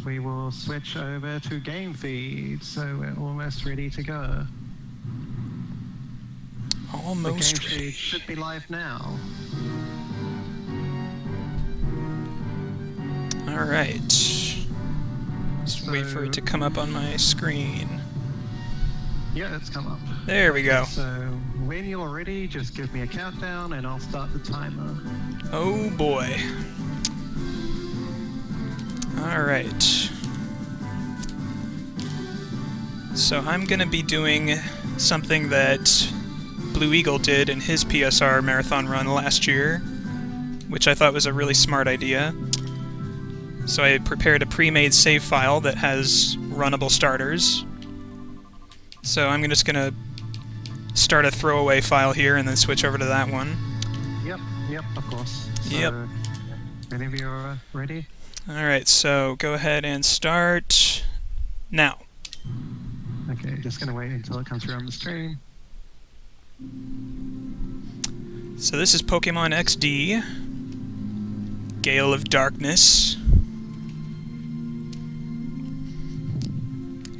we will switch over to game feed. So we're almost ready to go. Almost the game feed should be live now. All right. Just wait for it to come up on my screen. Yeah, it's come up. There we go. So when you're ready, just give me a countdown and I'll start the timer. Oh boy. All right. So I'm gonna be doing something that Blue Eagle did in his PSR marathon run last year, which I thought was a really smart idea. So I prepared a pre-made save file that has runnable starters. So I'm just gonna start a throwaway file here and then switch over to that one. Yep, of course. So, yep. Whenever you're ready. Alright, so go ahead and start now. Okay, just gonna wait until it comes through on the screen. So this is Pokémon XD, Gale of Darkness.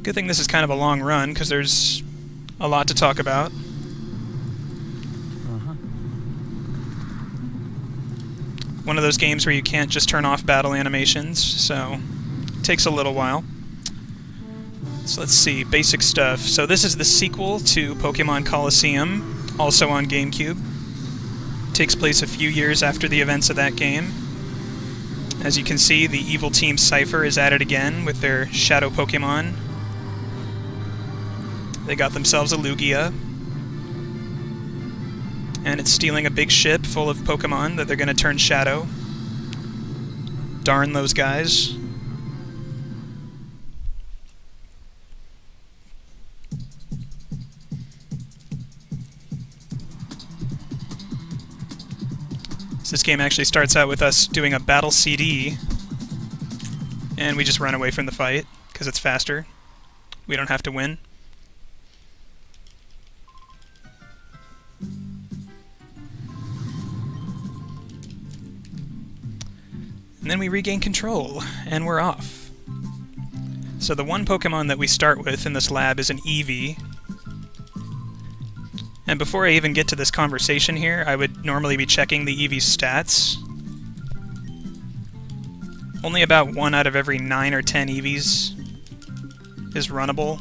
Good thing this is kind of a long run, because there's a lot to talk about. One of those games where you can't just turn off battle animations, so it takes a little while. So let's see, basic stuff. So this is the sequel to Pokemon Colosseum, also on GameCube. It takes place a few years after the events of that game. As you can see, the evil team Cipher is at it again with their shadow Pokemon. They got themselves a Lugia. And it's stealing a big ship full of Pokemon that they're going to turn shadow. Darn those guys. So this game actually starts out with us doing a battle CD, and we just run away from the fight, because it's faster. We don't have to win. And then we regain control, and we're off. So the one Pokemon that we start with in this lab is an Eevee. And before I even get to this conversation here, I would normally be checking the Eevee's stats. Only about 1 out of every 9 or 10 Eevees is runnable.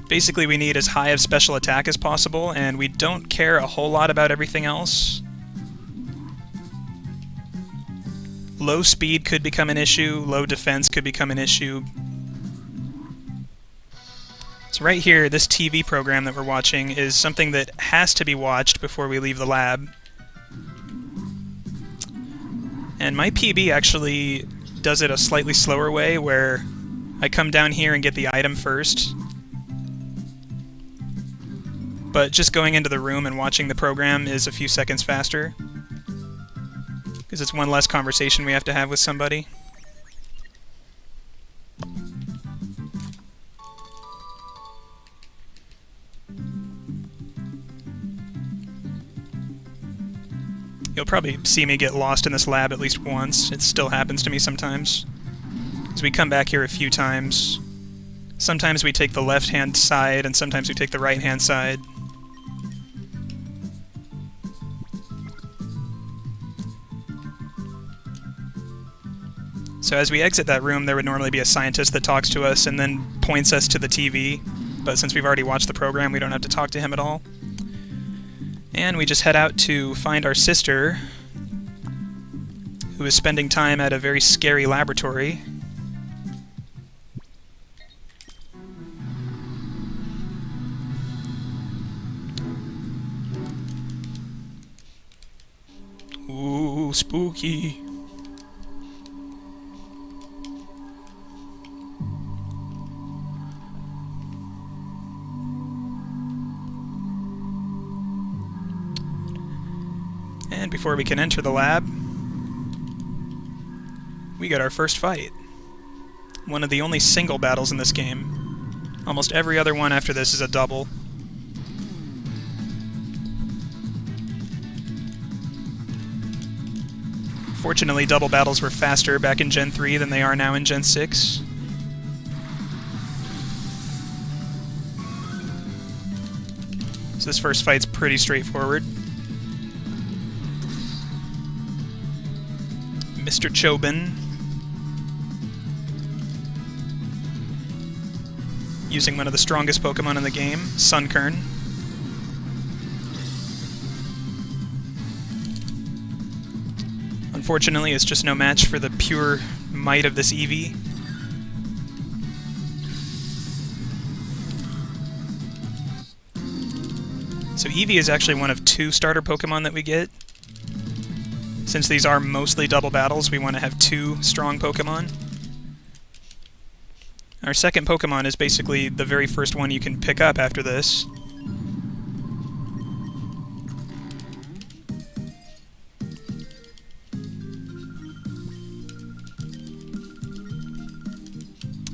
Basically, we need as high of special attack as possible, and we don't care a whole lot about everything else. Low speed could become an issue, low defense could become an issue. So right here, this TV program that we're watching is something that has to be watched before we leave the lab. And my PB actually does it a slightly slower way, where I come down here and get the item first. But just going into the room and watching the program is a few seconds faster, because it's one less conversation we have to have with somebody. You'll probably see me get lost in this lab at least once. It still happens to me sometimes, because we come back here a few times. Sometimes we take the left-hand side, and sometimes we take the right-hand side. So as we exit that room, there would normally be a scientist that talks to us and then points us to the TV, but since we've already watched the program, we don't have to talk to him at all. And we just head out to find our sister, who is spending time at a very scary laboratory. Ooh, spooky. And before we can enter the lab, we get our first fight. One of the only single battles in this game. Almost every other one after this is a double. Unfortunately, double battles were faster back in Gen 3 than they are now in Gen 6. So this first fight's pretty straightforward. Mr. Chobin using one of the strongest Pokemon in the game, Sunkern. Unfortunately, it's just no match for the pure might of this Eevee. So Eevee is actually one of 2 starter Pokemon that we get. Since these are mostly double battles, we want to have 2 strong Pokemon. Our second Pokemon is basically the very first one you can pick up after this.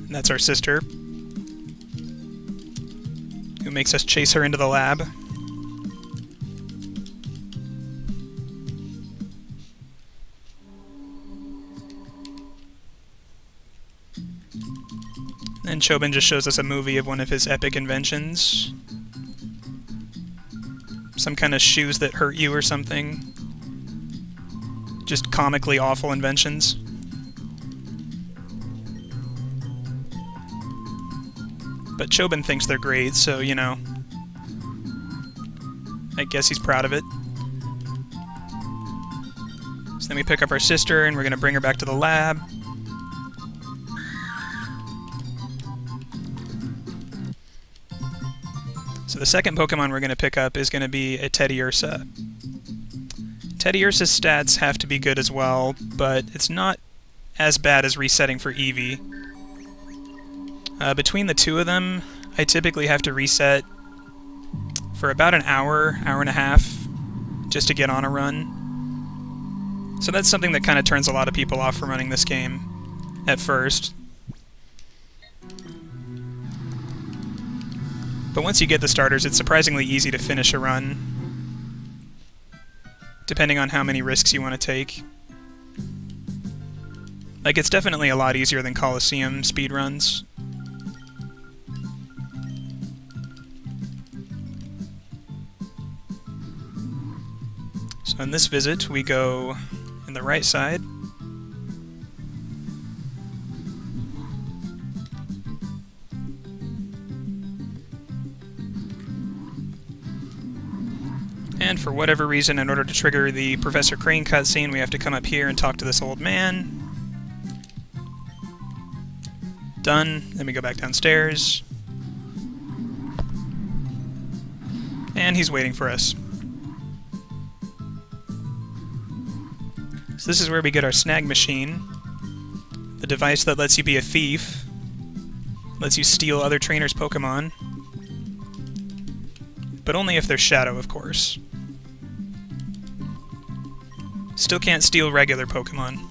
And that's our sister, who makes us chase her into the lab. And Chobin just shows us a movie of one of his epic inventions. Some kind of shoes that hurt you or something. Just comically awful inventions. But Chobin thinks they're great, so, you know, I guess he's proud of it. So then we pick up our sister, and we're going to bring her back to the lab. So the second Pokemon we're going to pick up is going to be a Teddiursa. Teddiursa's stats have to be good as well, but it's not as bad as resetting for Eevee. Between the 2 of them, I typically have to reset for about an hour, hour and a half, just to get on a run. So that's something that kind of turns a lot of people off from running this game at first. But once you get the starters, it's surprisingly easy to finish a run, depending on how many risks you want to take. Like, it's definitely a lot easier than Coliseum speedruns. So in this visit, we go in the right side. And for whatever reason, in order to trigger the Professor Crane cutscene, we have to come up here and talk to this old man. Done. Then we go back downstairs. And he's waiting for us. So this is where we get our snag machine, the device that lets you be a thief, lets you steal other trainers' Pokemon, but only if they're Shadow, of course. Still can't steal regular Pokemon.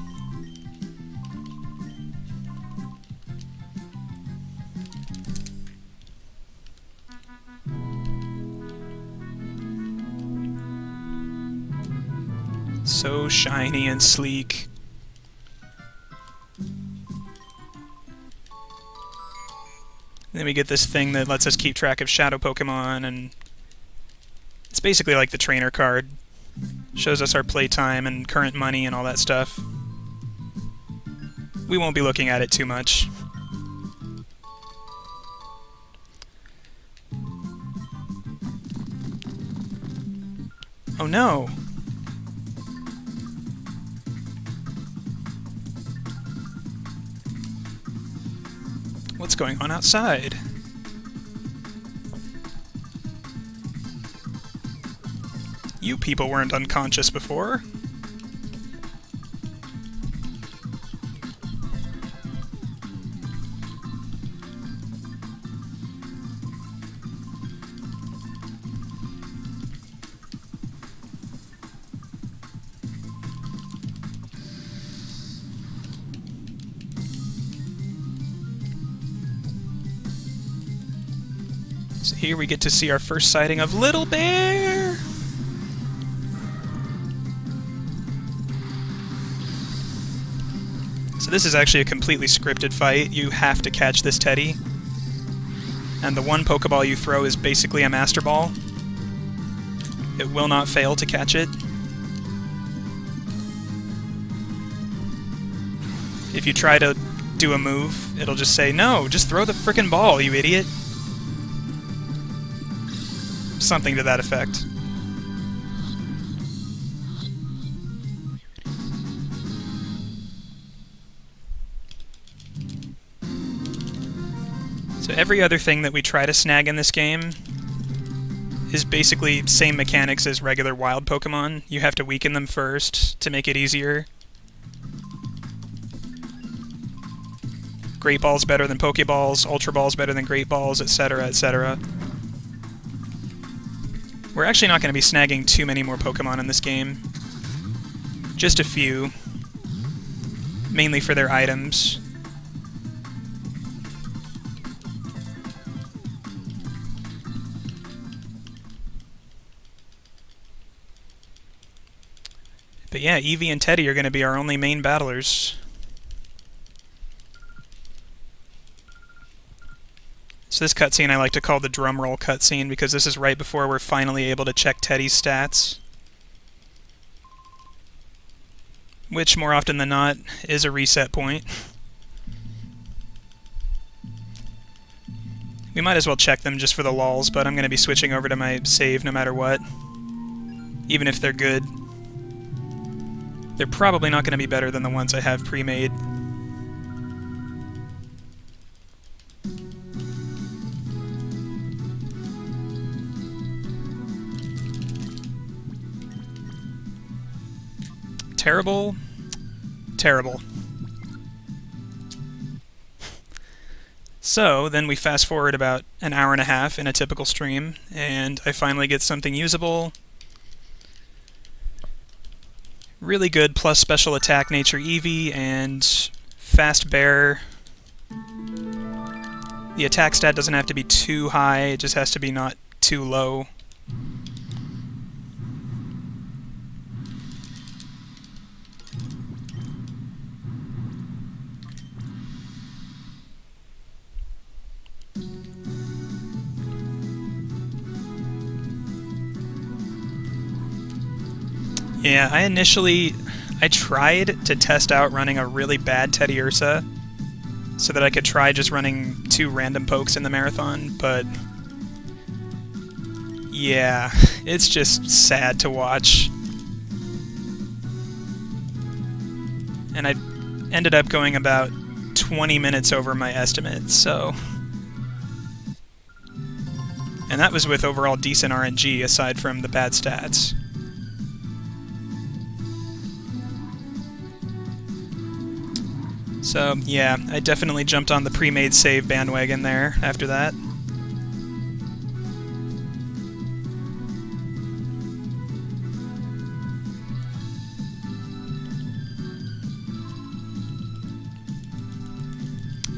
So shiny and sleek. Then we get this thing that lets us keep track of Shadow Pokemon, and it's basically like the trainer card. Shows us our playtime and current money and all that stuff. We won't be looking at it too much. Oh no! What's going on outside? You people weren't unconscious before. So here we get to see our first sighting of Little Bear! So this is actually a completely scripted fight. You have to catch this Teddy. And the one Pokeball you throw is basically a Master Ball. It will not fail to catch it. If you try to do a move, it'll just say, "No, just throw the frickin' ball, you idiot." Something to that effect. So every other thing that we try to snag in this game is basically same mechanics as regular wild Pokemon. You have to weaken them first to make it easier. Great Ball's better than Pokeballs, Ultra Ball's better than Great Balls, etc., etc. We're actually not going to be snagging too many more Pokemon in this game. Just a few. Mainly for their items. But yeah, Eevee and Teddy are going to be our only main battlers. So this cutscene I like to call the drumroll cutscene because this is right before we're finally able to check Teddy's stats. Which, more often than not, is a reset point. We might as well check them just for the lulz, but I'm going to be switching over to my save no matter what. Even if they're good. They're probably not going to be better than the ones I have pre-made. Terrible. Terrible. So, then we fast forward about an hour and a half in a typical stream, and I finally get something usable. Really good plus special attack nature Eevee and fast bear. The attack stat doesn't have to be too high, it just has to be not too low. Yeah, I tried to test out running a really bad Teddiursa so that I could try just running 2 random pokes in the marathon, but yeah, it's just sad to watch. And I ended up going about 20 minutes over my estimate, so... And that was with overall decent RNG aside from the bad stats. So, yeah, I definitely jumped on the pre-made save bandwagon there after that.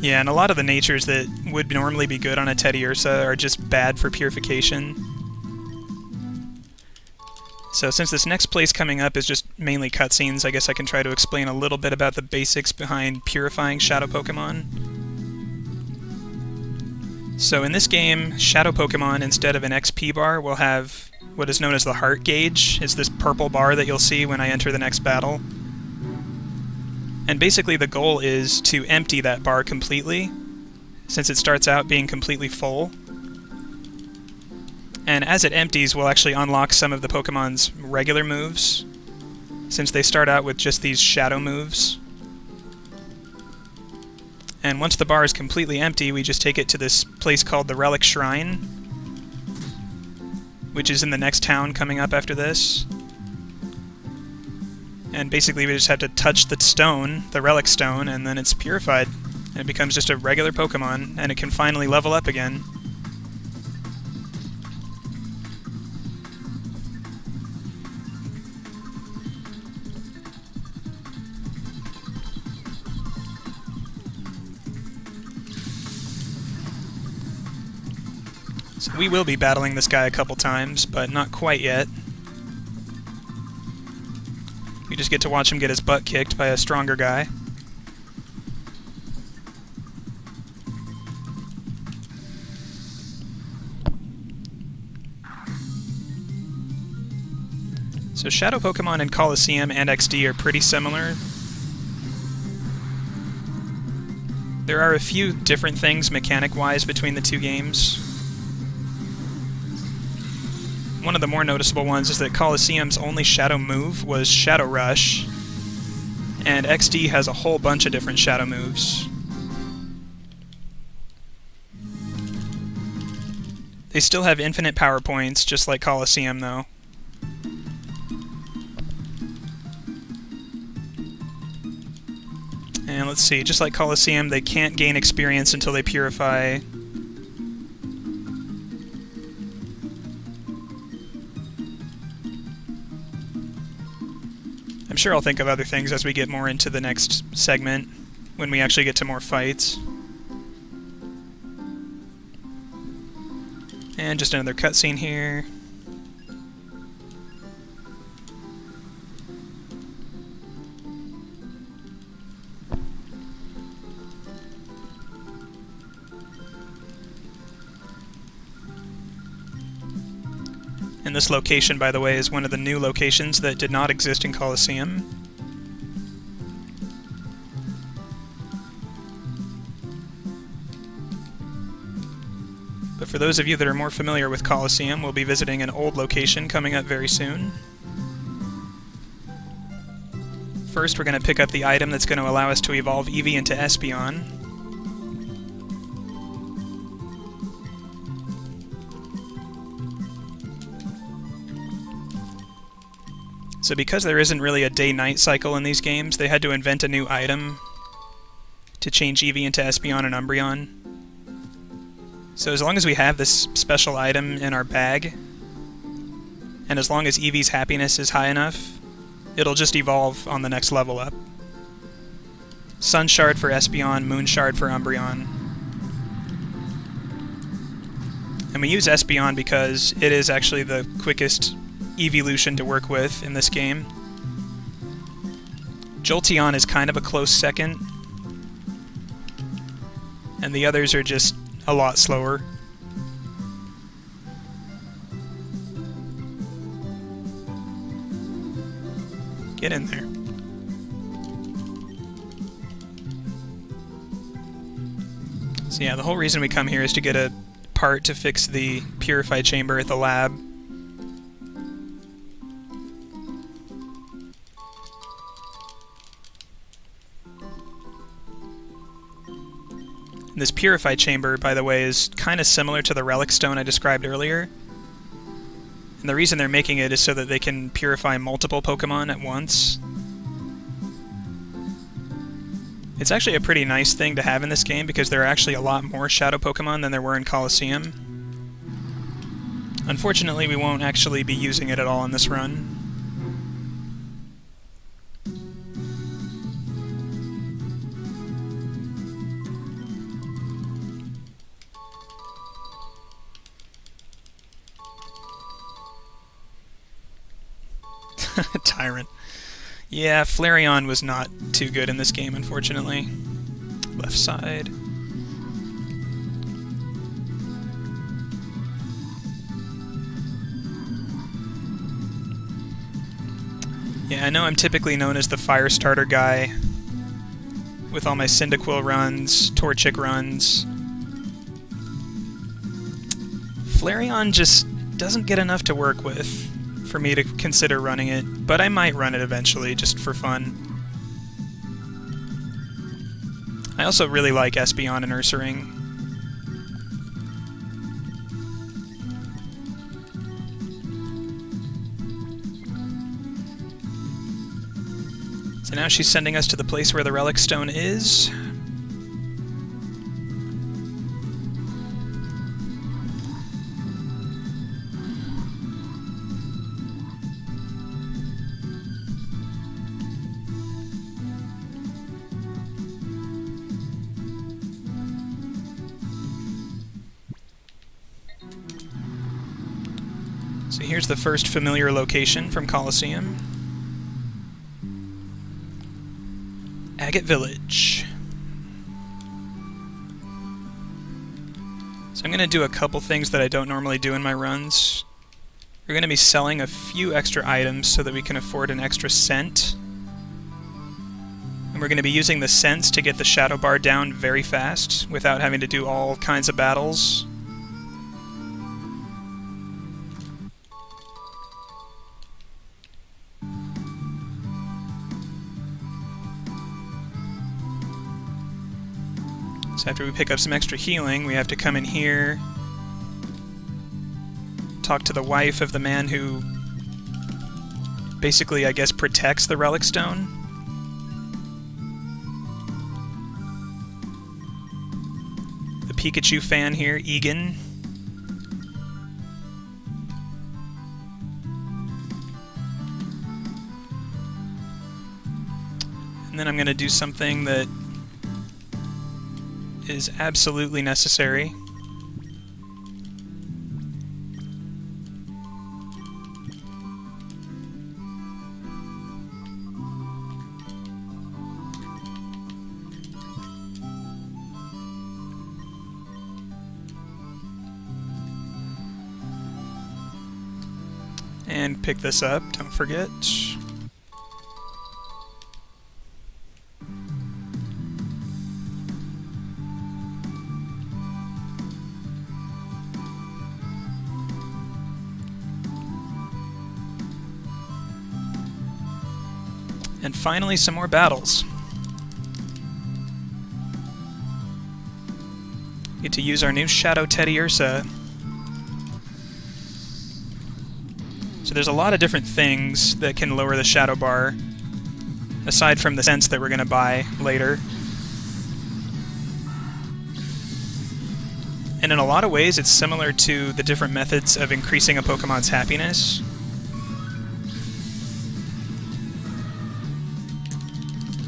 Yeah, and a lot of the natures that would normally be good on a Teddiursa are just bad for Purification. So since this next place coming up is just mainly cutscenes, I guess I can try to explain a little bit about the basics behind purifying Shadow Pokemon. So in this game, Shadow Pokemon, instead of an XP bar, will have what is known as the heart gauge. It's this purple bar that you'll see when I enter the next battle. And basically the goal is to empty that bar completely, since it starts out being completely full. And as it empties, we'll actually unlock some of the Pokemon's regular moves, since they start out with just these shadow moves. And once the bar is completely empty, we just take it to this place called the Relic Shrine, which is in the next town coming up after this. And basically we just have to touch the stone, the Relic Stone, and then it's purified. And it becomes just a regular Pokemon, and it can finally level up again. So we will be battling this guy a couple times, but not quite yet. We just get to watch him get his butt kicked by a stronger guy. So Shadow Pokemon in Colosseum and XD are pretty similar. There are a few different things mechanic-wise between the two games. One of the more noticeable ones is that Colosseum's only Shadow move was Shadow Rush, and XD has a whole bunch of different Shadow moves. They still have infinite power points, just like Colosseum, though. And let's see, just like Colosseum, they can't gain experience until they purify. I'm sure I'll think of other things as we get more into the next segment, when we actually get to more fights. And just another cutscene here. And this location, by the way, is one of the new locations that did not exist in Colosseum. But for those of you that are more familiar with Colosseum, we'll be visiting an old location coming up very soon. First, we're going to pick up the item that's going to allow us to evolve Eevee into Espeon. So because there isn't really a day-night cycle in these games, they had to invent a new item to change Eevee into Espeon and Umbreon. So as long as we have this special item in our bag, and as long as Eevee's happiness is high enough, it'll just evolve on the next level up. Sun Shard for Espeon, Moon Shard for Umbreon. And we use Espeon because it is actually the quickest evolution to work with in this game. Jolteon is kind of a close second, and the others are just a lot slower. Get in there. So yeah, the whole reason we come here is to get a part to fix the Purify Chamber at the lab. This Purify Chamber, by the way, is kind of similar to the Relic Stone I described earlier. And the reason they're making it is so that they can purify multiple Pokemon at once. It's actually a pretty nice thing to have in this game because there are actually a lot more Shadow Pokemon than there were in Colosseum. Unfortunately, we won't actually be using it at all in this run. Tyrant. Yeah, Flareon was not too good in this game, unfortunately. Left side. Yeah, I know I'm typically known as the fire starter guy with all my Cyndaquil runs, Torchic runs. Flareon just doesn't get enough to work with for me to consider running it, but I might run it eventually, just for fun. I also really like Espeon and Ursaring. So now she's sending us to the place where the Relic Stone is. So here's the first familiar location from Colosseum. Agate Village. So I'm going to do a couple things that I don't normally do in my runs. We're going to be selling a few extra items so that we can afford an extra scent. And we're going to be using the scents to get the shadow bar down very fast without having to do all kinds of battles. So after we pick up some extra healing, we have to come in here, talk to the wife of the man who basically, I guess, protects the relic stone. The Pikachu fan here, Egan. And then I'm going to do something that is absolutely necessary. And pick this up, don't forget. And finally, some more battles. Get to use our new Shadow Teddy Ursa. So there's a lot of different things that can lower the shadow bar, aside from the scents that we're going to buy later. And in a lot of ways, it's similar to the different methods of increasing a Pokemon's happiness.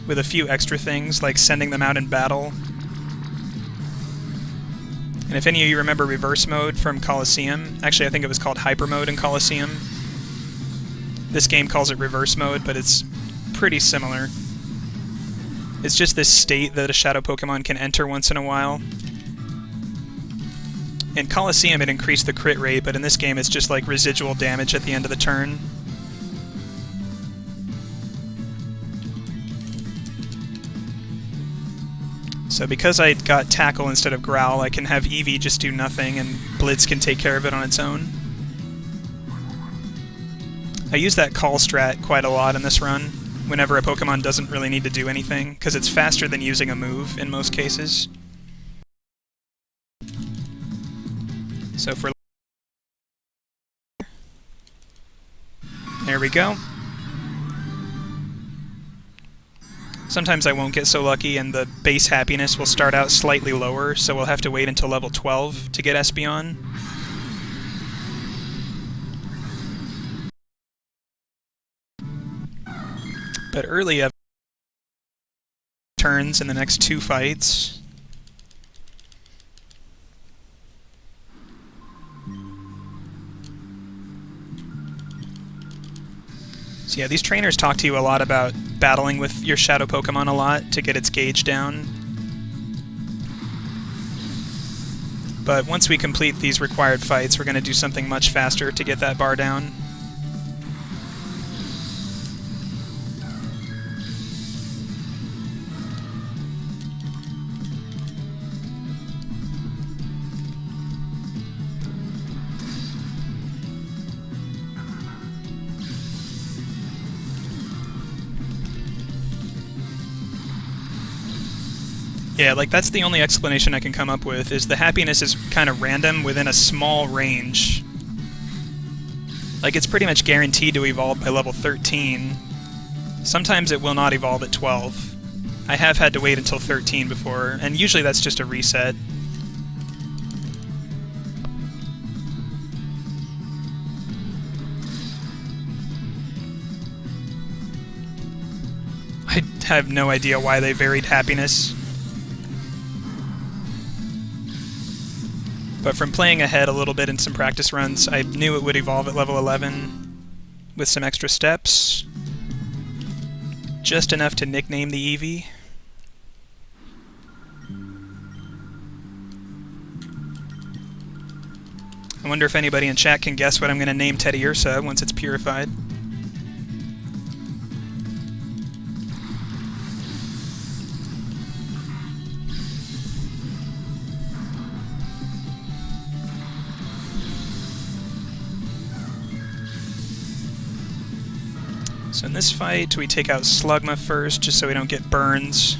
With a few extra things, like sending them out in battle. And if any of you remember Reverse Mode from Colosseum, actually I think it was called Hyper Mode in Colosseum. This game calls it Reverse Mode, but it's pretty similar. It's just this state that a Shadow Pokemon can enter once in a while. In Colosseum it increased the crit rate, but in this game it's just like residual damage at the end of the turn. So because I got Tackle instead of Growl, I can have Eevee just do nothing, and Blitz can take care of it on its own. I use that call strat quite a lot in this run, whenever a Pokemon doesn't really need to do anything, because it's faster than using a move in most cases. So if we're... There we go. Sometimes I won't get so lucky and the base happiness will start out slightly lower, so we'll have to wait until level 12 to get Espeon. But early turns in the next 2 fights. So yeah, these trainers talk to you a lot about battling with your Shadow Pokemon a lot to get its gauge down. But once we complete these required fights, we're going to do something much faster to get that bar down. Yeah, like that's the only explanation I can come up with, is the happiness is kind of random within a small range. Like it's pretty much guaranteed to evolve by level 13. Sometimes it will not evolve at 12. I have had to wait until 13 before, and usually that's just a reset. I have no idea why they varied happiness. But from playing ahead a little bit in some practice runs, I knew it would evolve at level 11 with some extra steps. Just enough to nickname the Eevee. I wonder if anybody in chat can guess what I'm going to name Teddy Ursa once it's purified. So in this fight, we take out Slugma first, just so we don't get burns.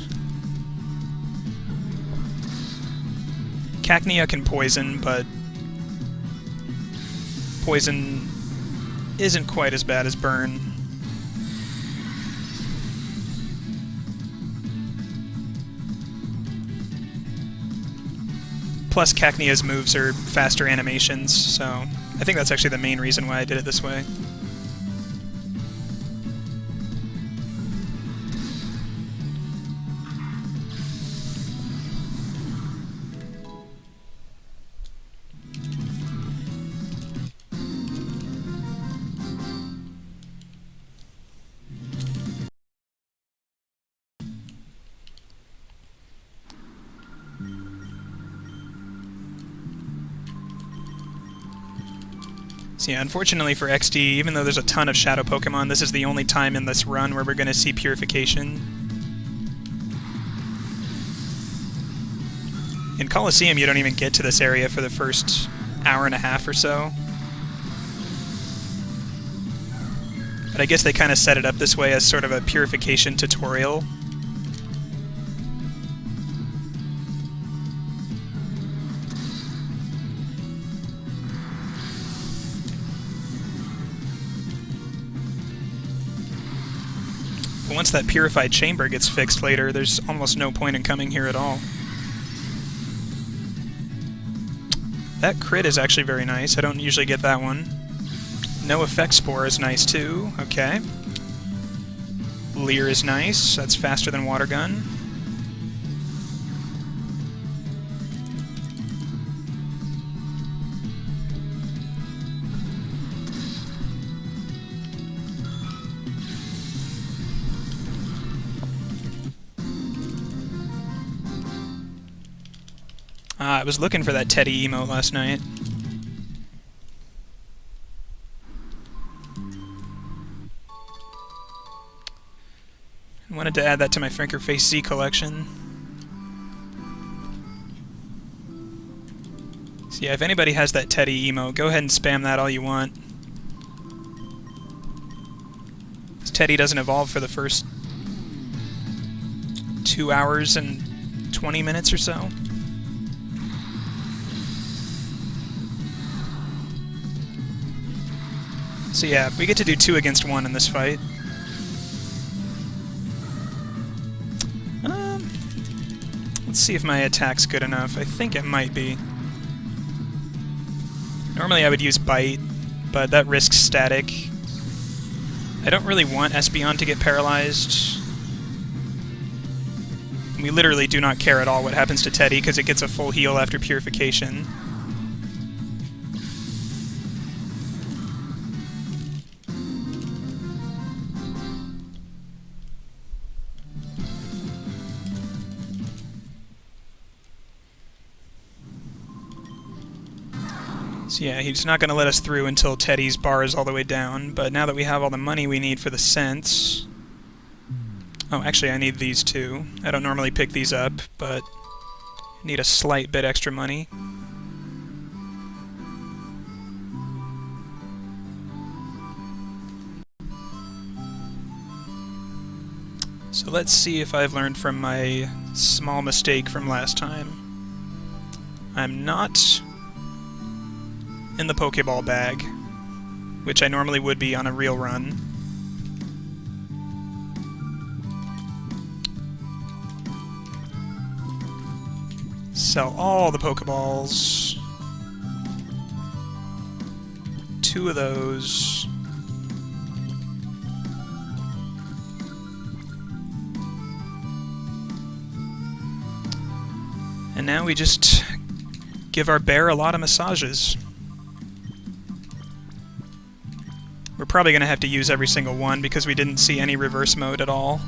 Cacnea can poison, but poison isn't quite as bad as burn. Plus, Cacnea's moves are faster animations, so I think that's actually the main reason why I did it this way. So yeah, unfortunately for XD, even though there's a ton of Shadow Pokemon, this is the only time in this run where we're going to see Purification. In Coliseum, you don't even get to this area for the first hour and a half or so. But I guess they kind of set it up this way as sort of a Purification tutorial. Once that Purified Chamber gets fixed later, there's almost no point in coming here at all. That crit is actually very nice. I don't usually get that one. No Effect Spore is nice too. Okay. Leer is nice. That's faster than Water Gun. I was looking for that Teddy emote last night. I wanted to add that to my Fingerface Z collection. So yeah, if anybody has that Teddy emote, go ahead and spam that all you want. This Teddy doesn't evolve for the first 2 hours and 20 minutes or so. So yeah, we get to do 2 against 1 in this fight. Let's see if my attack's good enough. I think it might be. Normally I would use Bite, but that risks static. I don't really want Espeon to get paralyzed. We literally do not care at all what happens to Teddy, because it gets a full heal after Purification. So yeah, he's not going to let us through until Teddy's bar is all the way down, but now that we have all the money we need for the scents... Oh, actually I need these too. I don't normally pick these up, but I need a slight bit extra money. So let's see if I've learned from my small mistake from last time. I'm not in the Pokeball bag, which I normally would be on a real run. Sell all the Pokeballs. 2 of those. And now we just give our bear a lot of massages. We're probably going to have to use every single one because we didn't see any reverse mode at all.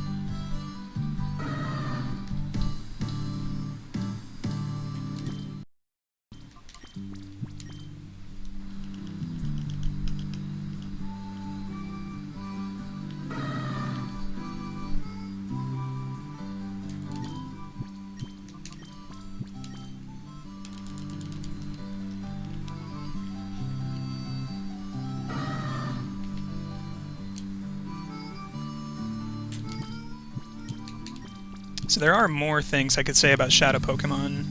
So there are more things I could say about Shadow Pokemon,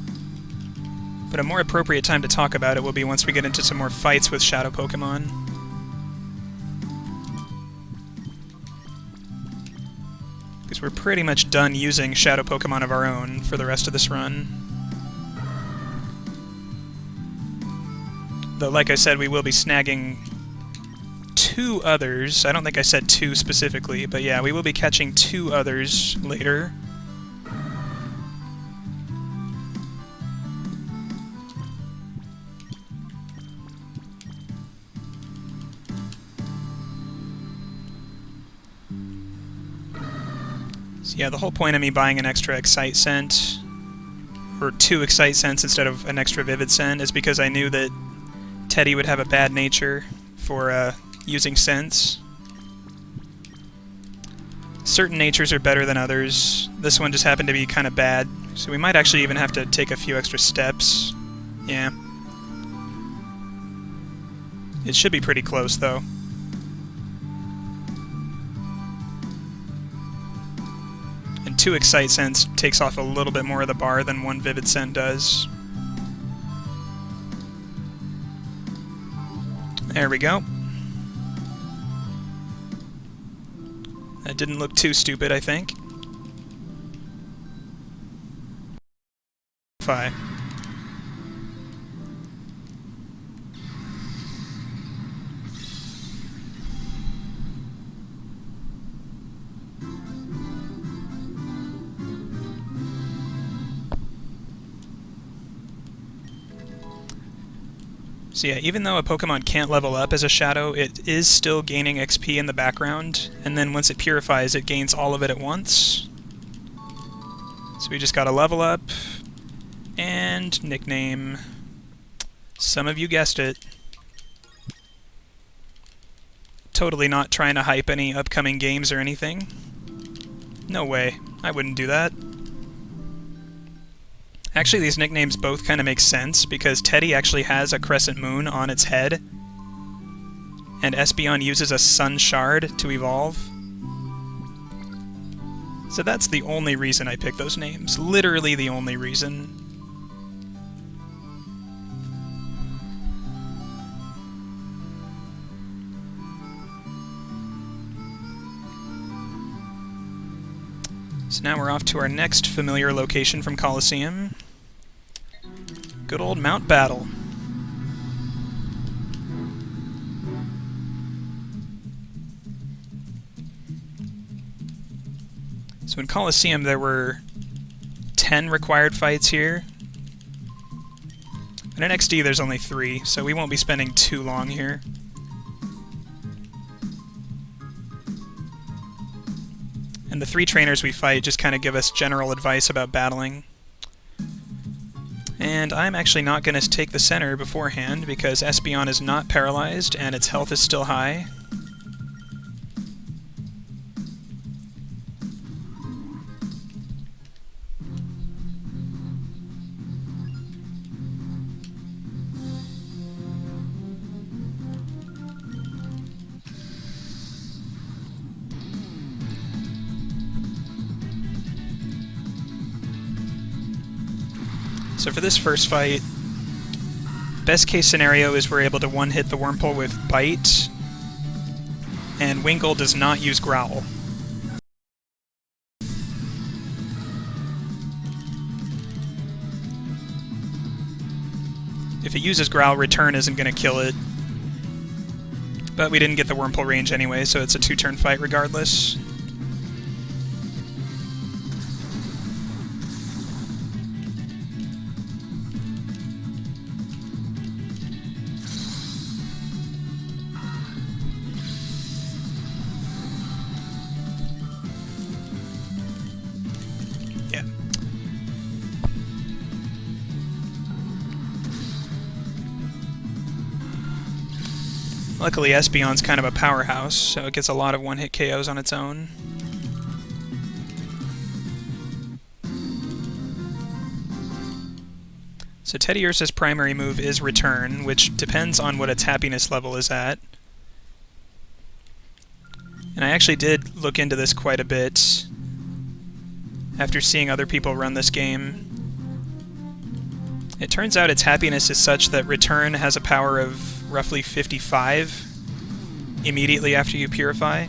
but a more appropriate time to talk about it will be once we get into some more fights with Shadow Pokemon. Because we're pretty much done using Shadow Pokemon of our own for the rest of this run. Though, like I said, we will be snagging 2 others. I don't think I said 2 specifically, but yeah, we will be catching 2 others later. So yeah, the whole point of me buying an extra Excite Scent, or 2 Excite Scents instead of an extra Vivid Scent, is because I knew that Teddy would have a bad nature for using scents. Certain natures are better than others. This one just happened to be kind of bad, so we might actually even have to take a few extra steps. Yeah. It should be pretty close, though. And 2 Excite Scents takes off a little bit more of the bar than 1 Vivid Scent does. There we go. That didn't look too stupid, I think. Phi. So yeah, even though a Pokemon can't level up as a Shadow, it is still gaining XP in the background, and then once it purifies, it gains all of it at once. So we just gotta level up, and nickname. Some of you guessed it. Totally not trying to hype any upcoming games or anything. No way, I wouldn't do that. Actually, these nicknames both kind of make sense, because Teddy actually has a crescent moon on its head, and Espeon uses a sun shard to evolve. So that's the only reason I picked those names. Literally the only reason. So now we're off to our next familiar location from Colosseum. Good old Mount Battle. So in Colosseum there were 10 required fights here. And in XD there's only 3, so we won't be spending too long here. And the 3 trainers we fight just kind of give us general advice about battling. And I'm actually not going to take the center beforehand because Espeon is not paralyzed and its health is still high. So for this first fight, best case scenario is we're able to one-hit the Wurmple with Bite, and Wingull does not use Growl. If it uses Growl, Return isn't going to kill it. But we didn't get the Wurmple range anyway, so it's a 2-turn fight regardless. Luckily, Espeon's kind of a powerhouse, so it gets a lot of one-hit KOs on its own. So Teddiursa's primary move is Return, which depends on what its happiness level is at. And I actually did look into this quite a bit. after seeing other people run this game. It turns out its happiness is such that return has a power of roughly 55 immediately after you purify.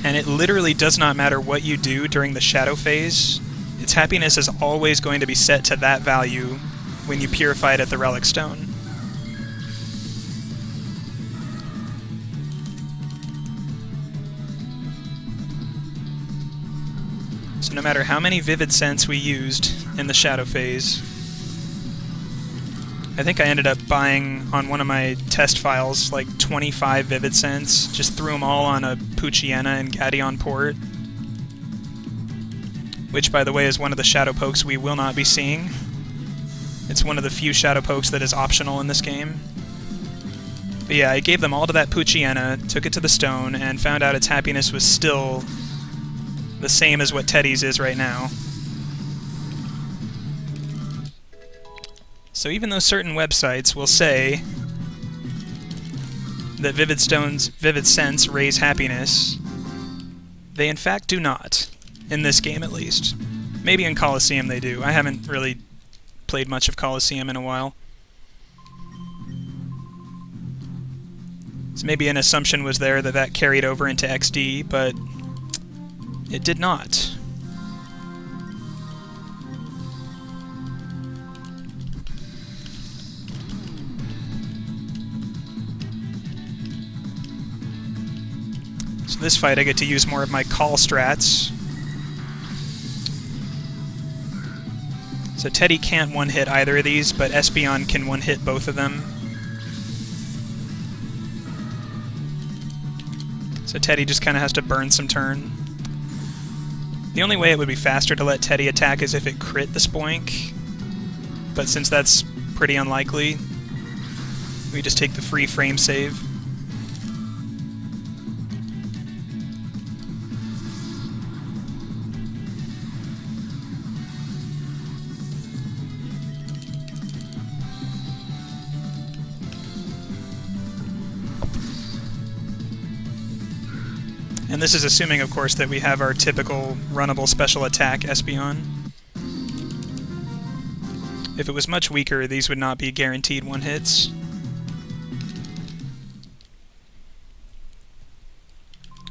And it literally does not matter what you do during the shadow phase. Its happiness is always going to be set to that value when you purify it at the Relic Stone. So no matter how many Vivid Scents we used in the shadow phase, I think I ended up buying on one of my test files like 25 Vivid Scents, just threw them all on a Poochyena and Gadion port, which by the way is one of the shadow pokes we will not be seeing. It's one of the few shadow pokes that is optional in this game. But yeah, I gave them all to that Poochyena, took it to the stone, and found out its happiness was still the same as what Teddy's is right now. So even though certain websites will say that Vivid Scents raise happiness, they in fact do not. In this game, at least. Maybe in Colosseum they do. I haven't really played much of Colosseum in a while. So maybe an assumption was there that that carried over into XD, but it did not. So this fight I get to use more of my call strats. So Teddy can't one-hit either of these, but Espeon can one-hit both of them. So Teddy just kind of has to burn some turn. The only way it would be faster to let Teddy attack is if it crit the Spoink, but since that's pretty unlikely, we just take the free frame save. And this is assuming, of course, that we have our typical runnable special attack Espeon. If it was much weaker, these would not be guaranteed one-hits.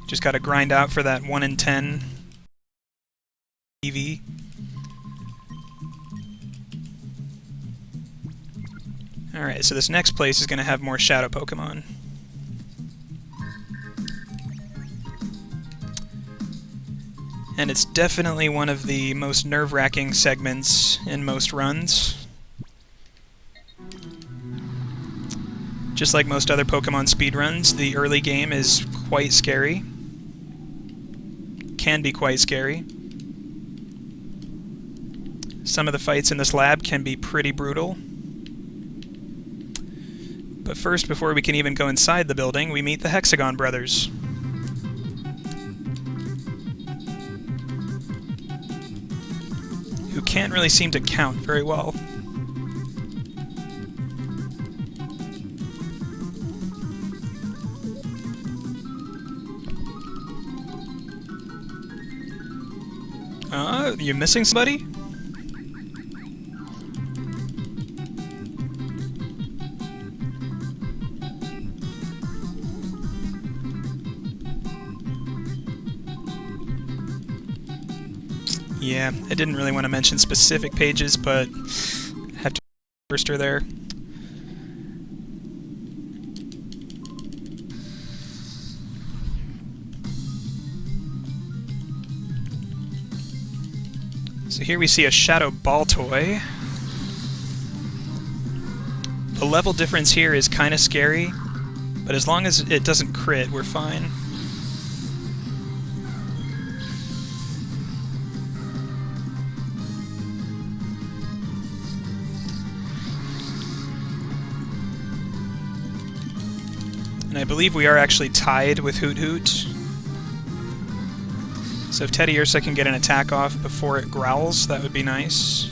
Just gotta grind out for that 1 in 10 EV. Alright, so this next place is gonna have more Shadow Pokemon. And it's definitely one of the most nerve-wracking segments in most runs. Just like most other Pokemon speedruns, the early game is quite scary. Can be quite scary. Some of the fights in this lab can be pretty brutal. But first, before we can even go inside the building, we meet the Hexagon brothers. Who can't really seem to count very well. You missing somebody? Yeah, I didn't really want to mention specific pages, but I have to first her there. So here we see a Shadow Baltoy. The level difference here is kind of scary, but as long as it doesn't crit, we're fine. And I believe we are actually tied with Hoot Hoot. So if Teddy Ursa can get an attack off before it growls, that would be nice.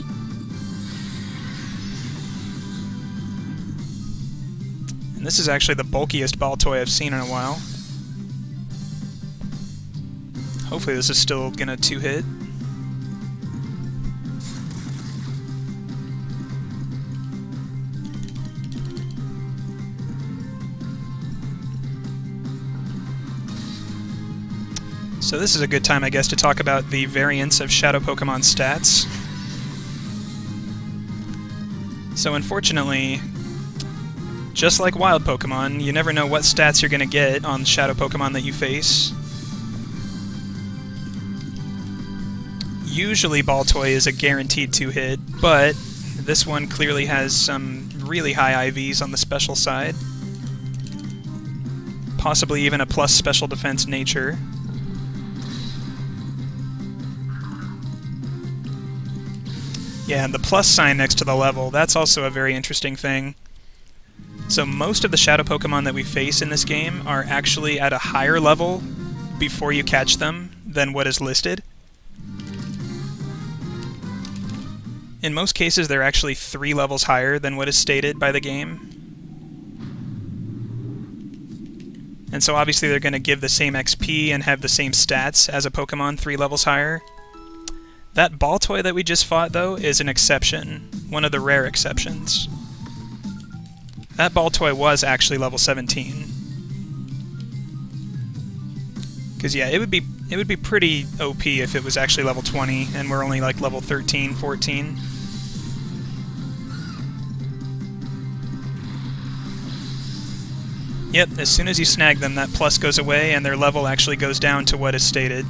And this is actually the bulkiest Baltoy I've seen in a while. Hopefully this is still gonna 2-hit. So this is a good time, I guess, to talk about the variants of Shadow Pokemon stats. So unfortunately, just like wild Pokemon, you never know what stats you're going to get on Shadow Pokemon that you face. Usually Baltoy is a guaranteed 2-hit, but this one clearly has some really high IVs on the special side. Possibly even a plus special defense nature. Yeah, and the plus sign next to the level, that's also a very interesting thing. So most of the Shadow Pokemon that we face in this game are actually at a higher level before you catch them than what is listed. In most cases, they're actually 3 levels higher than what is stated by the game. And so obviously they're going to give the same XP and have the same stats as a Pokemon 3 levels higher. That Baltoy that we just fought, though, is an exception. One of the rare exceptions. That Baltoy was actually level 17. Because, yeah, it would be pretty OP if it was actually level 20, and we're only, like, level 13, 14. Yep, as soon as you snag them, that plus goes away, and their level actually goes down to what is stated.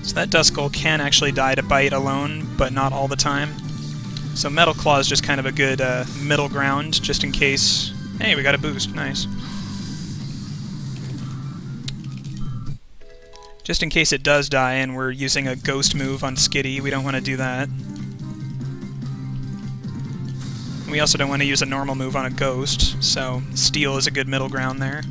So that Duskull can actually die to bite alone, but not all the time. So Metal Claw is just kind of a good middle ground, just in case... Hey, we got a boost. Nice. Just in case it does die and we're using a ghost move on Skitty, we don't want to do that. We also don't want to use a normal move on a ghost, so Steel is a good middle ground there.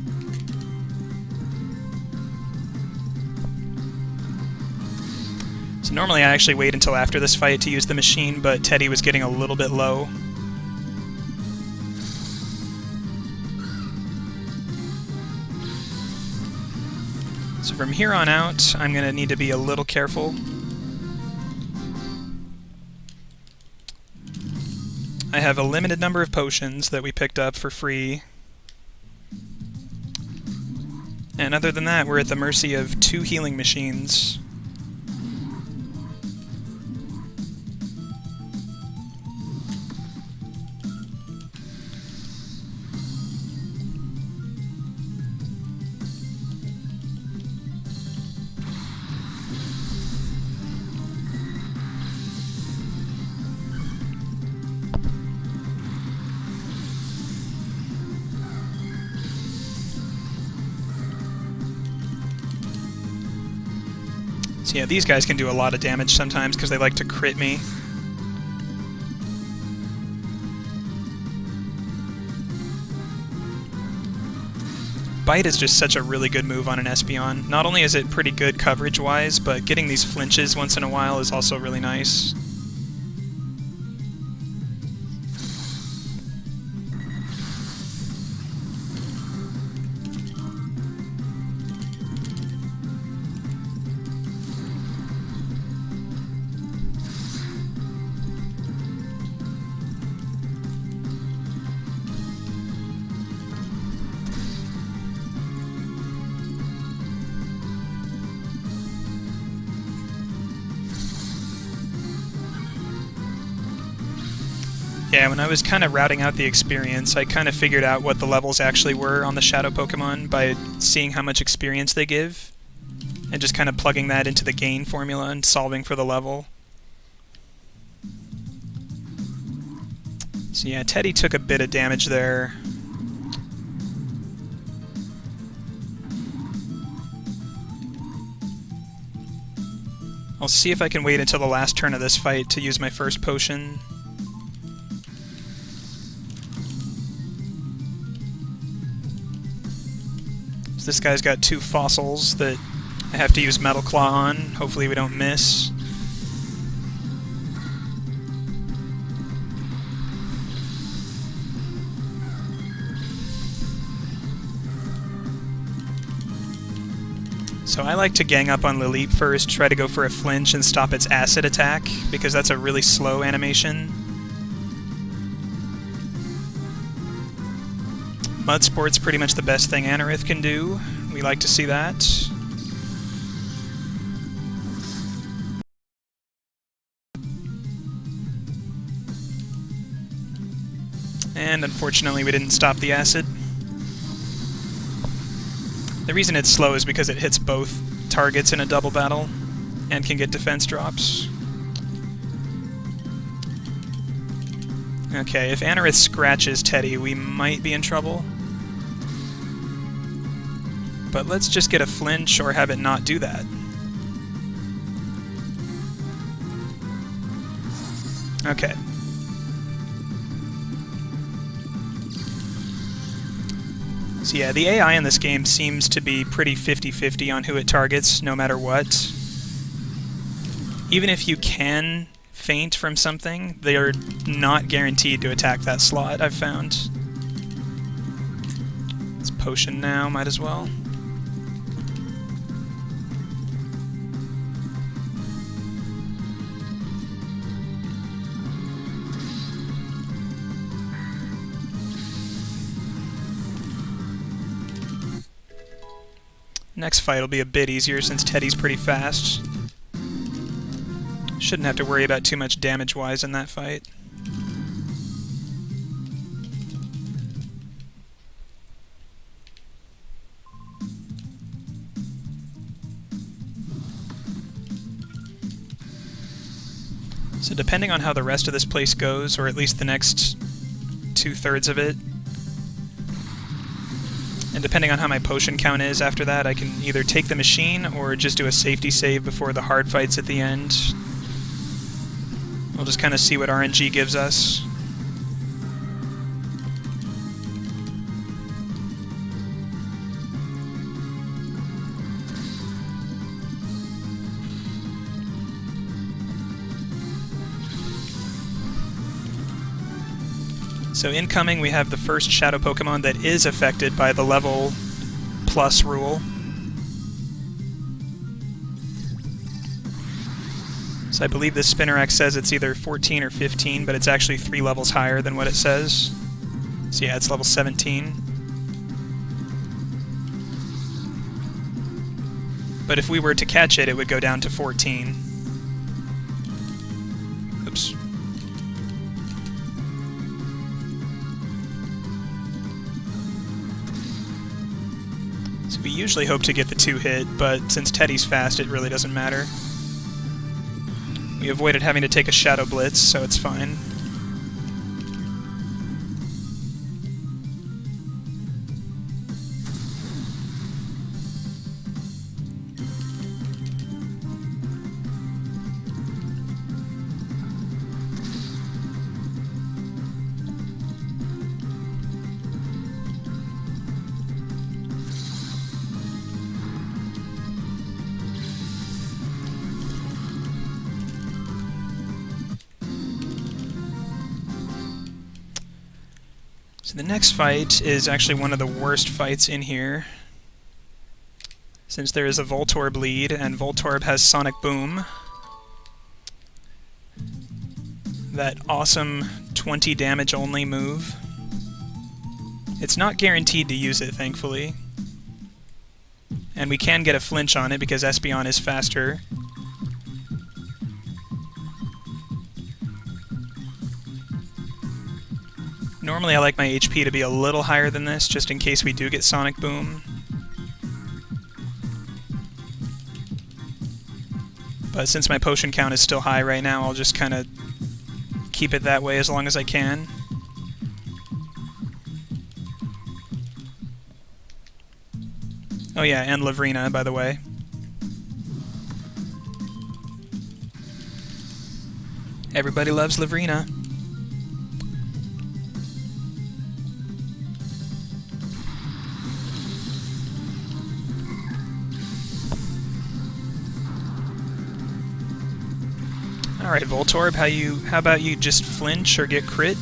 So normally I actually wait until after this fight to use the machine, but Teddy was getting a little bit low. So from here on out, I'm going to need to be a little careful. I have a limited number of potions that we picked up for free. And other than that, we're at the mercy of 2 healing machines. So yeah, these guys can do a lot of damage sometimes because they like to crit me. Bite is just such a really good move on an Espeon. Not only is it pretty good coverage-wise, but getting these flinches once in a while is also really nice. Yeah, when I was kind of routing out the experience, I kind of figured out what the levels actually were on the Shadow Pokemon by seeing how much experience they give, and just kind of plugging that into the gain formula and solving for the level. So yeah, Teddy took a bit of damage there. I'll see if I can wait until the last turn of this fight to use my first potion. This guy's got 2 fossils that I have to use Metal Claw on. Hopefully we don't miss. So I like to gang up on Lilip first, try to go for a flinch and stop its acid attack, because that's a really slow animation. Mud Sport's pretty much the best thing Anorith can do. We like to see that. And unfortunately we didn't stop the acid. The reason it's slow is because it hits both targets in a double battle and can get defense drops. Okay, if Anorith scratches Teddy, we might be in trouble. But let's just get a flinch or have it not do that. Okay. So yeah, the AI in this game seems to be pretty 50-50 on who it targets, no matter what. Even if you can feint from something, they are not guaranteed to attack that slot, I've found. It's potion now, might as well. Next fight will be a bit easier since Teddy's pretty fast. Shouldn't have to worry about too much damage-wise in that fight. So depending on how the rest of this place goes, or at least the next 2/3 of it, and depending on how my potion count is after that, I can either take the machine or just do a safety save before the hard fights at the end. We'll just kind of see what RNG gives us. So incoming, we have the first Shadow Pokemon that is affected by the level plus rule. So I believe this Spinnerack says it's either 14 or 15, but it's actually 3 levels higher than what it says. So yeah, it's level 17. But if we were to catch it, it would go down to 14. Oops. We usually hope to get the 2-hit, but since Teddy's fast, it really doesn't matter. We avoided having to take a Shadow Blitz, so it's fine. So the next fight is actually one of the worst fights in here, since there is a Voltorb lead, and Voltorb has Sonic Boom. That awesome 20 damage only move. It's not guaranteed to use it, thankfully. And we can get a flinch on it because Espeon is faster. Normally I like my HP to be a little higher than this, just in case we do get Sonic Boom. But since my potion count is still high right now, I'll just kind of keep it that way as long as I can. Oh yeah, and Lavrina, by the way. Everybody loves Lavrina. Alright, Voltorb, how about you just flinch or get crit?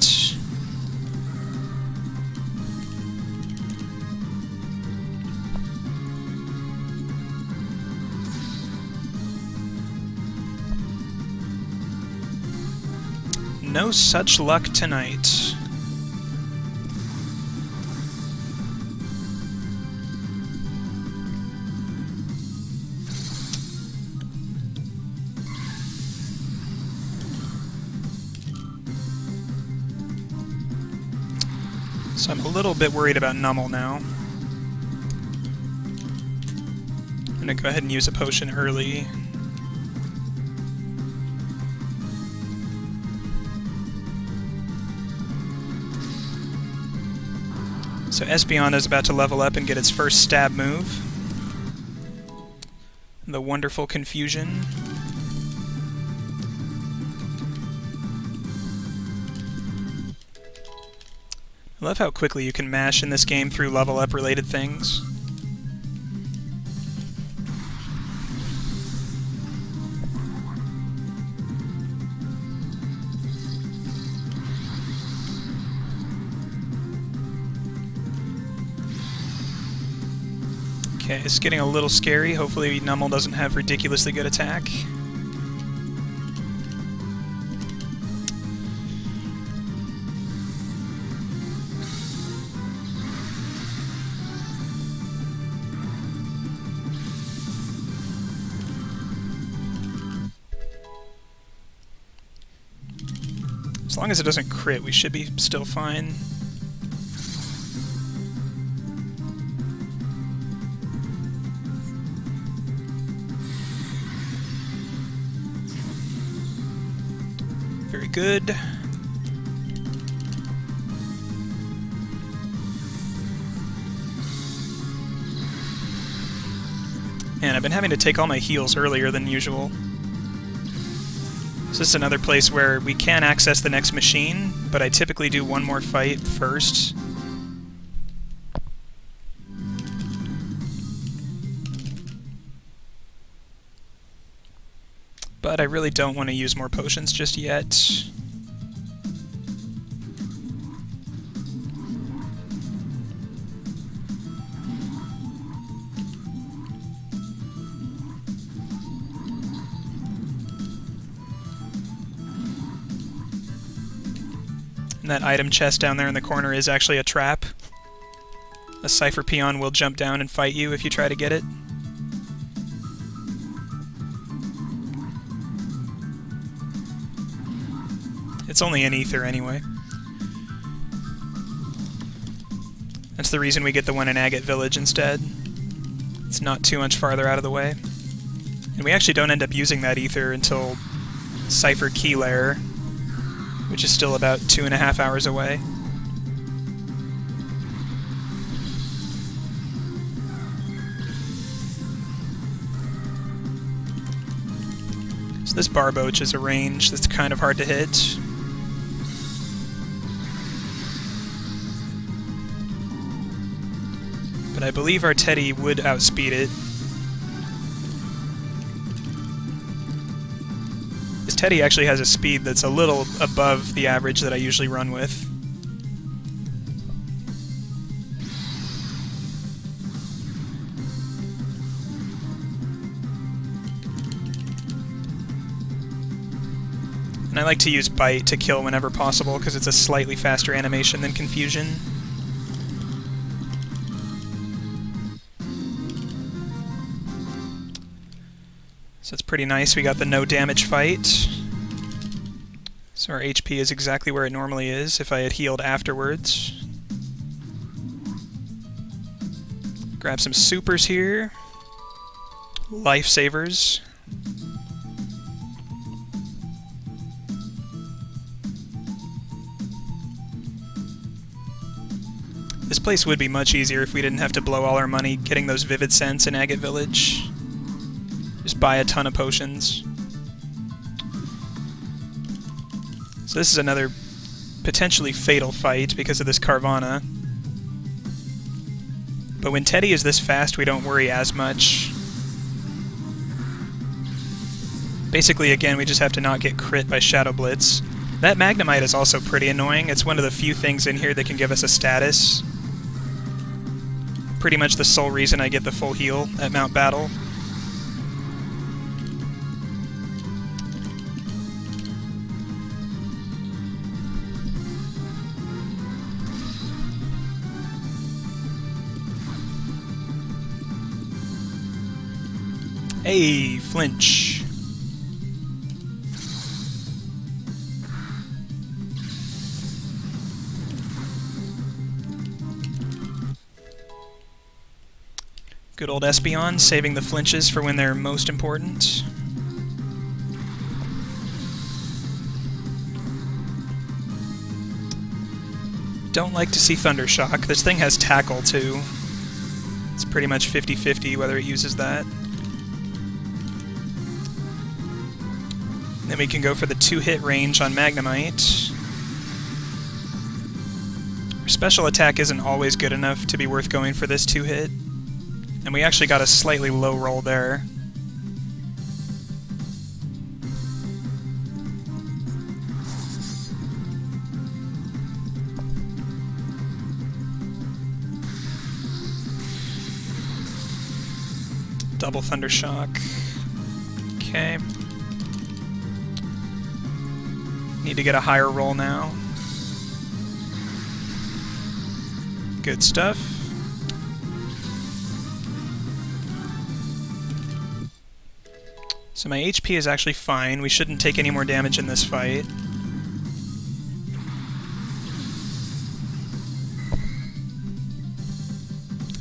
no such luck tonight. So I'm a little bit worried about Nummel now. I'm gonna go ahead and use a potion early. So Espeonda's about to level up and get its first stab move. The wonderful Confusion. I love how quickly you can mash in this game through level up related things. Okay, it's getting a little scary. Hopefully Nummel doesn't have ridiculously good attack. As long as it doesn't crit, we should be still fine. Very good. And I've been having to take all my heals earlier than usual. So this is another place where we can access the next machine, but I typically do one more fight first. But I really don't want to use more potions just yet. And that item chest down there in the corner is actually a trap. A Cipher peon will jump down and fight you if you try to get it. It's only an ether anyway. That's the reason we get the one in Agate Village instead. It's not too much farther out of the way. And we actually don't end up using that ether until Cipher Key Lair, which is still about 2.5 hours away. So this Barboach is a range that's kind of hard to hit. But I believe our Teddy would outspeed it. This Teddy actually has a speed that's a little above the average that I usually run with. And I like to use Bite to kill whenever possible because it's a slightly faster animation than Confusion. So it's pretty nice. We got the no damage fight. So our HP is exactly where it normally is if I had healed afterwards. Grab some supers here. Lifesavers. This place would be much easier if we didn't have to blow all our money getting those Vivid Scents in Agate Village. Just buy a ton of potions. So this is another potentially fatal fight because of this Carvana. But when Teddy is this fast, we don't worry as much. Basically, again, we just have to not get crit by Shadow Blitz. That Magnemite is also pretty annoying. It's one of the few things in here that can give us a status. Pretty much the sole reason I get the full heal at Mount Battle. Hey, flinch. Good old Espeon, saving the flinches for when they're most important. Don't like to see Thundershock. This thing has Tackle, too. It's pretty much 50-50 whether it uses that. Then we can go for the 2-hit range on Magnemite. Our special attack isn't always good enough to be worth going for this 2-hit. And we actually got a slightly low roll there. Double Thundershock. Okay. Need to get a higher roll now. Good stuff. So my HP is actually fine. We shouldn't take any more damage in this fight.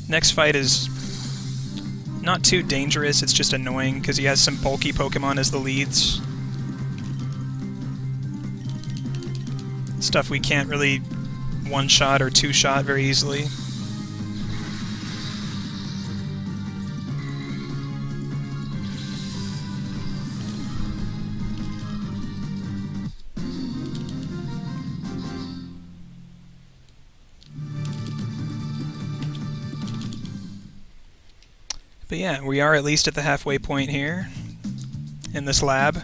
Next fight is not too dangerous, it's just annoying because he has some bulky Pokemon as the leads. Stuff we can't really one-shot or two-shot very easily. But yeah, we are at least at the halfway point here in this lab.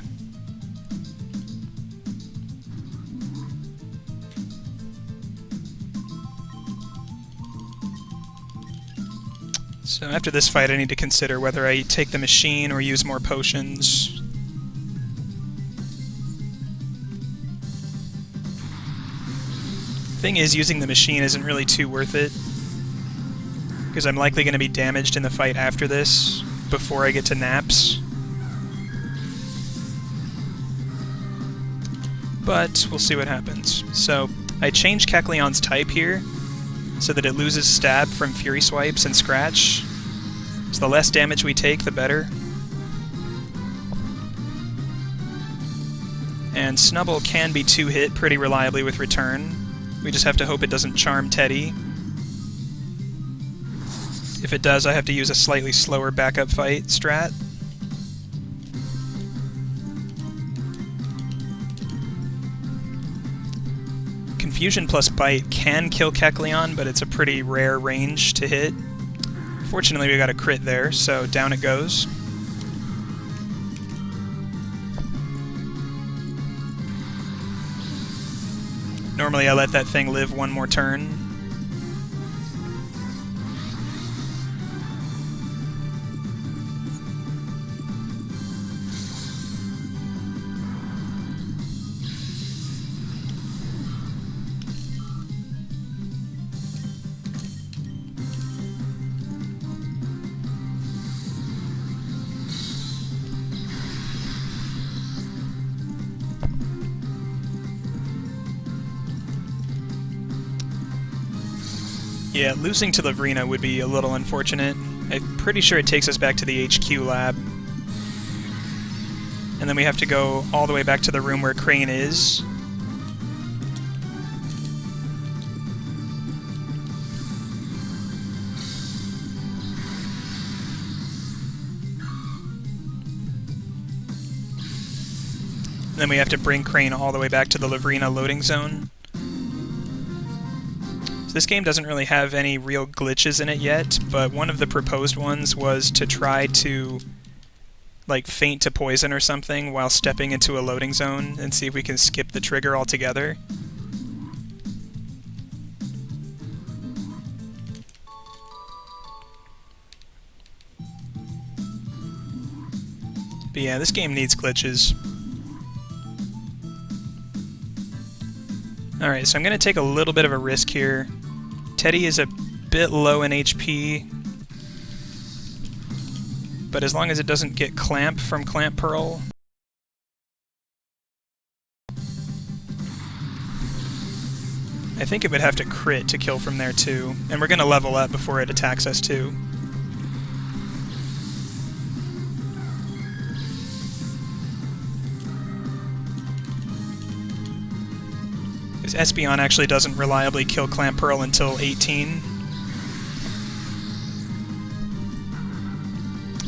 So after this fight I need to consider whether I take the machine or use more potions. Thing is, using the machine isn't really too worth it, because I'm likely going to be damaged in the fight after this, before I get to naps. But we'll see what happens. So I changed Kecleon's type here, so that it loses stab from Fury Swipes and Scratch. So the less damage we take, the better. And Snubbull can be 2-hit pretty reliably with Return. We just have to hope it doesn't Charm Teddy. If it does, I have to use a slightly slower backup fight strat. Confusion plus Bite can kill Kecleon, but it's a pretty rare range to hit. Fortunately, we got a crit there, so down it goes. Normally I let that thing live one more turn. Yeah, losing to Lavrina would be a little unfortunate. I'm pretty sure it takes us back to the HQ lab. And then we have to go all the way back to the room where Crane is. And then we have to bring Crane all the way back to the Lavrina loading zone. This game doesn't really have any real glitches in it yet, but one of the proposed ones was to try to like feint to poison or something while stepping into a loading zone and see if we can skip the trigger altogether. But yeah, this game needs glitches. Alright, so I'm going to take a little bit of a risk here. Teddy is a bit low in HP. but as long as it doesn't get Clamp from Clamp Pearl... I think it would have to crit to kill from there too, and we're going to level up before it attacks us too. Because Espeon actually doesn't reliably kill Clamp Pearl until 18.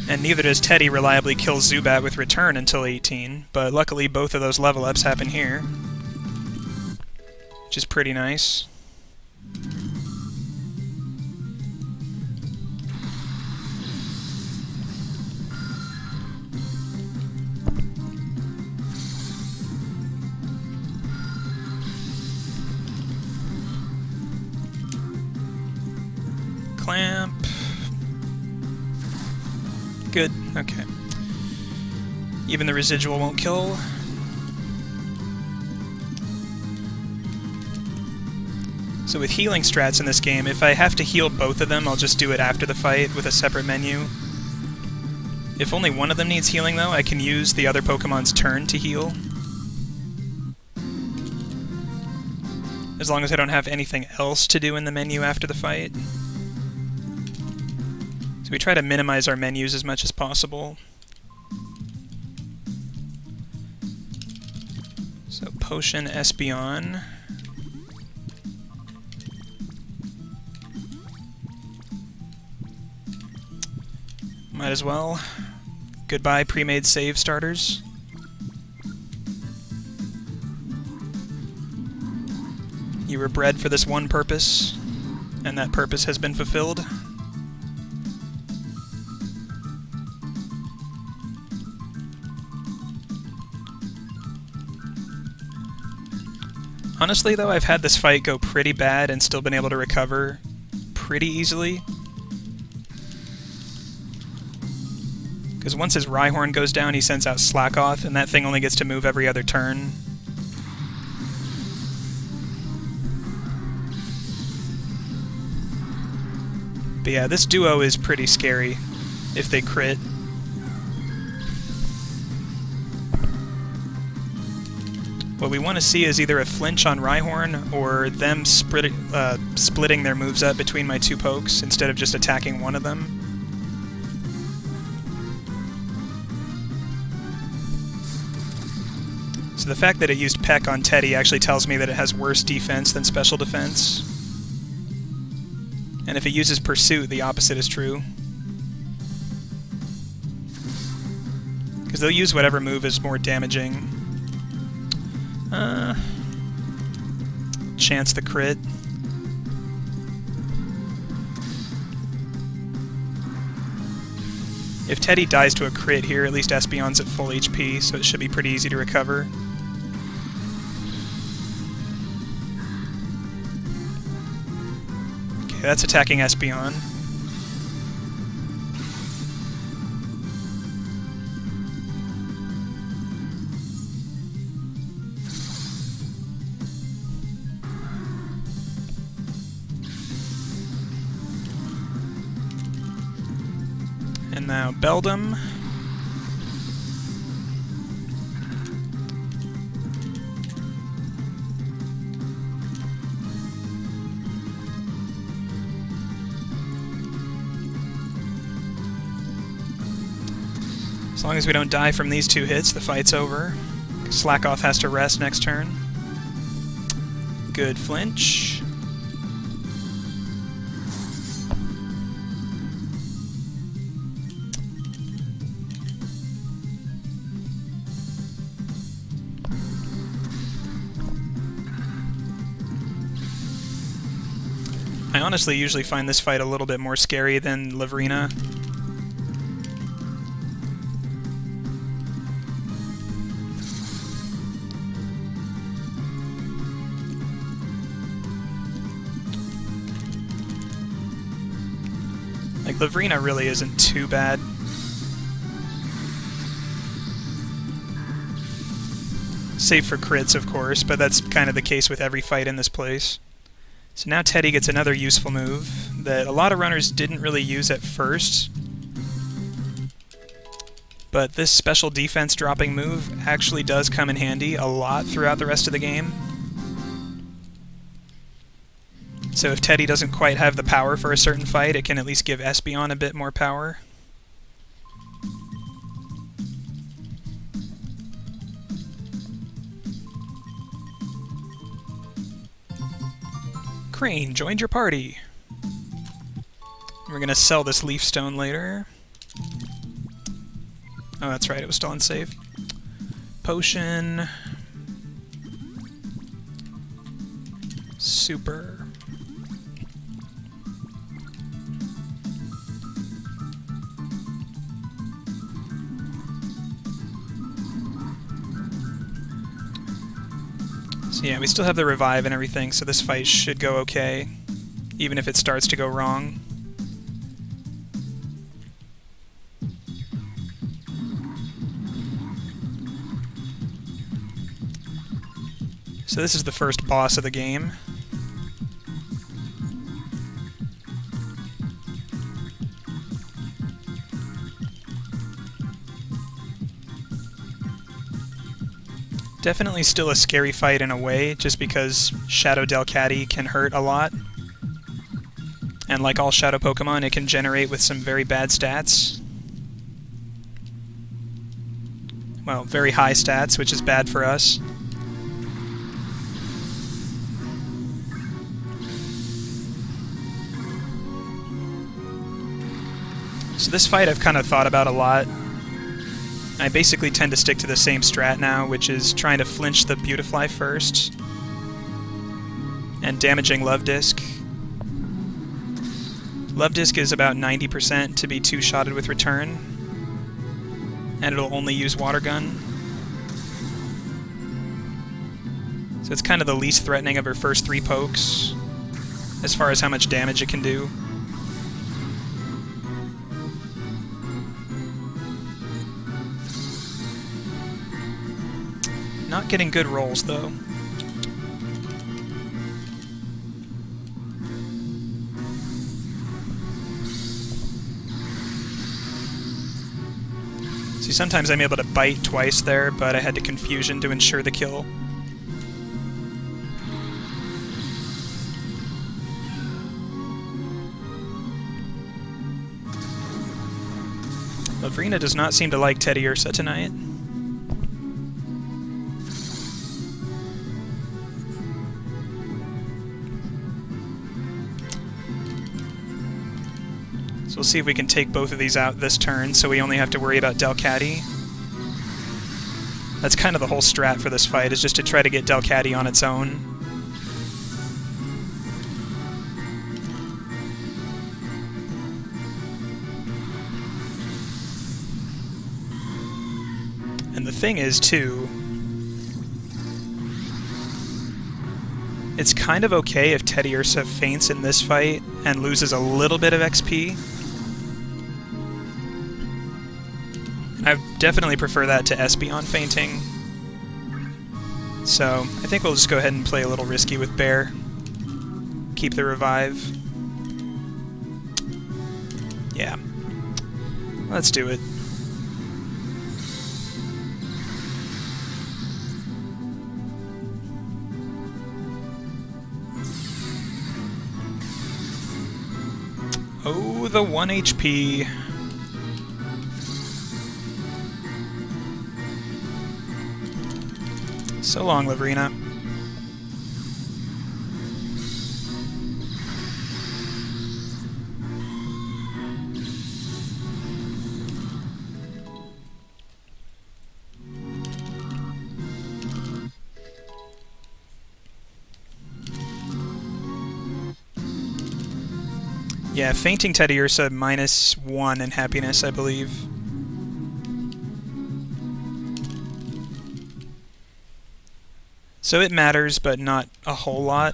And neither does Teddy reliably kill Zubat with Return until 18, but luckily both of those level ups happen here. Which is pretty nice. Clamp. Good, okay. Even the residual won't kill. So with healing strats in this game, if I have to heal both of them, I'll just do it after the fight with a separate menu. If only one of them needs healing, though, I can use the other Pokemon's turn to heal. As long as I don't have anything else to do in the menu after the fight. So we try to minimize our menus as much as possible. So Potion Espeon. Might as well. Goodbye, pre-made save starters. You were bred for this one purpose, and that purpose has been fulfilled. Honestly, though, I've had this fight go pretty bad and still been able to recover pretty easily. Because once his Rhyhorn goes down, he sends out Slack Off, and that thing only gets to move every other turn. But yeah, this duo is pretty scary if they crit. What we want to see is either a flinch on Rhyhorn or them splitting their moves up between my two pokes instead of just attacking one of them. So the fact that it used Peck on Teddy actually tells me that it has worse defense than special defense. And if it uses Pursuit, the opposite is true. Because they'll use whatever move is more damaging. Chance the crit. If Teddy dies to a crit here, at least Espeon's at full HP, so it should be pretty easy to recover. Okay, that's attacking Espeon. And now Beldum. As long as we don't die from these two hits, the fight's over. Slack Off has to rest next turn. Good flinch. I honestly usually find this fight a little bit more scary than Lavrina. Like, Lavrina really isn't too bad. Save for crits, of course, but that's kind of the case with every fight in this place. So now Teddy gets another useful move that a lot of runners didn't really use at first. But this special defense dropping move actually does come in handy a lot throughout the rest of the game. So if Teddy doesn't quite have the power for a certain fight, it can at least give Espeon a bit more power. Crane joined your party. We're gonna sell this Leaf Stone later. Oh, that's right, it was still unsafe. Potion. Super. So yeah, we still have the revive and everything, so this fight should go okay, even if it starts to go wrong. So this is the first boss of the game. Definitely still a scary fight in a way, just because Shadow Delcatty can hurt a lot. And like all Shadow Pokemon, it can generate with some very bad stats. Well, very high stats, which is bad for us. So this fight I've kind of thought about a lot. I basically tend to stick to the same strat now, which is trying to flinch the Beautifly first, and damaging Love Disc. Love Disc is about 90% to be two-shotted with Return, and it'll only use Water Gun. So it's kind of the least threatening of her first 3 pokes, as far as how much damage it can do. Not getting good rolls, though. See, sometimes I'm able to bite twice there, but I had to Confusion to ensure the kill. Lavrina does not seem to like Teddiursa tonight. So we'll see if we can take both of these out this turn, so we only have to worry about Delcatty. That's kind of the whole strat for this fight, is just to try to get Delcatty on its own. And the thing is, too, it's kind of okay if Teddiursa faints in this fight and loses a little bit of XP. I definitely prefer that to Espeon fainting. So I think we'll just go ahead and play a little risky with Bear. Keep the revive. Yeah. Let's do it. Oh, the 1 HP. So long, Lavrina. Yeah, fainting Teddiursa -1 in happiness, I believe. So it matters, but not a whole lot.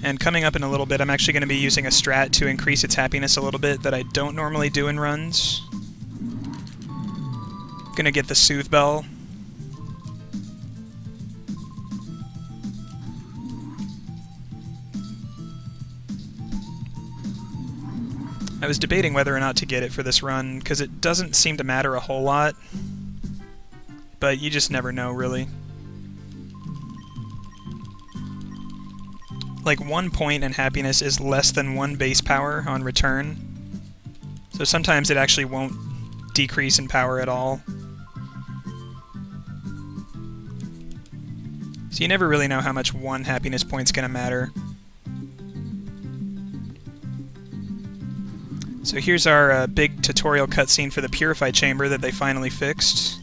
And coming up in a little bit, I'm actually going to be using a strat to increase its happiness a little bit that I don't normally do in runs. Gonna get the Soothe Bell. I was debating whether or not to get it for this run, because it doesn't seem to matter a whole lot. But you just never know, really. Like, 1 point in happiness is less than 1 base power on return. So sometimes it actually won't decrease in power at all. So you never really know how much 1 happiness point's gonna matter. So here's our big tutorial cutscene for the Purify Chamber that they finally fixed.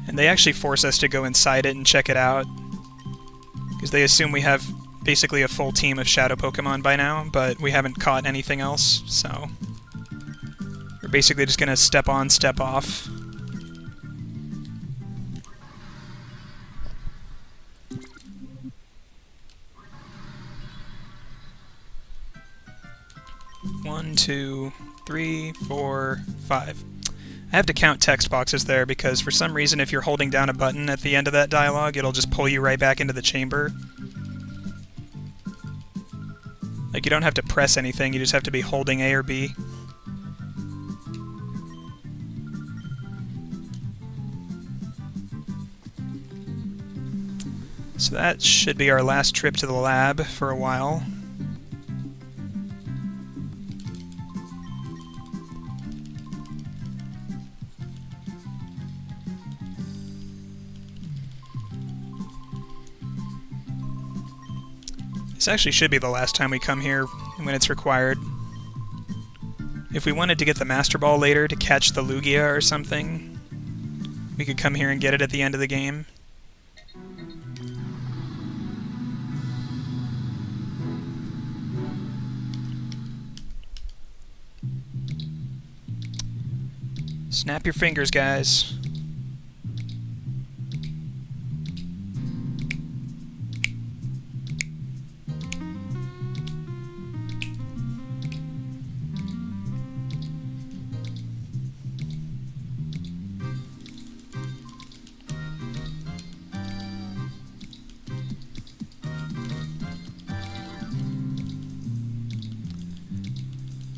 And they actually force us to go inside it and check it out, because they assume we have basically a full team of Shadow Pokemon by now, but we haven't caught anything else, so we're basically just gonna step on, step off. One, two, three, 4, 5. I have to count text boxes there because for some reason if you're holding down a button at the end of that dialogue, it'll just pull you right back into the chamber. Like, you don't have to press anything, you just have to be holding A or B. So that should be our last trip to the lab for a while. This actually should be the last time we come here when it's required. If we wanted to get the Master Ball later to catch the Lugia or something, we could come here and get it at the end of the game. Snap your fingers, guys.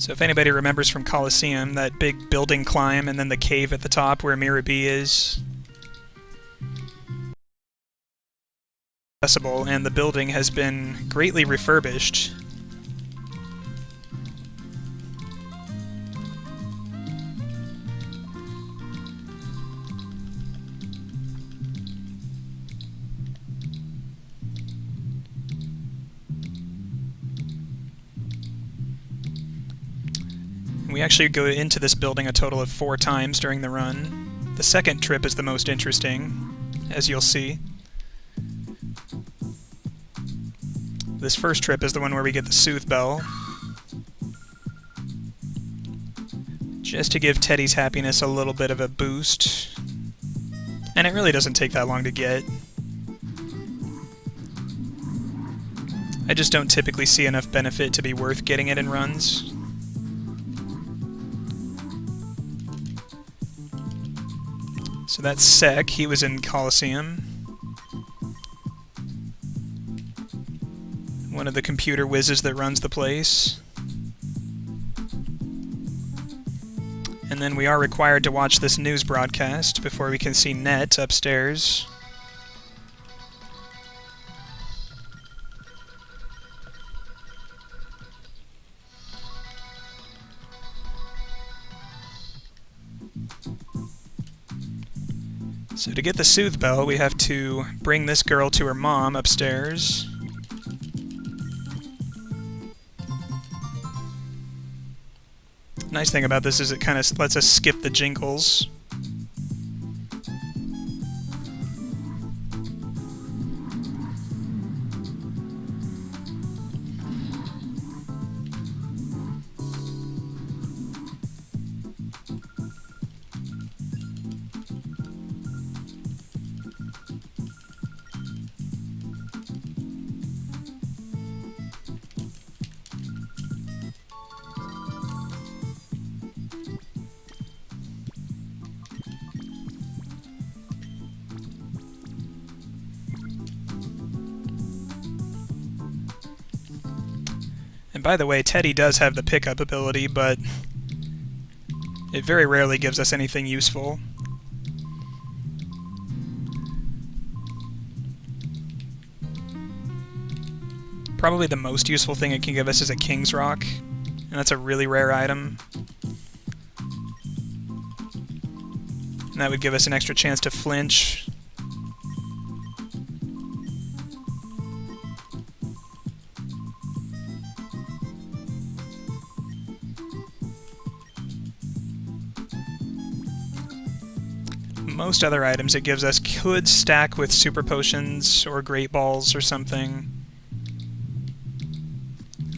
So if anybody remembers from Colosseum, that big building climb and then the cave at the top where Mirror B is, accessible, and the building has been greatly refurbished. We actually go into this building a total of 4 times during the run. The second trip is the most interesting, as you'll see. This first trip is the one where we get the Soothe Bell, just to give Teddy's happiness a little bit of a boost. And it really doesn't take that long to get. I just don't typically see enough benefit to be worth getting it in runs. So that's Sek, he was in Colosseum. One of the computer whizzes that runs the place. And then we are required to watch this news broadcast before we can see Net upstairs. So to get the Soothe Bell, we have to bring this girl to her mom upstairs. Nice thing about this is it kind of lets us skip the jingles. And by the way, Teddy does have the pickup ability, but it very rarely gives us anything useful. Probably the most useful thing it can give us is a King's Rock, and that's a really rare item. And that would give us an extra chance to flinch. Most other items it gives us could stack with super potions or great balls or something.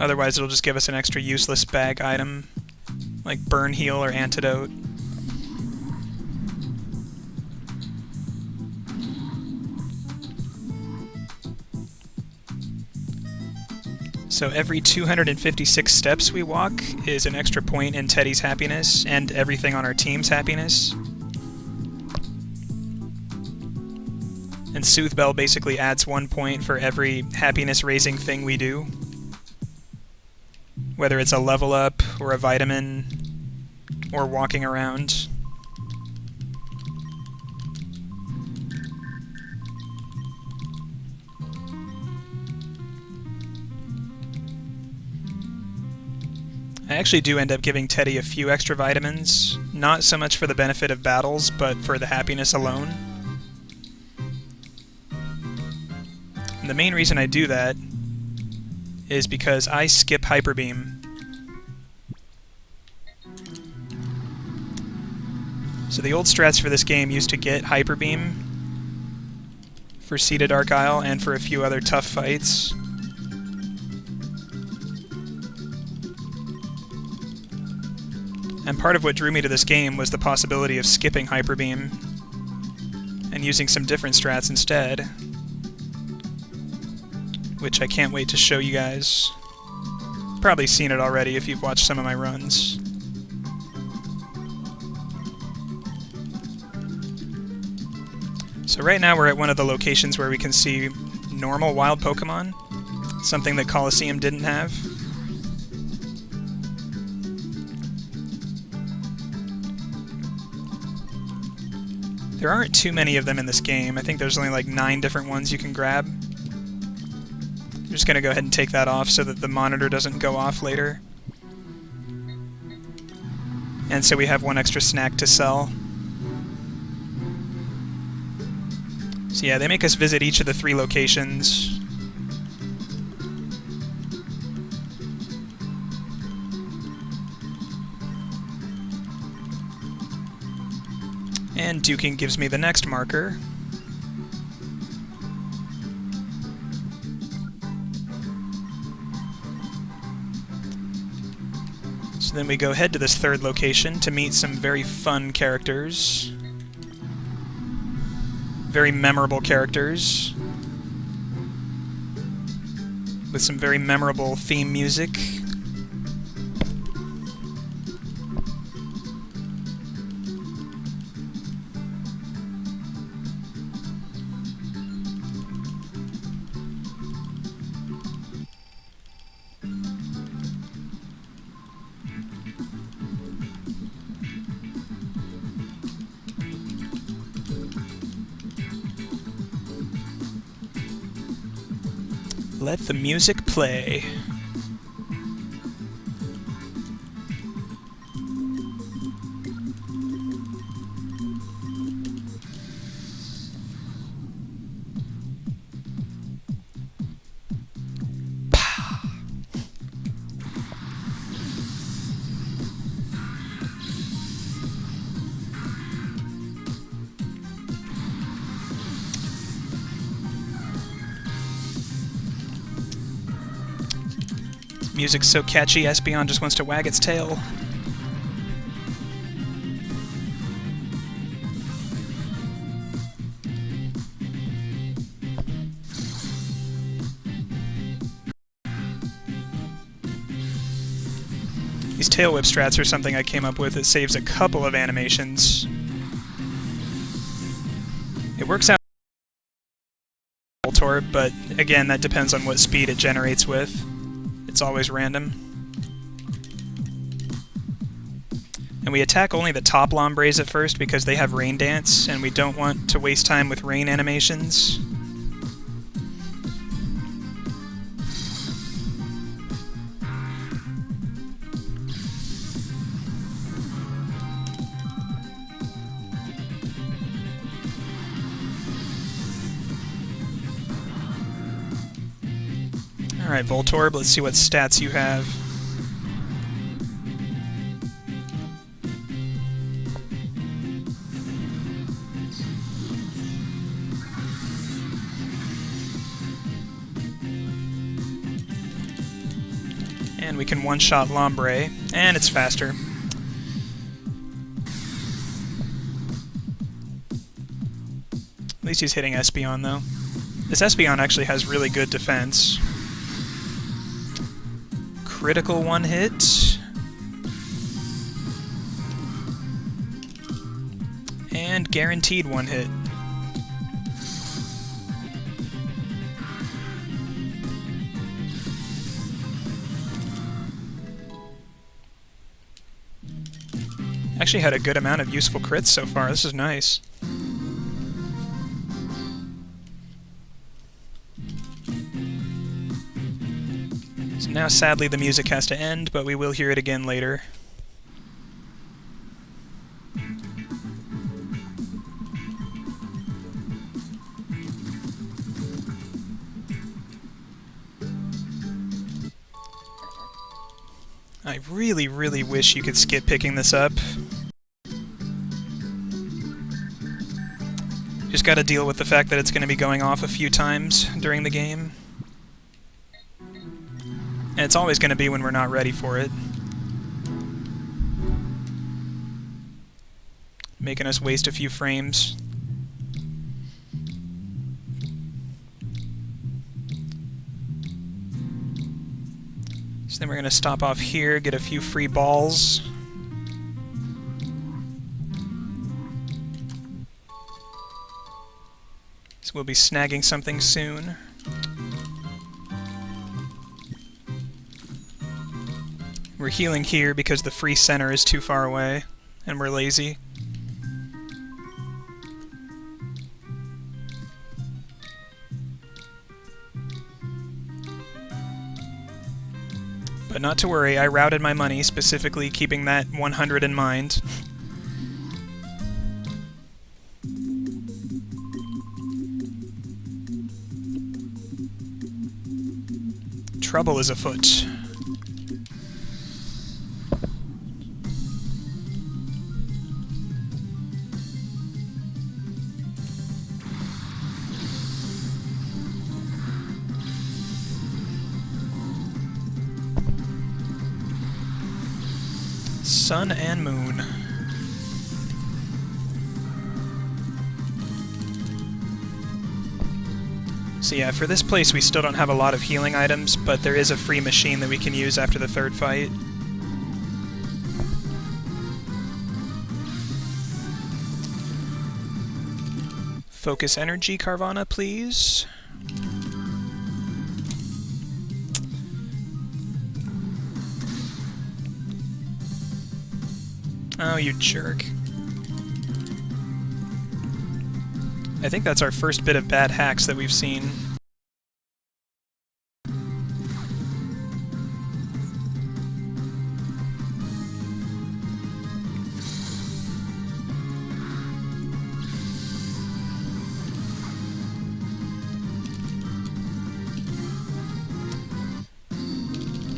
Otherwise it'll just give us an extra useless bag item, like burn heal or antidote. So every 256 steps we walk is an extra point in Teddy's happiness, and everything on our team's happiness. And Soothe Bell basically adds 1 point for every happiness-raising thing we do. Whether it's a level up, or a vitamin, or walking around. I actually do end up giving Teddy a few extra vitamins, not so much for the benefit of battles, but for the happiness alone. And the main reason I do that is because I skip Hyper Beam. So the old strats for this game used to get Hyper Beam for Seated Dark Isle and for a few other tough fights. And part of what drew me to this game was the possibility of skipping Hyper Beam and using some different strats instead, which I can't wait to show you guys. Probably seen it already if you've watched some of my runs. So right now we're at one of the locations where we can see normal wild Pokemon, something that Colosseum didn't have. There aren't too many of them in this game. I think there's only like 9 different ones you can grab. I'm just going to go ahead and take that off so that the monitor doesn't go off later. And so we have 1 extra snack to sell. So yeah, they make us visit each of the 3 locations. And Duking gives me the next marker. So then we go ahead to this 3rd location to meet some very fun characters. Very memorable characters. With some very memorable theme music. Let the music play. Music's so catchy, Espeon just wants to wag its tail. These tail whip strats are something I came up with that saves a couple of animations. It works out but again, that depends on what speed it generates with. It's it's always random. And we attack only the top Lombres at first because they have Rain Dance, and we don't want to waste time with rain animations. Alright, Voltorb, let's see what stats you have. And we can one-shot Lombre, and it's faster. At least he's hitting Espeon, though. This Espeon actually has really good defense. Critical one hit. And guaranteed one hit. Actually had a good amount of useful crits so far. This is nice. So now sadly the music has to end, but we will hear it again later. I really, really wish you could skip picking this up. Just gotta deal with the fact that it's gonna be going off a few times during the game. And it's always gonna be when we're not ready for it. Making us waste a few frames. So then we're gonna stop off here, get a few free balls. So we'll be snagging something soon. We're healing here because the free center is too far away, and we're lazy. But not to worry, I routed my money, specifically keeping that 100 in mind. Trouble is afoot. Sun and Moon. So yeah, for this place we still don't have a lot of healing items, but there is a free machine that we can use after the third fight. Focus energy, Carvana, please. Oh, you jerk. I think that's our first bit of bad hacks that we've seen.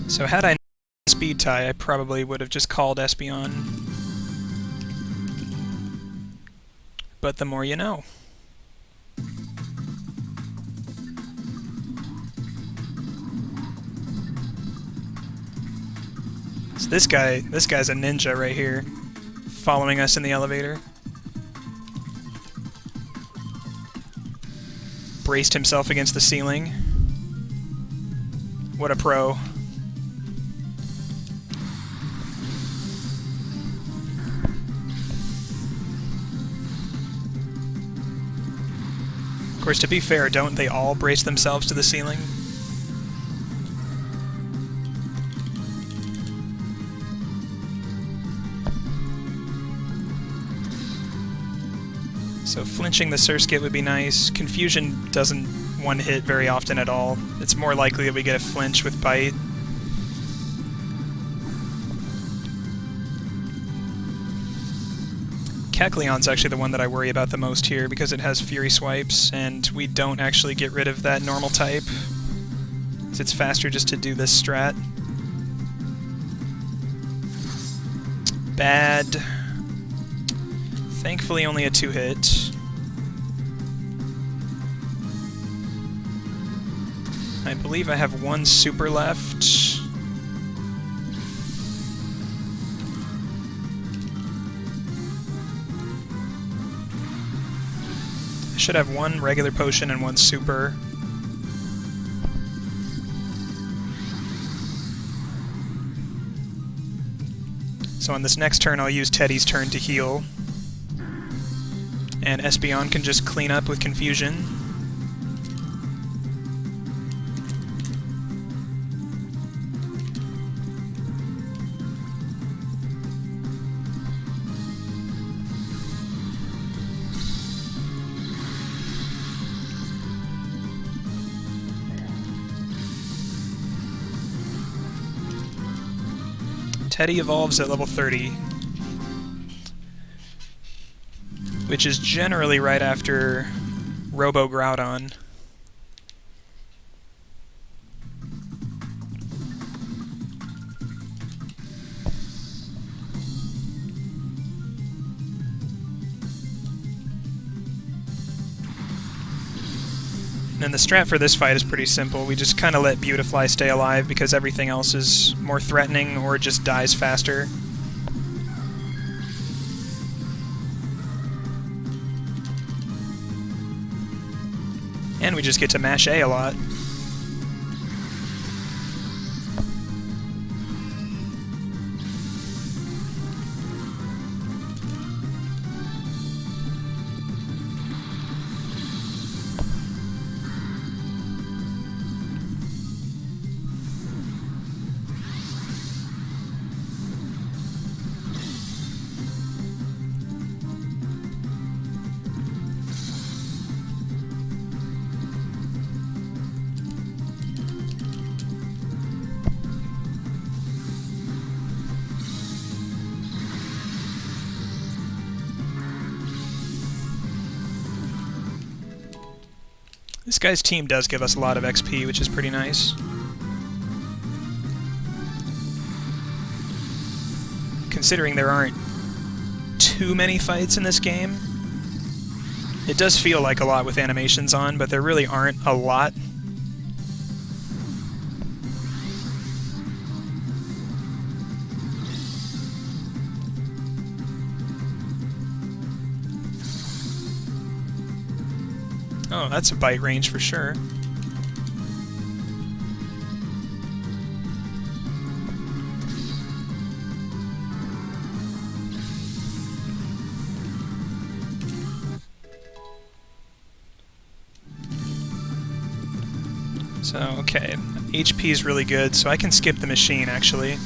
So had I speed tie, I probably would have just called Espeon. But the more you know. So this guy's a ninja right here, following us in the elevator. Braced himself against the ceiling. What a pro. Of course, to be fair, don't they all brace themselves to the ceiling? So flinching the Surskit would be nice. Confusion doesn't one-hit very often at all. It's more likely that we get a flinch with Bite. Kecleon's actually the one that I worry about the most here because it has Fury Swipes, and we don't actually get rid of that normal type. It's faster just to do this strat. Bad. Thankfully only a 2-hit. I believe I have one super left. I should have one regular potion and one super. So on this next turn I'll use Teddy's turn to heal. And Espeon can just clean up with Confusion. Teddy evolves at level 30, which is generally right after Robo Groudon. And the strat for this fight is pretty simple. We just kind of let Beautifly stay alive because everything else is more threatening or just dies faster. And we just get to mash A lot. This guy's team does give us a lot of XP, which is pretty nice. Considering there aren't too many fights in this game, it does feel like a lot with animations on, but there really aren't a lot. Oh, that's a bite range for sure. So, okay, HP is really good, so I can skip the machine, actually.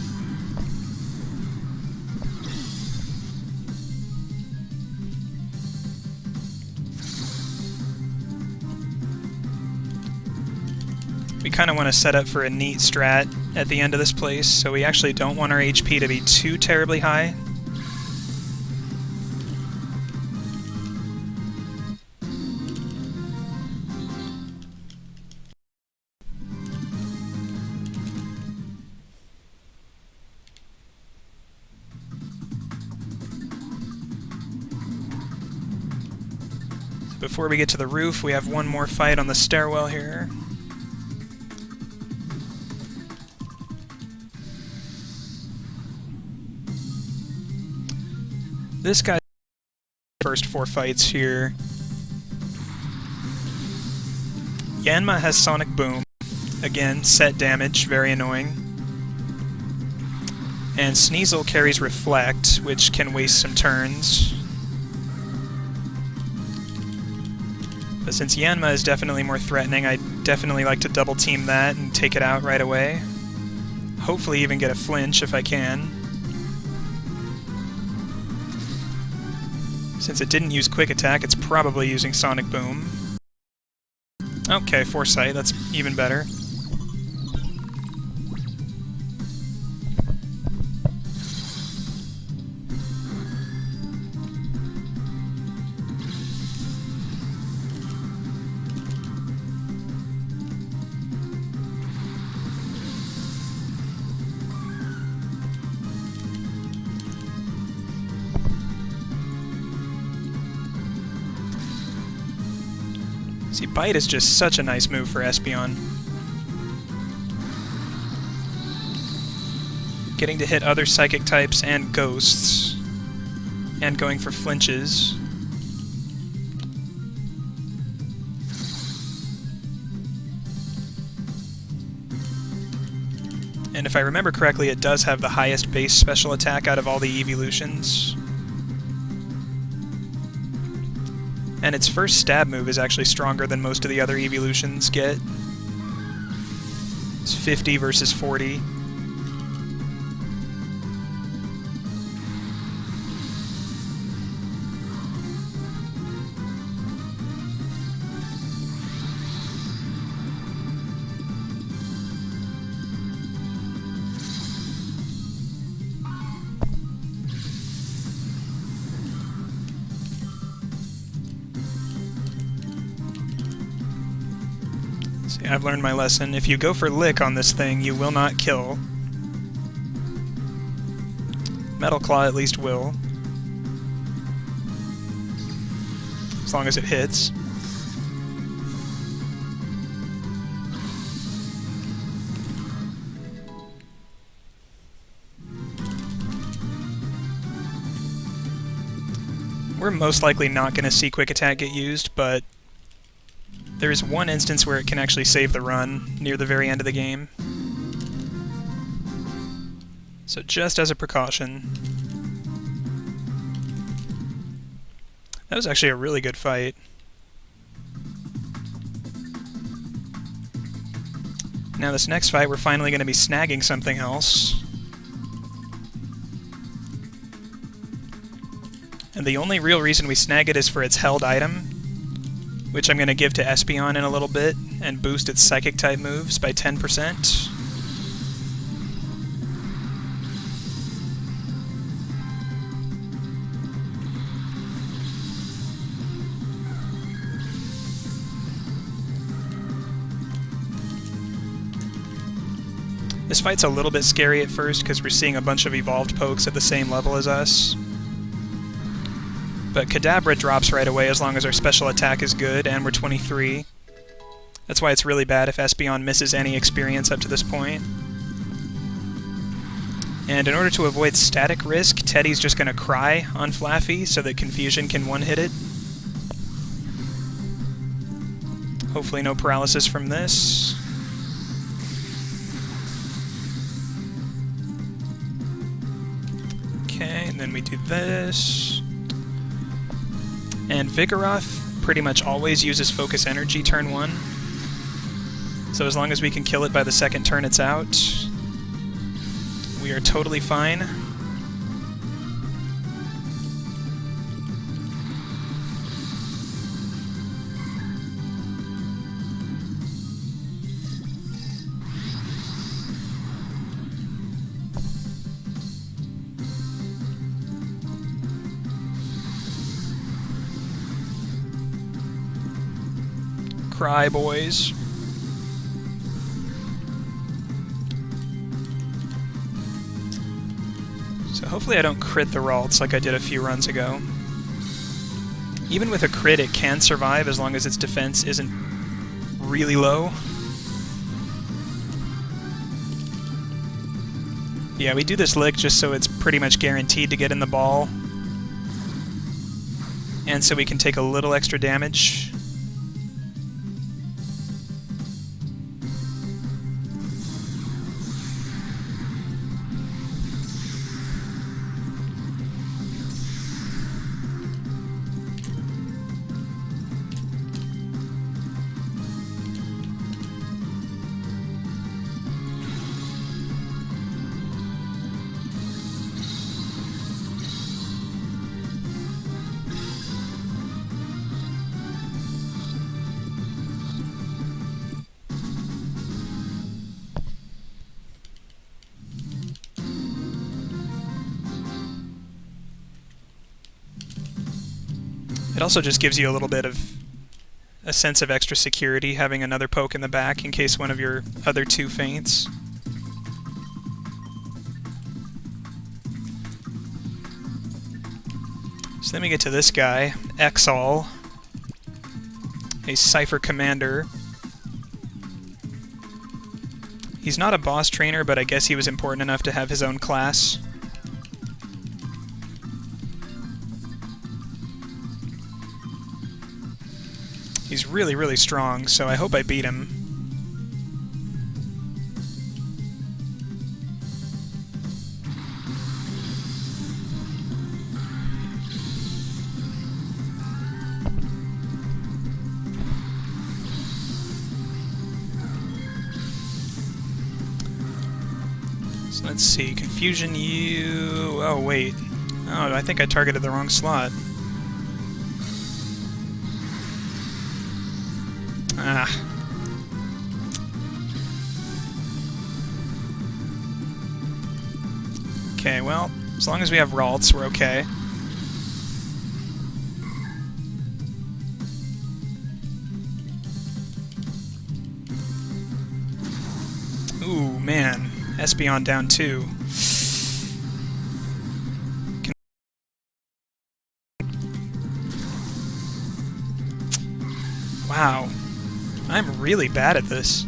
We kind of want to set up for a neat strat at the end of this place, so we actually don't want our HP to be too terribly high. Before we get to the roof, we have one more fight on the stairwell here. This guy's first 4 fights here. Yanma has Sonic Boom. Again, set damage, very annoying. And Sneasel carries Reflect, which can waste some turns. But since Yanma is definitely more threatening, I definitely like to double team that and take it out right away. Hopefully even get a flinch if I can. Since it didn't use Quick Attack, it's probably using Sonic Boom. Okay, Foresight, that's even better. See, Bite is just such a nice move for Espeon. Getting to hit other Psychic types and Ghosts, and going for flinches. And if I remember correctly, it does have the highest base special attack out of all the evolutions. And its first stab move is actually stronger than most of the other evolutions get. It's 50 versus 40. See, I've learned my lesson. If you go for Lick on this thing, you will not kill. Metal Claw at least will. As long as it hits. We're most likely not going to see Quick Attack get used, but there is one instance where it can actually save the run near the very end of the game. So just as a precaution. That was actually a really good fight. Now this next fight, we're finally going to be snagging something else. And the only real reason we snag it is for its held item, which I'm going to give to Espeon in a little bit, and boost its Psychic-type moves by 10%. This fight's a little bit scary at first, because we're seeing a bunch of evolved pokes at the same level as us. But Kadabra drops right away as long as our special attack is good, and we're 23. That's why it's really bad if Espeon misses any experience up to this point. And in order to avoid static risk, Teddy's just going to cry on Flaffy so that Confusion can one-hit it. Hopefully no paralysis from this. Okay, and then we do this. And Vigoroth pretty much always uses Focus Energy turn 1. So as long as we can kill it by the second turn it's out, we are totally fine. Cry, boys. So hopefully I don't crit the Ralts like I did a few runs ago. Even with a crit, it can survive as long as its defense isn't really low. Yeah, we do this Lick just so it's pretty much guaranteed to get in the ball. And so we can take a little extra damage. It also just gives you a little bit of a sense of extra security having another poke in the back in case one of your other two faints. So then we get to this guy, Exall, a Cipher commander. He's not a boss trainer, but I guess he was important enough to have his own class. He's really, really strong, so I hope I beat him. So let's see, Confusion you... Oh, wait. Oh, I think I targeted the wrong slot. Ah. Okay, well, as long as we have Ralts, we're okay. Ooh, man. Espeon down 2. Wow. I'm really bad at this.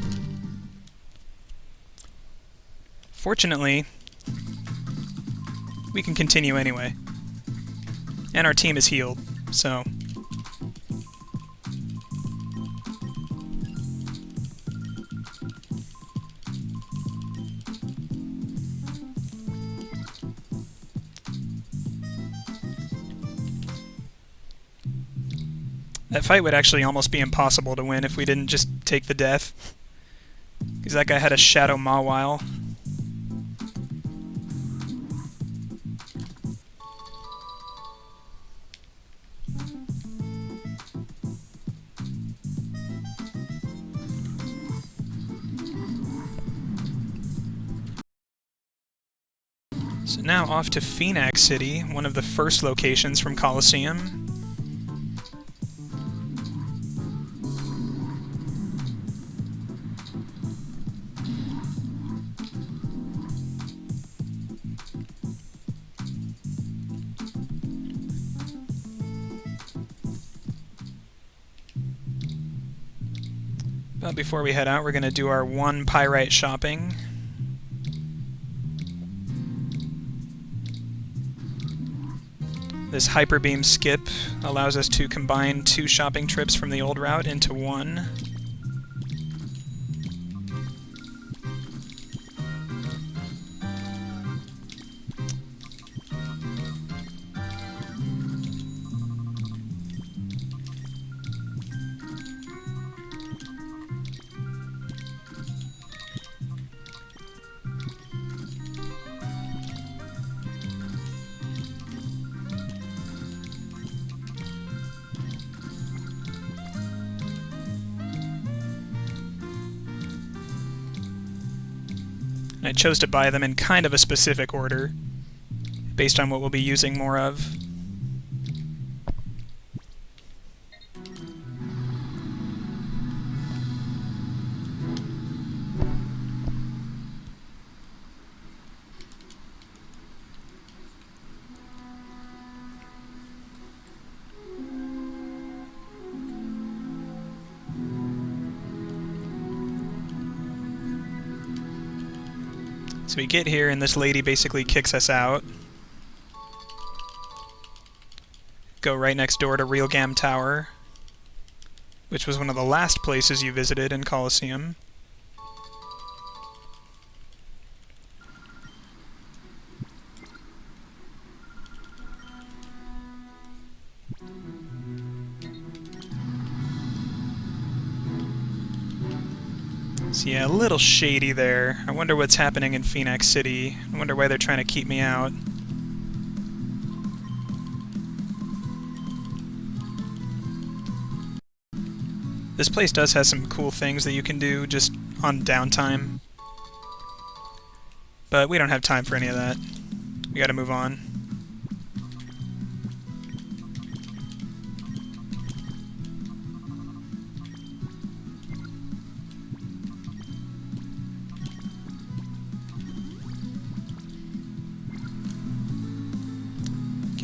Fortunately, we can continue anyway. And our team is healed, so... That fight would actually almost be impossible to win if we didn't just take the death. Because that guy had a Shadow Mawile. So now off to Phenac City, one of the first locations from Colosseum. But before we head out, we're going to do our 1 pyrite shopping. This Hyper Beam skip allows us to combine 2 shopping trips from the old route into 1. I chose to buy them in kind of a specific order, based on what we'll be using more of. So we get here, and this lady basically kicks us out. Go right next door to Realgam Tower, which was one of the last places you visited in Colosseum. So yeah, a little shady there. I wonder what's happening in Phenac City. I wonder why they're trying to keep me out. This place does have some cool things that you can do just on downtime. But we don't have time for any of that. We gotta move on.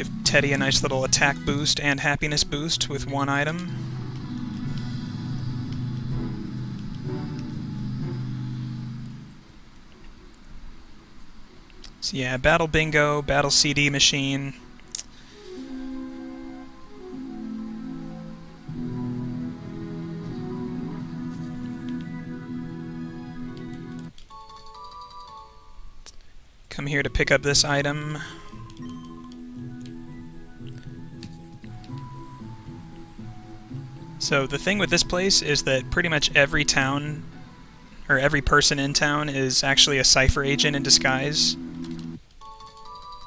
Give Teddy a nice little attack boost and happiness boost with one item. So yeah, Battle Bingo, Battle CD Machine. Come here to pick up this item. So the thing with this place is that pretty much every town, or every person in town, is actually a Cipher agent in disguise.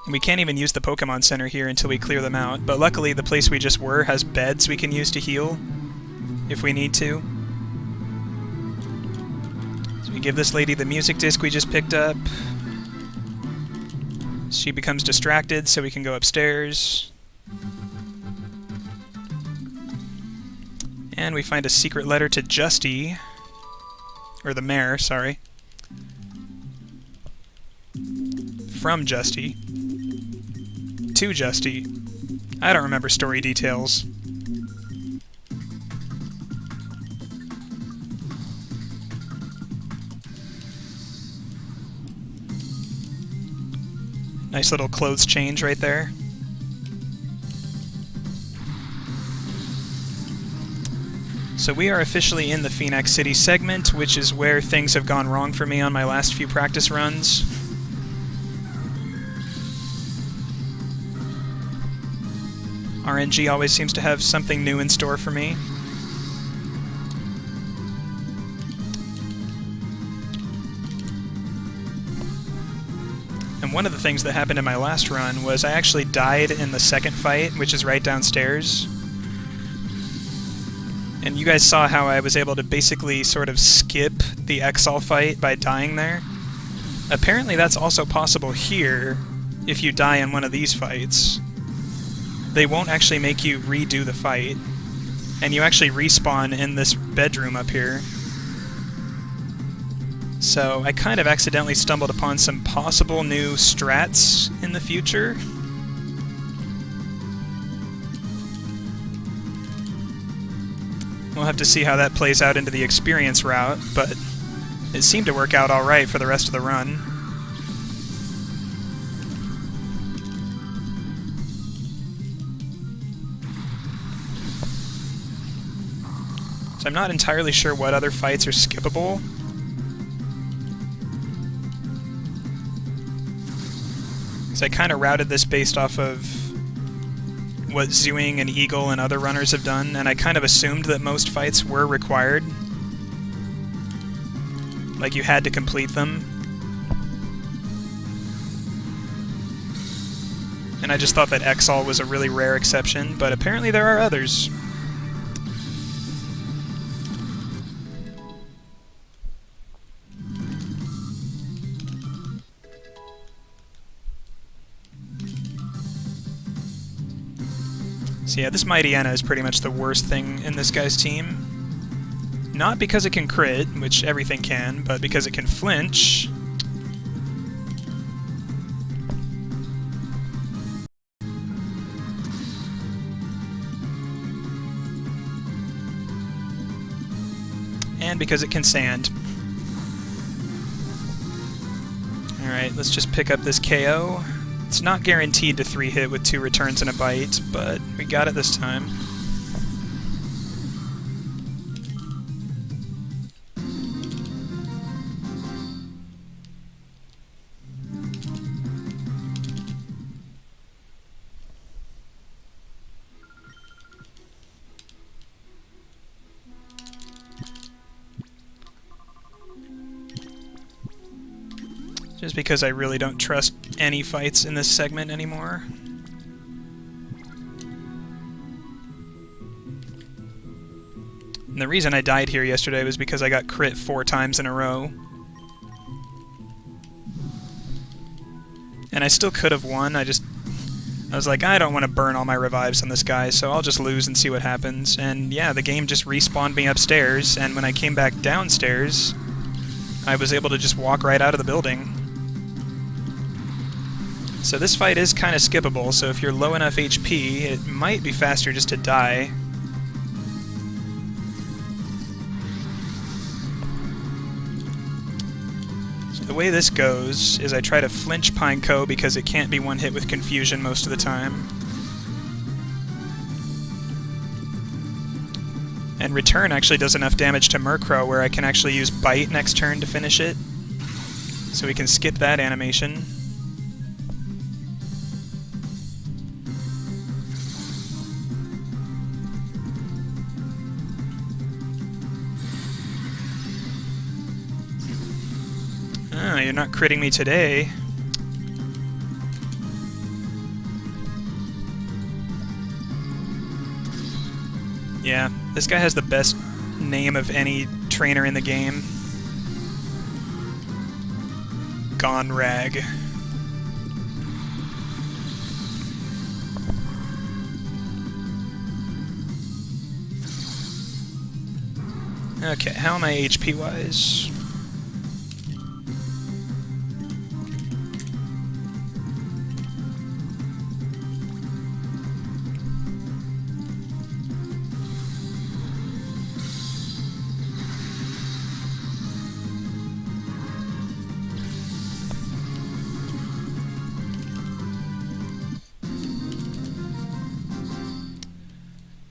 And we can't even use the Pokemon Center here until we clear them out, but luckily the place we just were has beds we can use to heal, if we need to. So we give this lady the music disc we just picked up. She becomes distracted, so we can go upstairs. And we find a secret letter to Justy, or the mayor, sorry. From Justy. To Justy. I don't remember story details. Nice little clothes change right there. So we are officially in the Phenac City segment, which is where things have gone wrong for me on my last few practice runs. RNG always seems to have something new in store for me. And one of the things that happened in my last run was I actually died in the second fight, which is right downstairs. And you guys saw how I was able to basically sort of skip the Exalt fight by dying there. Apparently that's also possible here if you die in one of these fights. They won't actually make you redo the fight, and you actually respawn in this bedroom up here. So I kind of accidentally stumbled upon some possible new strats in the future. We'll have to see how that plays out into the experience route, but it seemed to work out alright for the rest of the run. So I'm not entirely sure what other fights are skippable. So I kind of routed this based off of what Zewing and Eagle and other runners have done, and I kind of assumed that most fights were required. Like you had to complete them. And I just thought that Exalt was a really rare exception, but apparently there are others. So yeah, this Mightyena is pretty much the worst thing in this guy's team. Not because it can crit, which everything can, but because it can flinch. And because it can sand. Alright, let's just pick up this KO. It's not guaranteed to 3-hit with 2 returns and a bite, but we got it this time. Just because I really don't trust any fights in this segment anymore. And the reason I died here yesterday was because I got crit 4 times in a row. And I still could have won, I was like, I don't want to burn all my revives on this guy, so I'll just lose and see what happens. And yeah, the game just respawned me upstairs, and when I came back downstairs, I was able to just walk right out of the building. So this fight is kind of skippable, so if you're low enough HP, it might be faster just to die. So the way this goes is I try to flinch Pineco because it can't be one hit with confusion most of the time. And Return actually does enough damage to Murkrow where I can actually use Bite next turn to finish it. So we can skip that animation. Oh, you're not critting me today. Yeah, this guy has the best name of any trainer in the game. Gonrag. Okay, how am I HP-wise?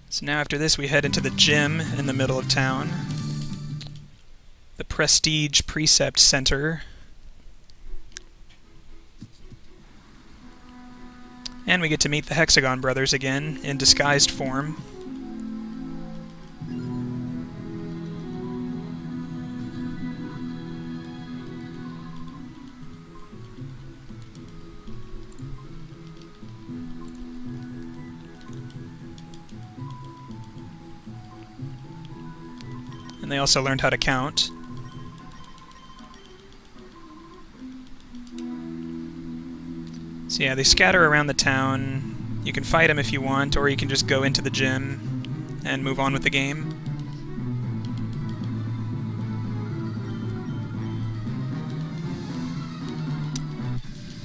So now after this we head into the gym in the middle of town. The Prestige Precept Center. And we get to meet the Hexagon Brothers again, in disguised form. And they also learned how to count. So yeah, they scatter around the town. You can fight them if you want, or you can just go into the gym and move on with the game.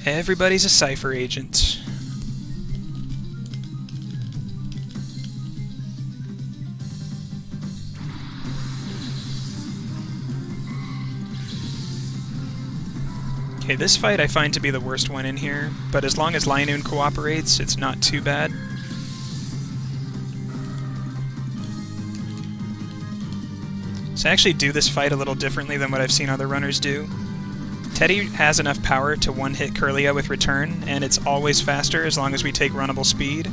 Everybody's a Cipher agent. Okay, this fight I find to be the worst one in here, but as long as Linoon cooperates, it's not too bad. So I actually do this fight a little differently than what I've seen other runners do. Teddy has enough power to one-hit Kirlia with Return, and it's always faster as long as we take runnable speed.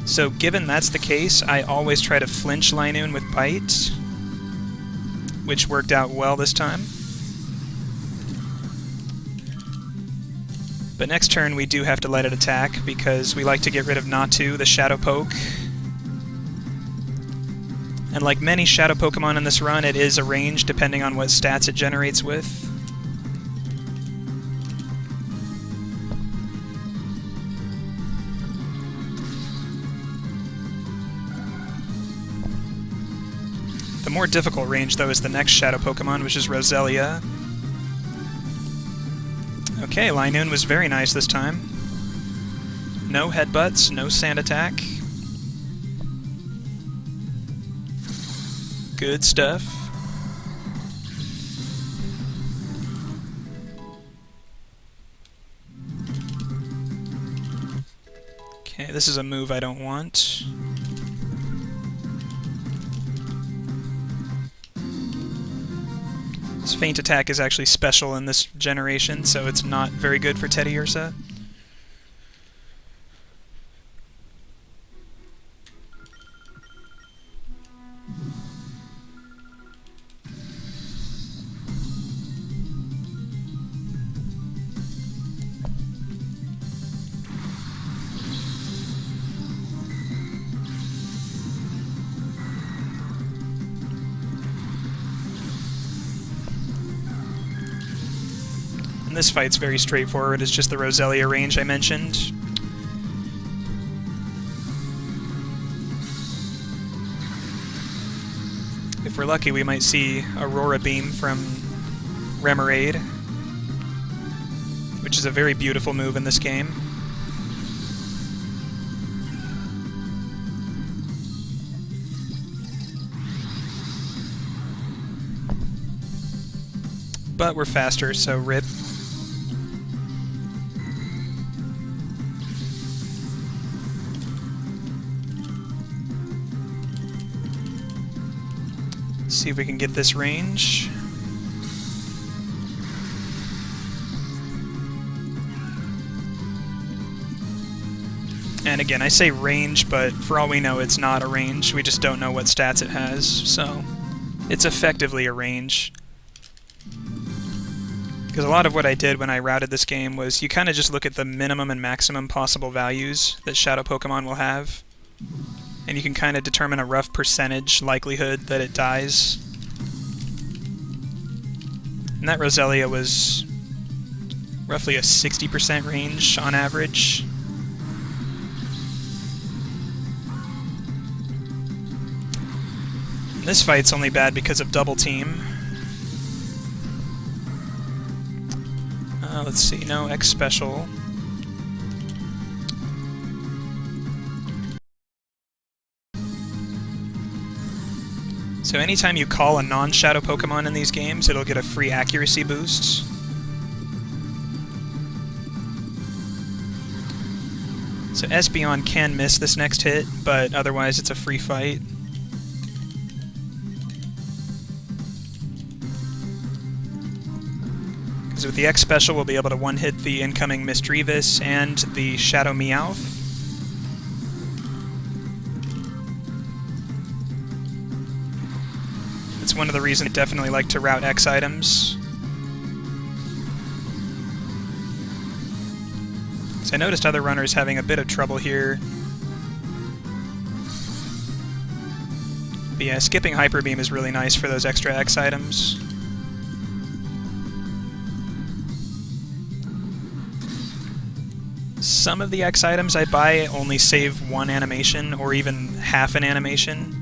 So given that's the case, I always try to flinch Linoon with Bite, which worked out well this time. But next turn we do have to let it attack, because we like to get rid of Natu, the Shadow Poke. And like many Shadow Pokemon in this run, it is a range depending on what stats it generates with. The more difficult range, though, is the next Shadow Pokemon, which is Roselia. Okay, Linoon was very nice this time. No headbutts, no sand attack. Good stuff. Okay, this is a move I don't want. This Feint Attack is actually special in this generation, so it's not very good for Teddiursa. And this fight's very straightforward, it's just the Roselia range I mentioned. If we're lucky, we might see Aurora Beam from Remoraid. which is a very beautiful move in this game. But we're faster, so rip. See if we can get this range. And again, I say range, but for all we know, it's not a range. We just don't know what stats it has, so it's effectively a range. Because a lot of what I did when I routed this game was you kind of just look at the minimum and maximum possible values that Shadow Pokemon will have, and you can kind of determine a rough percentage likelihood that it dies. And that Roselia was roughly a 60% range on average. And this fight's only bad because of double team. Let's see, no X special. So anytime you call a non-Shadow Pokemon in these games, it'll get a free accuracy boost. So Espeon can miss this next hit, but otherwise it's a free fight. Because with the X special, we'll be able to one-hit the incoming Misdreavus and the Shadow Meowth. It's one of the reasons I definitely like to route X items. So I noticed other runners having a bit of trouble here. But yeah, skipping Hyper Beam is really nice for those extra X items. Some of the X items I buy only save one animation, or even half an animation.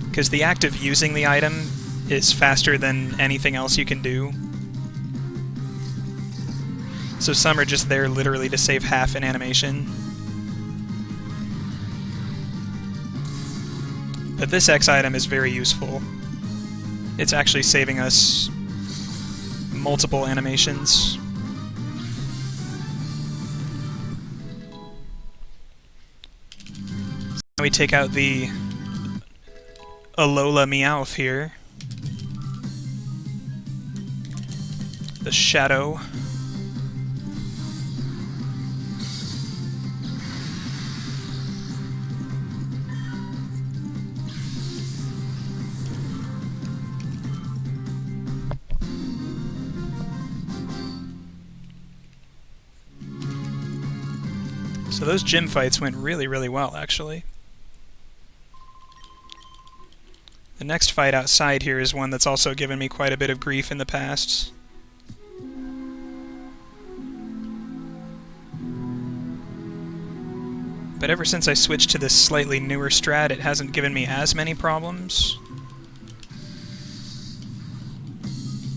Because the act of using the item is faster than anything else you can do. So some are just there literally to save half an animation. But this X item is very useful. It's actually saving us multiple animations. So we take out the Alola Meowth here. The Shadow. So those gym fights went really, really well, actually. The next fight outside here is one that's also given me quite a bit of grief in the past. But ever since I switched to this slightly newer strat, it hasn't given me as many problems.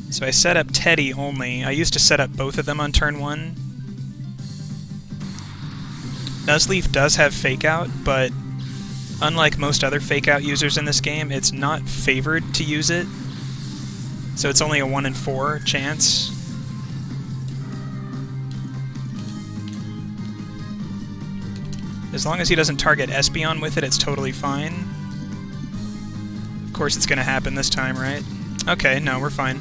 So I set up Teddy only. I used to set up both of them on turn 1. Nuzleaf does have Fake Out, but unlike most other Fake Out users in this game, it's not favored to use it. So it's only a 1 in 4 chance. As long as he doesn't target Espeon with it, it's totally fine. Of course it's going to happen this time, right? Okay, no, we're fine.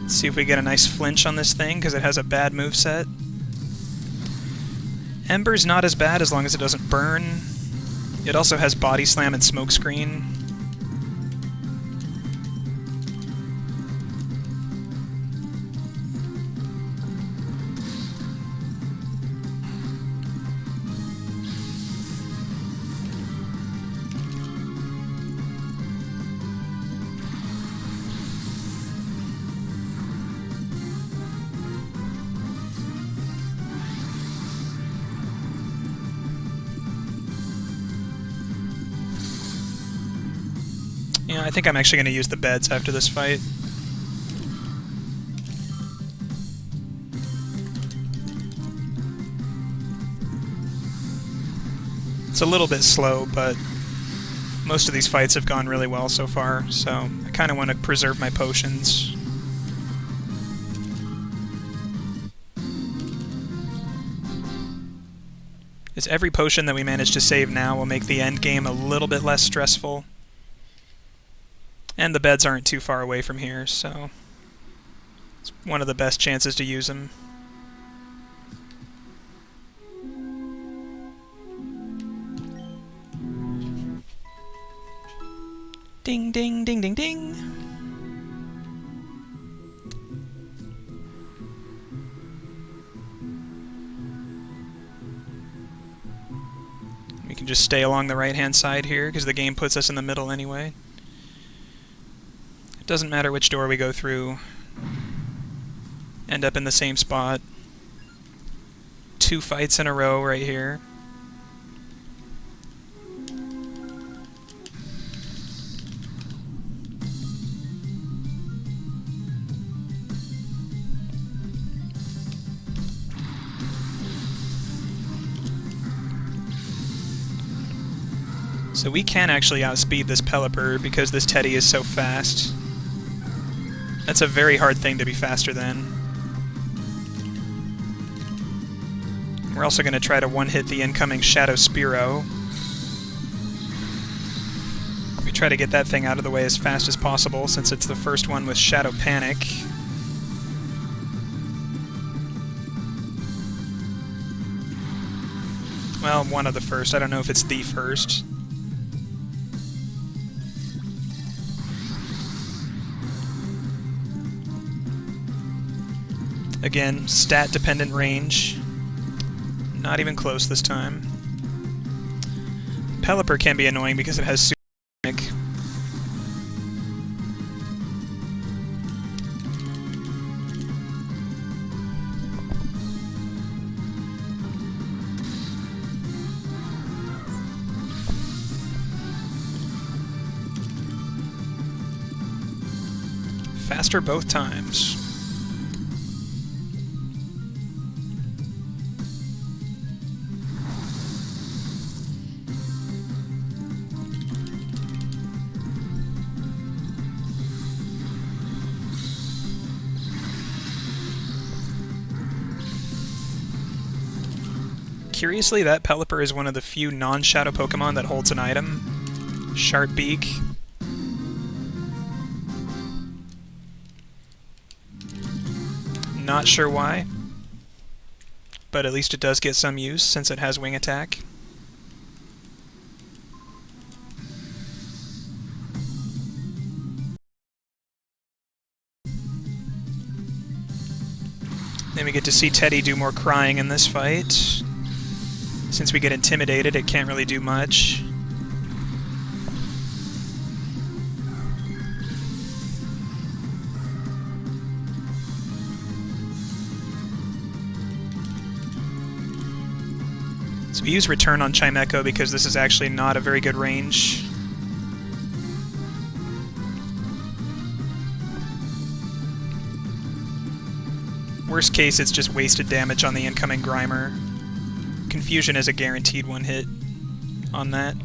Let's see if we get a nice flinch on this thing, because it has a bad moveset. Ember's not as bad as long as it doesn't burn. It also has Body Slam and Smokescreen. I think I'm actually going to use the beds after this fight. It's a little bit slow, but most of these fights have gone really well so far, so I kind of want to preserve my potions. As every potion that we manage to save now will make the end game a little bit less stressful. And the beds aren't too far away from here, so it's one of the best chances to use them. Ding, ding, ding, ding, ding. We can just stay along the right-hand side here, because the game puts us in the middle anyway. It doesn't matter which door we go through. End up in the same spot. 2 fights in a row right here. So we can actually outspeed this Pelipper because this Teddy is so fast. That's a very hard thing to be faster than. We're also going to try to one-hit the incoming Shadow Spearow. We try to get that thing out of the way as fast as possible since it's the first one with Shadow Panic. Well, one of the first. I don't know if it's the first. Again, stat-dependent range. Not even close this time. Pelipper can be annoying because it has super panic. Faster both times. Curiously, that Pelipper is one of the few non-shadow Pokemon that holds an item. Sharp Beak. Not sure why, but at least it does get some use since it has wing attack. Then we get to see Teddy do more crying in this fight. Since we get intimidated, it can't really do much. So we use Return on Chimecho because this is actually not a very good range. Worst case, it's just wasted damage on the incoming Grimer. Confusion is a guaranteed one hit on that.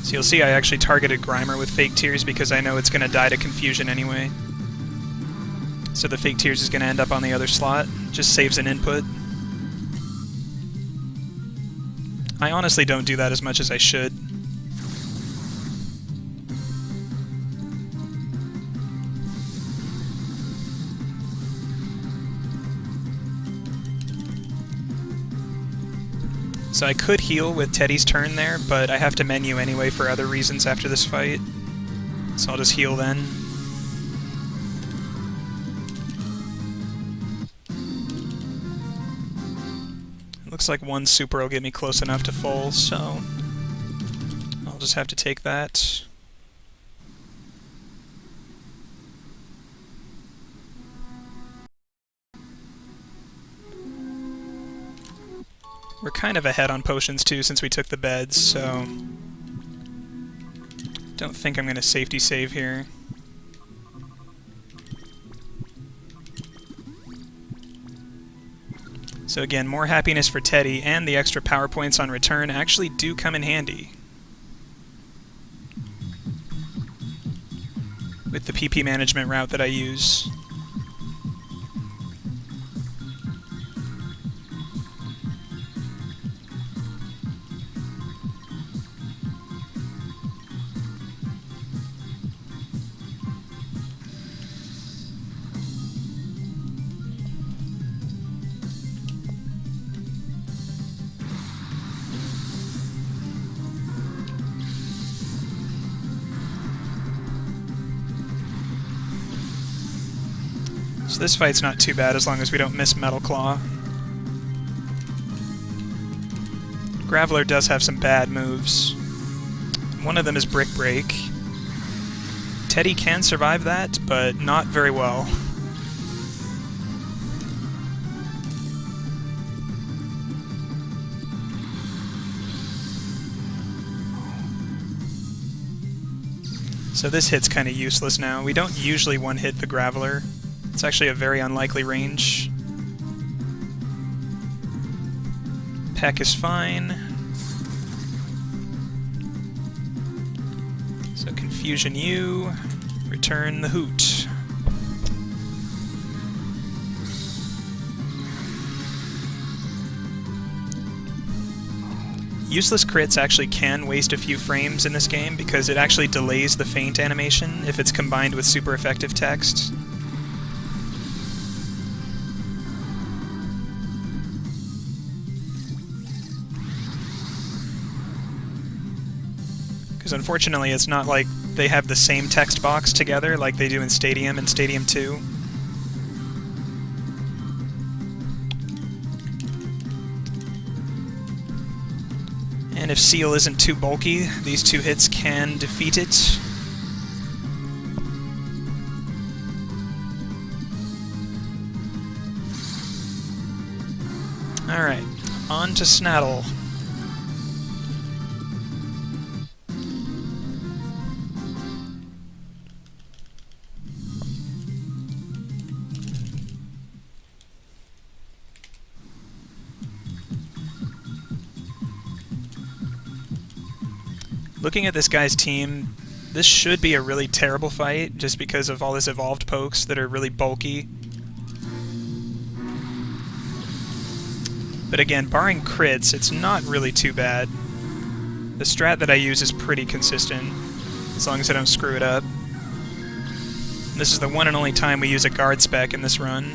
So you'll see I actually targeted Grimer with Fake Tears because I know it's going to die to Confusion anyway. So the Fake Tears is going to end up on the other slot. Just saves an input. I honestly don't do that as much as I should. So I could heal with Teddy's turn there, but I have to menu anyway for other reasons after this fight. So I'll just heal then. Looks like one super will get me close enough to full, so I'll just have to take that. We're kind of ahead on potions too since we took the beds, so don't think I'm going to safety save here. So again, more happiness for Teddy, and the extra power points on return actually do come in handy with the PP management route that I use. So this fight's not too bad as long as we don't miss Metal Claw. Graveler does have some bad moves. One of them is Brick Break. Teddy can survive that, but not very well. So this hit's kind of useless now. We don't usually one-hit the Graveler. It's actually a very unlikely range. Peck is fine. So Confusion U, return the Hoot. Useless crits actually can waste a few frames in this game because it actually delays the feint animation if it's combined with super effective text. Because unfortunately it's not like they have the same text box together like they do in Stadium and Stadium 2. And if Seal isn't too bulky, these two hits can defeat it. Alright, on to Snaddle. Looking at this guy's team, this should be a really terrible fight just because of all this evolved pokes that are really bulky. But again, barring crits, it's not really too bad. The strat that I use is pretty consistent, as long as I don't screw it up. This is the one and only time we use a guard spec in this run,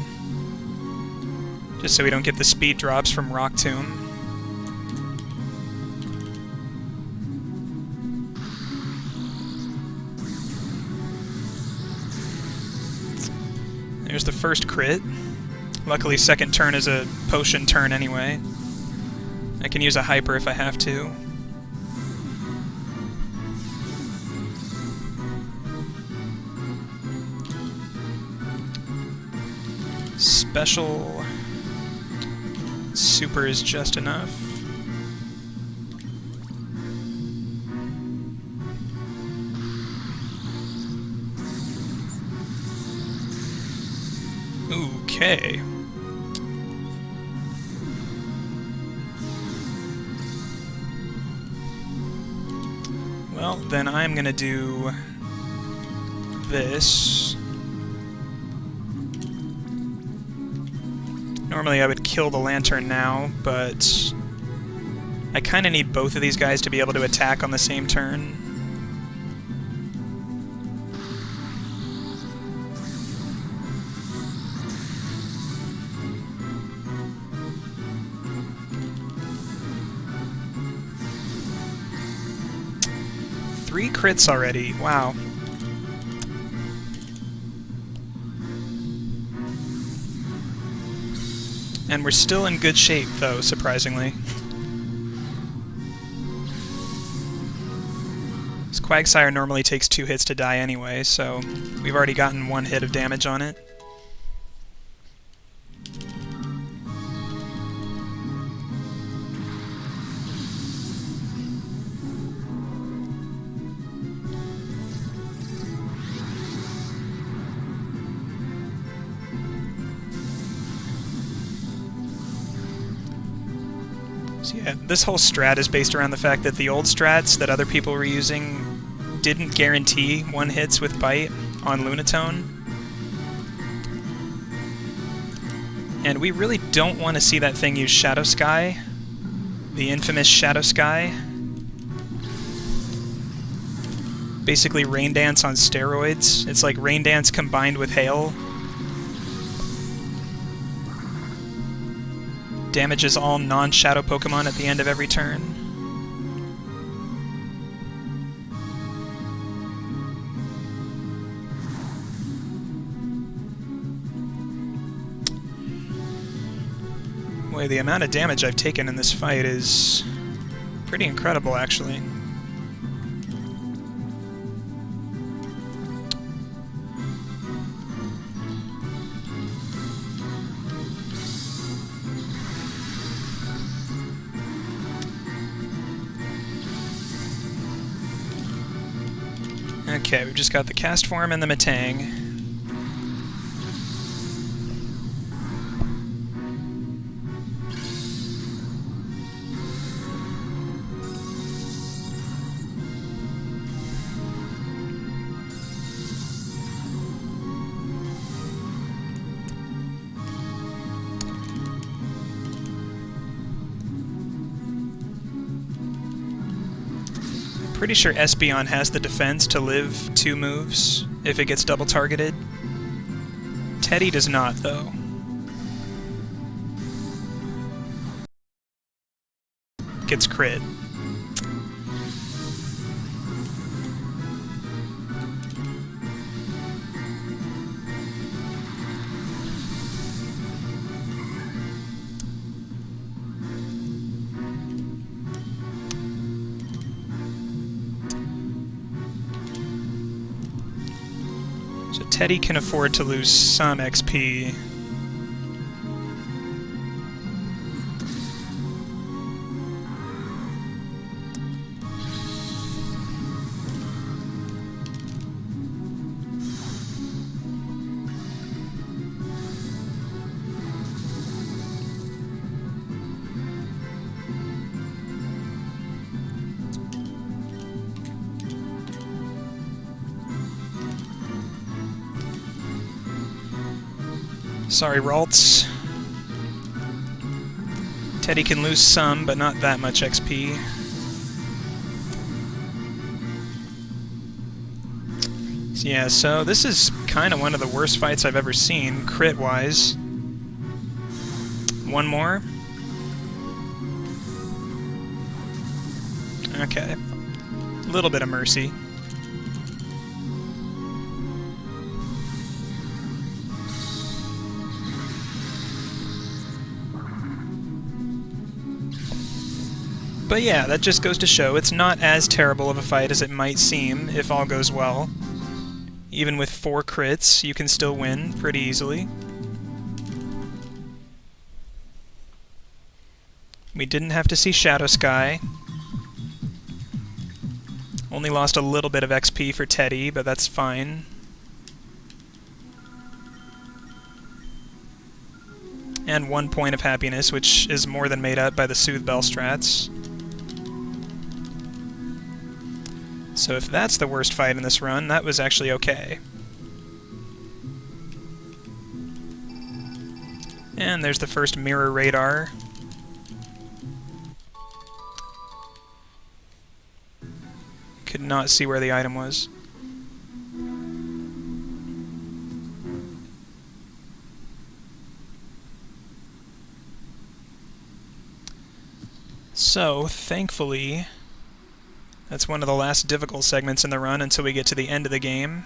just so we don't get the speed drops from Rock Tomb. There's the first crit. Luckily, second turn is a potion turn anyway. I can use a hyper if I have to. Special. Super is just enough. Okay. Well, then I'm gonna do this. Normally I would kill the lantern now, but I kinda need both of these guys to be able to attack on the same turn. Three crits already, wow. And we're still in good shape, though, surprisingly. This Quagsire normally takes 2 hits to die anyway, so we've already gotten 1 hit of damage on it. So yeah, this whole strat is based around the fact that the old strats that other people were using didn't guarantee 1 hits with Bite on Lunatone. And we really don't want to see that thing use Shadow Sky, the infamous Shadow Sky. Basically Rain Dance on steroids. It's like Rain Dance combined with Hail. Damages all non-shadow Pokemon at the end of every turn. Boy, the amount of damage I've taken in this fight is pretty incredible, actually. Okay, we've just got the Cast Form and the Metang. Pretty sure Espeon has the defense to live 2 moves if it gets double targeted. Teddy does not, though. Gets crit. So Teddy can afford to lose some XP. Sorry, Ralts. Teddy can lose some, but not that much XP. So yeah, so this is kind of one of the worst fights I've ever seen, crit-wise. One more. Okay. A little bit of mercy. But yeah, that just goes to show it's not as terrible of a fight as it might seem if all goes well. Even with 4 crits, you can still win pretty easily. We didn't have to see Shadow Sky. Only lost a little bit of XP for Teddy, but that's fine. And 1 point of happiness, which is more than made up by the Soothe Bell strats. So if that's the worst fight in this run, that was actually okay. And there's the first mirror radar. Could not see where the item was. So, thankfully, that's one of the last difficult segments in the run until we get to the end of the game.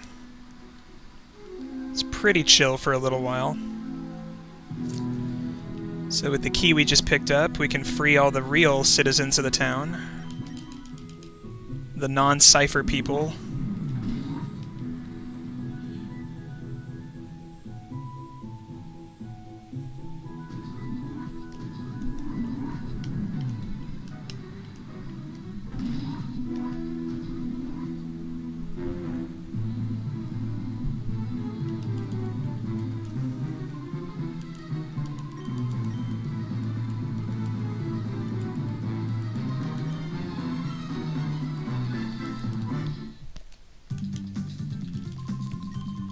It's pretty chill for a little while. So with the key we just picked up, we can free all the real citizens of the town. The non-Cipher people.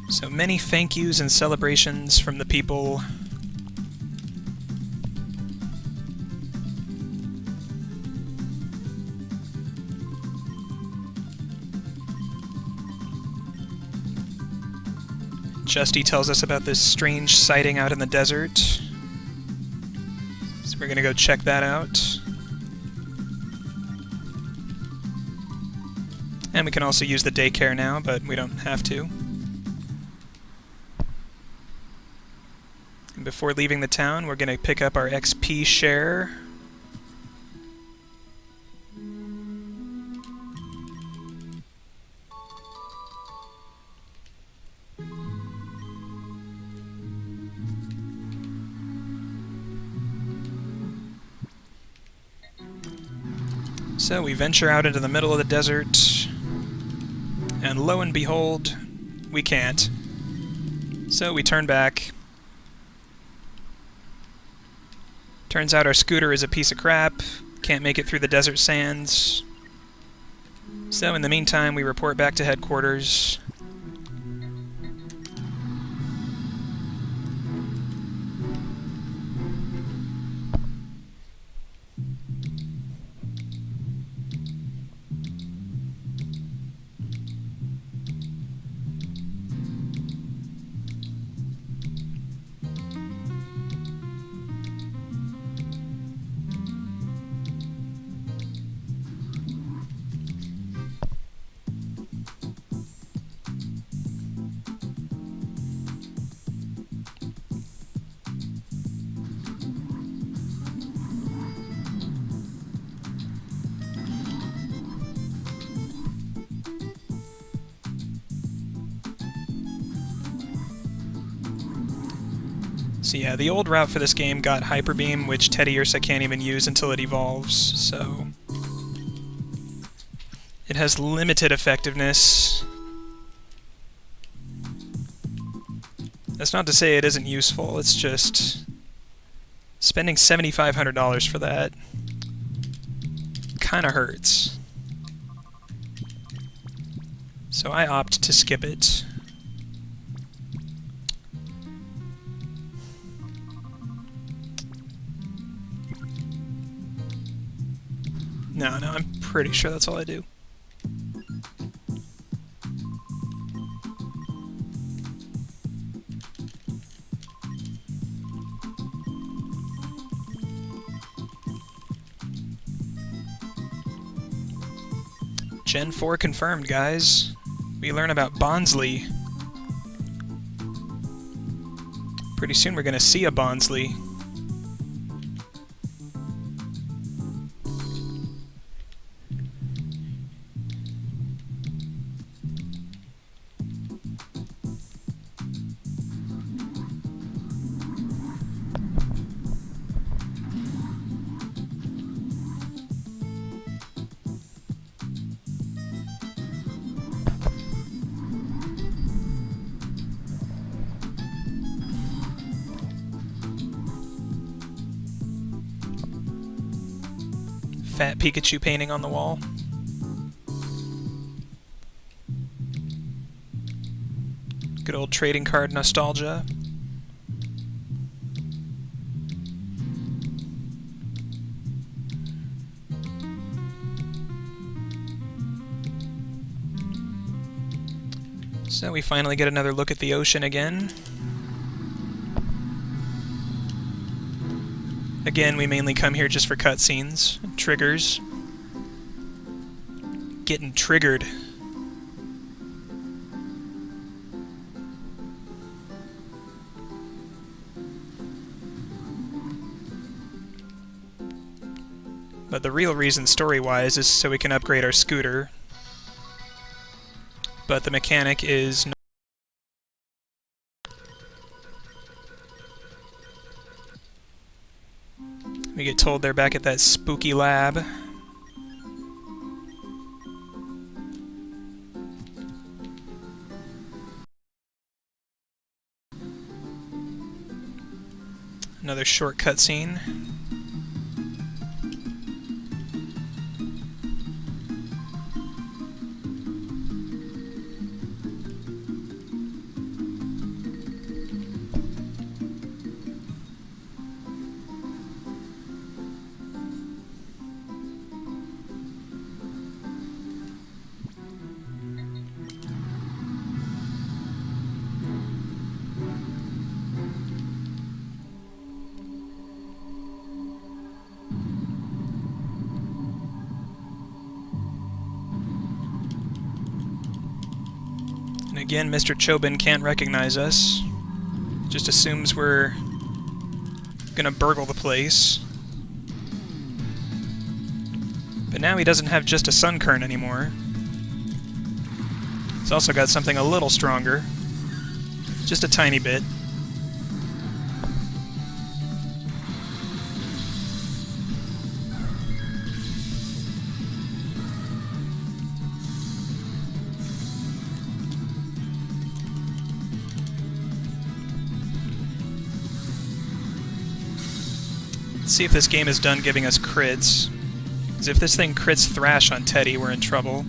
So many thank yous and celebrations from the people. Justy tells us about this strange sighting out in the desert. So we're gonna go check that out. And we can also use the daycare now, but we don't have to. And before leaving the town, we're gonna pick up our XP share. So we venture out into the middle of the desert, and lo and behold, we can't. So we turn back. Turns out our scooter is a piece of crap, can't make it through the desert sands. So in the meantime, we report back to headquarters. So yeah, the old route for this game got Hyper Beam, which Teddy Ursa can't even use until it evolves, so it has limited effectiveness. That's not to say it isn't useful, it's just spending $7,500 for that kinda hurts. So I opt to skip it. No, I'm pretty sure that's all I do. Gen 4 confirmed, guys. We learn about Bonsly. Pretty soon we're gonna see a Bonsly. Fat Pikachu painting on the wall. Good old trading card nostalgia. So we finally get another look at the ocean again. Again, we mainly come here just for cutscenes and triggers. Getting triggered. But the real reason, story-wise, is so we can upgrade our scooter. But the mechanic is not. We get told they're back at that spooky lab. Another short cutscene. And again, Mr. Chobin can't recognize us. Just assumes we're gonna burgle the place. But now he doesn't have just a sun kern anymore. He's also got something a little stronger. Just a tiny bit. Let's see if this game is done giving us crits. Because if this thing crits Thrash on Teddy, we're in trouble.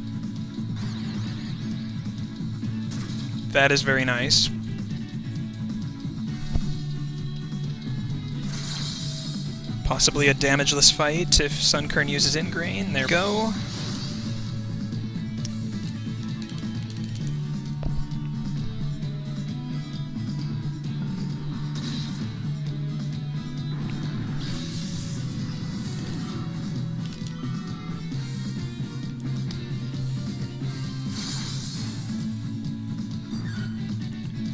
That is very nice. Possibly a damageless fight if Sunkern uses Ingrain. There we go.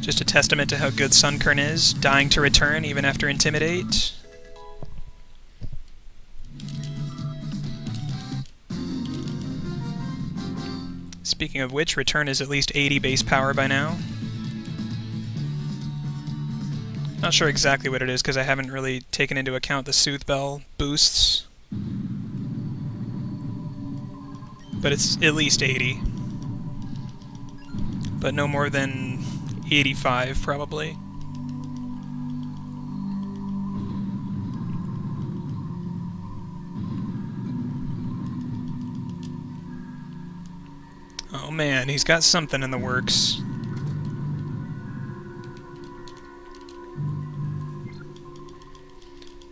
Just a testament to how good Sunkern is, dying to return even after Intimidate. Speaking of which, Return is at least 80 base power by now. Not sure exactly what it is because I haven't really taken into account the Soothe Bell boosts. But it's at least 80. But no more than 85, probably. Oh man, he's got something in the works.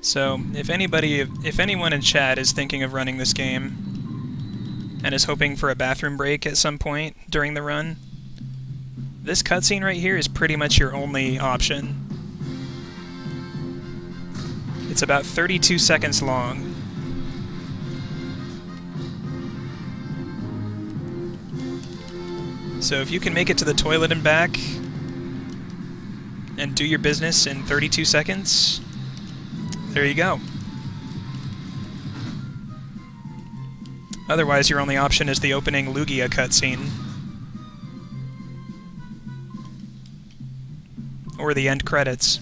So, if anyone in chat is thinking of running this game and is hoping for a bathroom break at some point during the run, this cutscene right here is pretty much your only option. It's about 32 seconds long. So if you can make it to the toilet and back and do your business in 32 seconds, there you go. Otherwise, your only option is the opening Lugia cutscene. Or the end credits.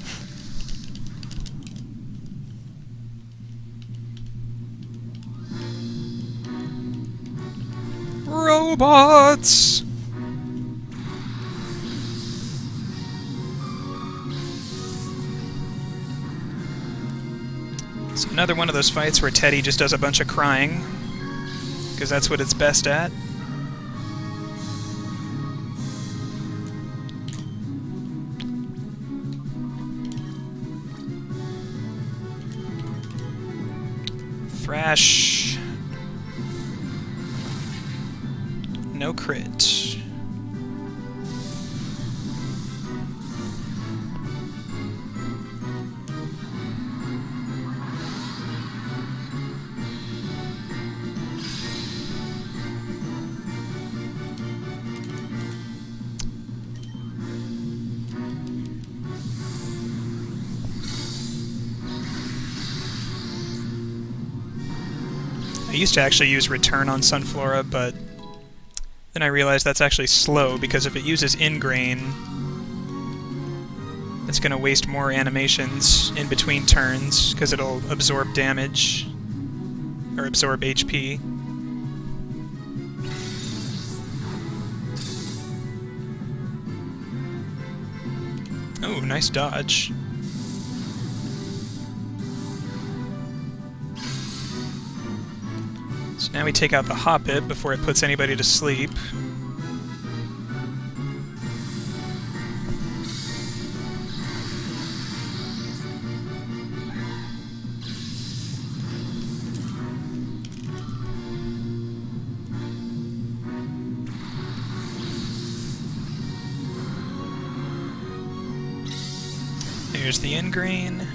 Robots! So another one of those fights where Teddy just does a bunch of crying, because that's what it's best at. Thrash. No crit. I used to actually use return on Sunflora, but then I realized that's actually slow, because if it uses ingrain, it's going to waste more animations in between turns, because it'll absorb damage, or absorb HP. Oh, nice dodge. So now we take out the Hoppip before it puts anybody to sleep. Here's the ingrain.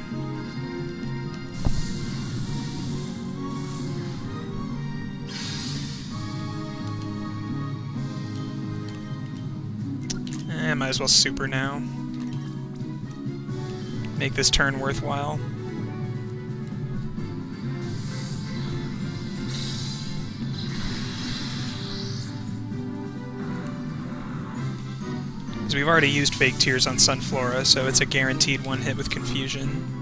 Might as well super now. Make this turn worthwhile. Because we've already used Fake Tears on Sunflora, so it's a guaranteed one hit with Confusion.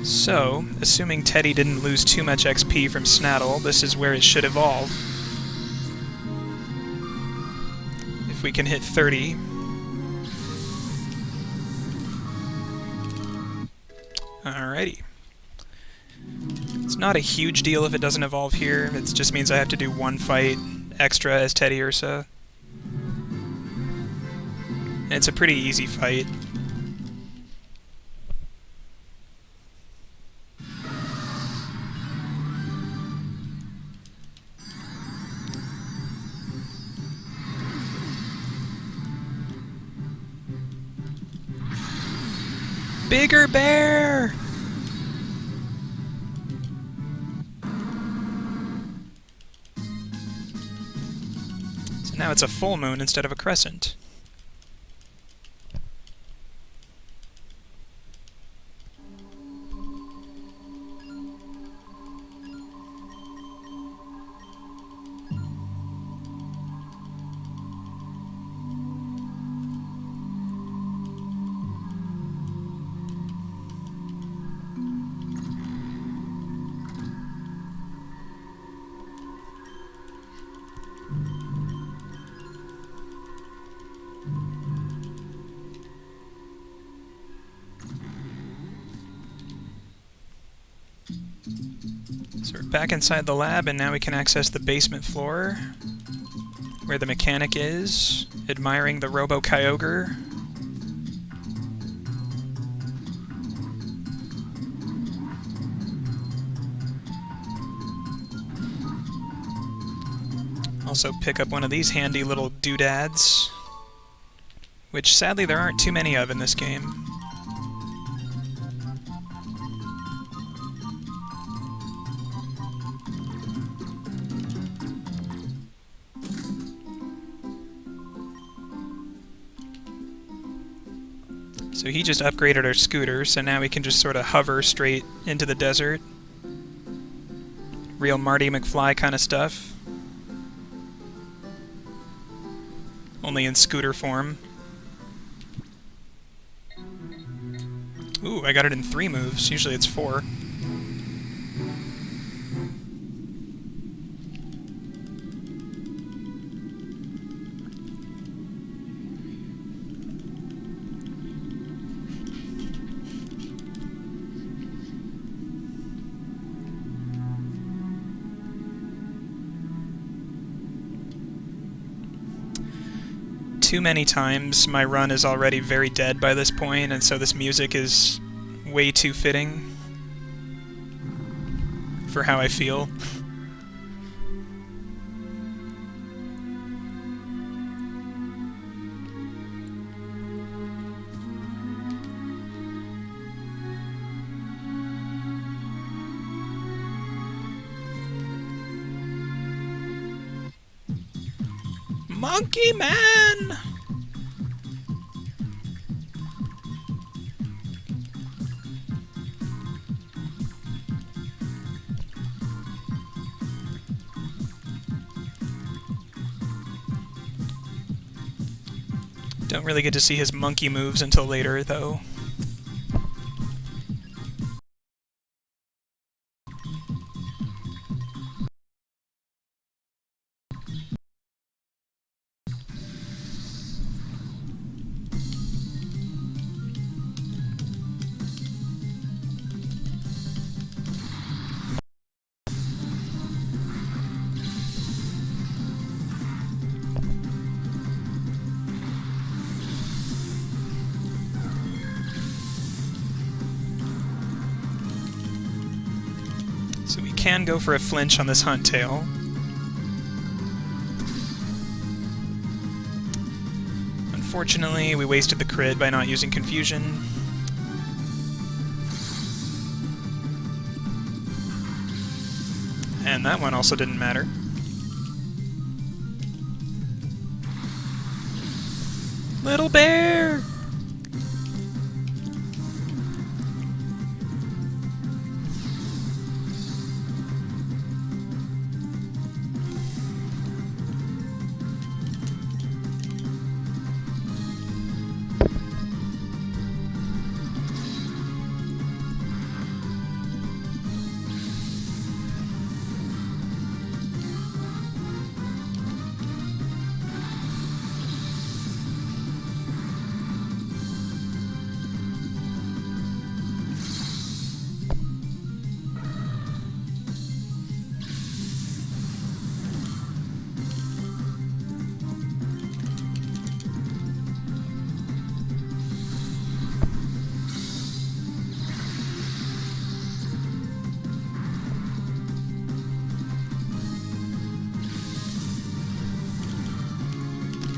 So, assuming Teddy didn't lose too much XP from Snaddle, this is where it should evolve. If we can hit 30. Alrighty. It's not a huge deal if it doesn't evolve here, it just means I have to do one fight extra as Teddy Ursa. And it's a pretty easy fight. Bigger bear! So now it's a full moon instead of a crescent. So we're back inside the lab, and now we can access the basement floor, where the mechanic is, admiring the Robo-Kyogre. Also pick up one of these handy little doodads, which sadly there aren't too many of in this game. So he just upgraded our scooter, so now we can just sort of hover straight into the desert. Real Marty McFly kind of stuff. Only in scooter form. Ooh, I got it in 3 moves. Usually it's 4. Too many times my run is already very dead by this point, and so this music is way too fitting for how I feel. Monkey Man! Don't really get to see his monkey moves until later, though. So we can go for a flinch on this hunt tail. Unfortunately, we wasted the crit by not using confusion. And that one also didn't matter. Little bear!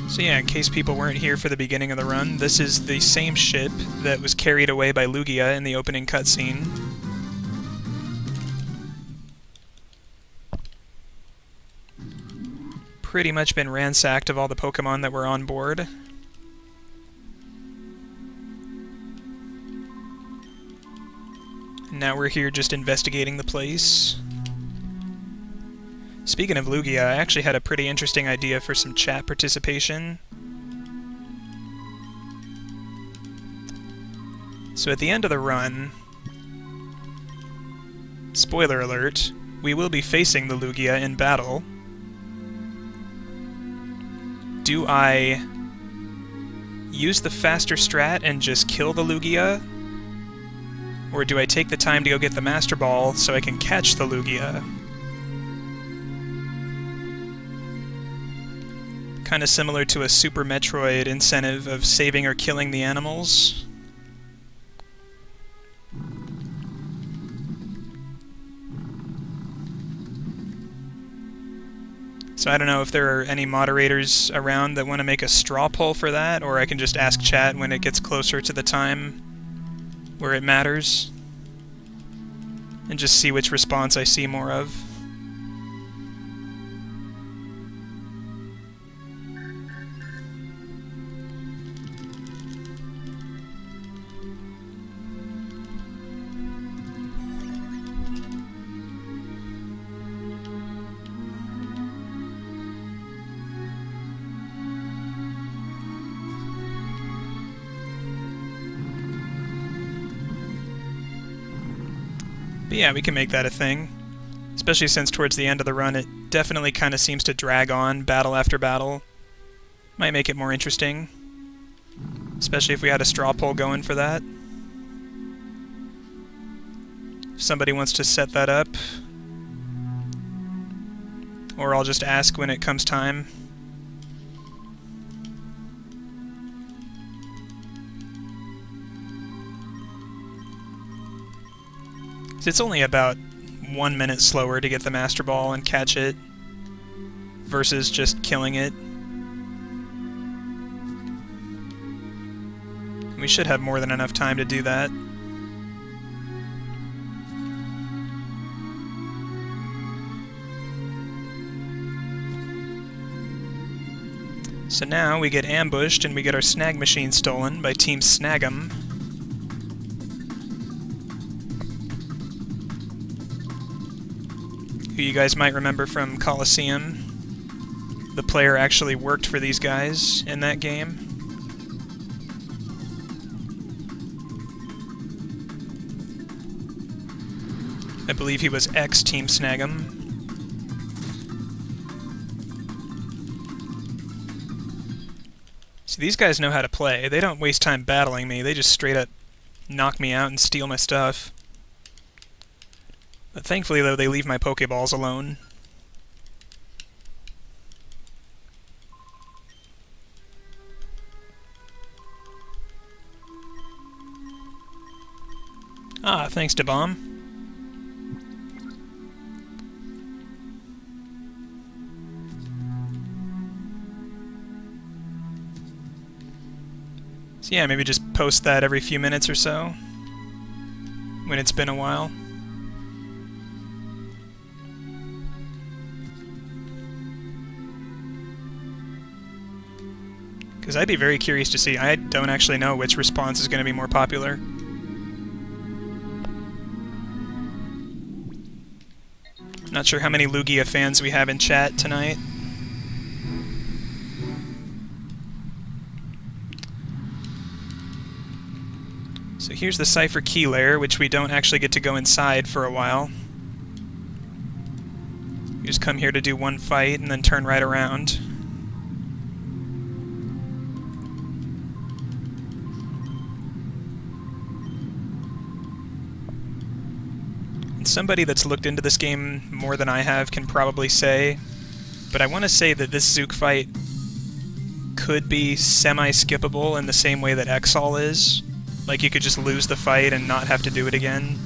So yeah, in case people weren't here for the beginning of the run, this is the same ship that was carried away by Lugia in the opening cutscene. Pretty much been ransacked of all the Pokemon that were on board. And now we're here just investigating the place. Speaking of Lugia, I actually had a pretty interesting idea for some chat participation. So at the end of the run, spoiler alert, we will be facing the Lugia in battle. Do I use the faster strat and just kill the Lugia? Or do I take the time to go get the Master Ball so I can catch the Lugia? Kind of similar to a Super Metroid incentive of saving or killing the animals. So I don't know if there are any moderators around that want to make a straw poll for that, or I can just ask chat when it gets closer to the time where it matters, and just see which response I see more of. But yeah, we can make that a thing. Especially since towards the end of the run it definitely kind of seems to drag on battle after battle. Might make it more interesting. Especially if we had a straw poll going for that. If somebody wants to set that up. Or I'll just ask when it comes time. It's only about 1 minute slower to get the Master Ball and catch it versus just killing it. We should have more than enough time to do that. So now we get ambushed and we get our snag machine stolen by Team Snag'em. Who you guys might remember from Coliseum. The player actually worked for these guys in that game. I believe he was ex-Team Snag'em. See, these guys know how to play. They don't waste time battling me, they just straight up knock me out and steal my stuff. But thankfully, though, they leave my Pokeballs alone. Ah, thanks to Bomb. So yeah, maybe just post that every few minutes or so, when it's been a while. Because I'd be very curious to see. I don't actually know which response is going to be more popular. Not sure how many Lugia fans we have in chat tonight. So here's the Cipher Key Lair, which we don't actually get to go inside for a while. You just come here to do one fight and then turn right around. And somebody that's looked into this game more than I have can probably say, but I want to say that this Zook fight could be semi-skippable in the same way that Exol is. Like, you could just lose the fight and not have to do it again.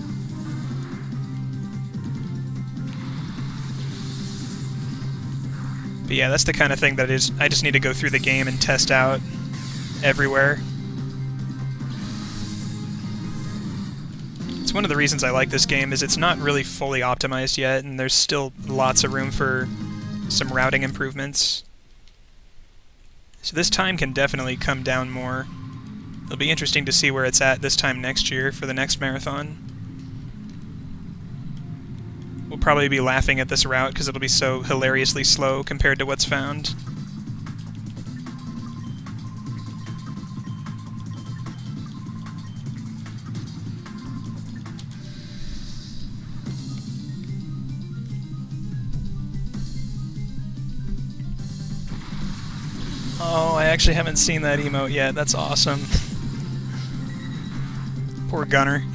But yeah, that's the kind of thing that I just need to go through the game and test out everywhere. It's one of the reasons I like this game, is it's not really fully optimized yet, and there's still lots of room for some routing improvements. So this time can definitely come down more. It'll be interesting to see where it's at this time next year for the next marathon. We'll probably be laughing at this route because it'll be so hilariously slow compared to what's found. Oh, I actually haven't seen that emote yet. That's awesome. Poor Gunner.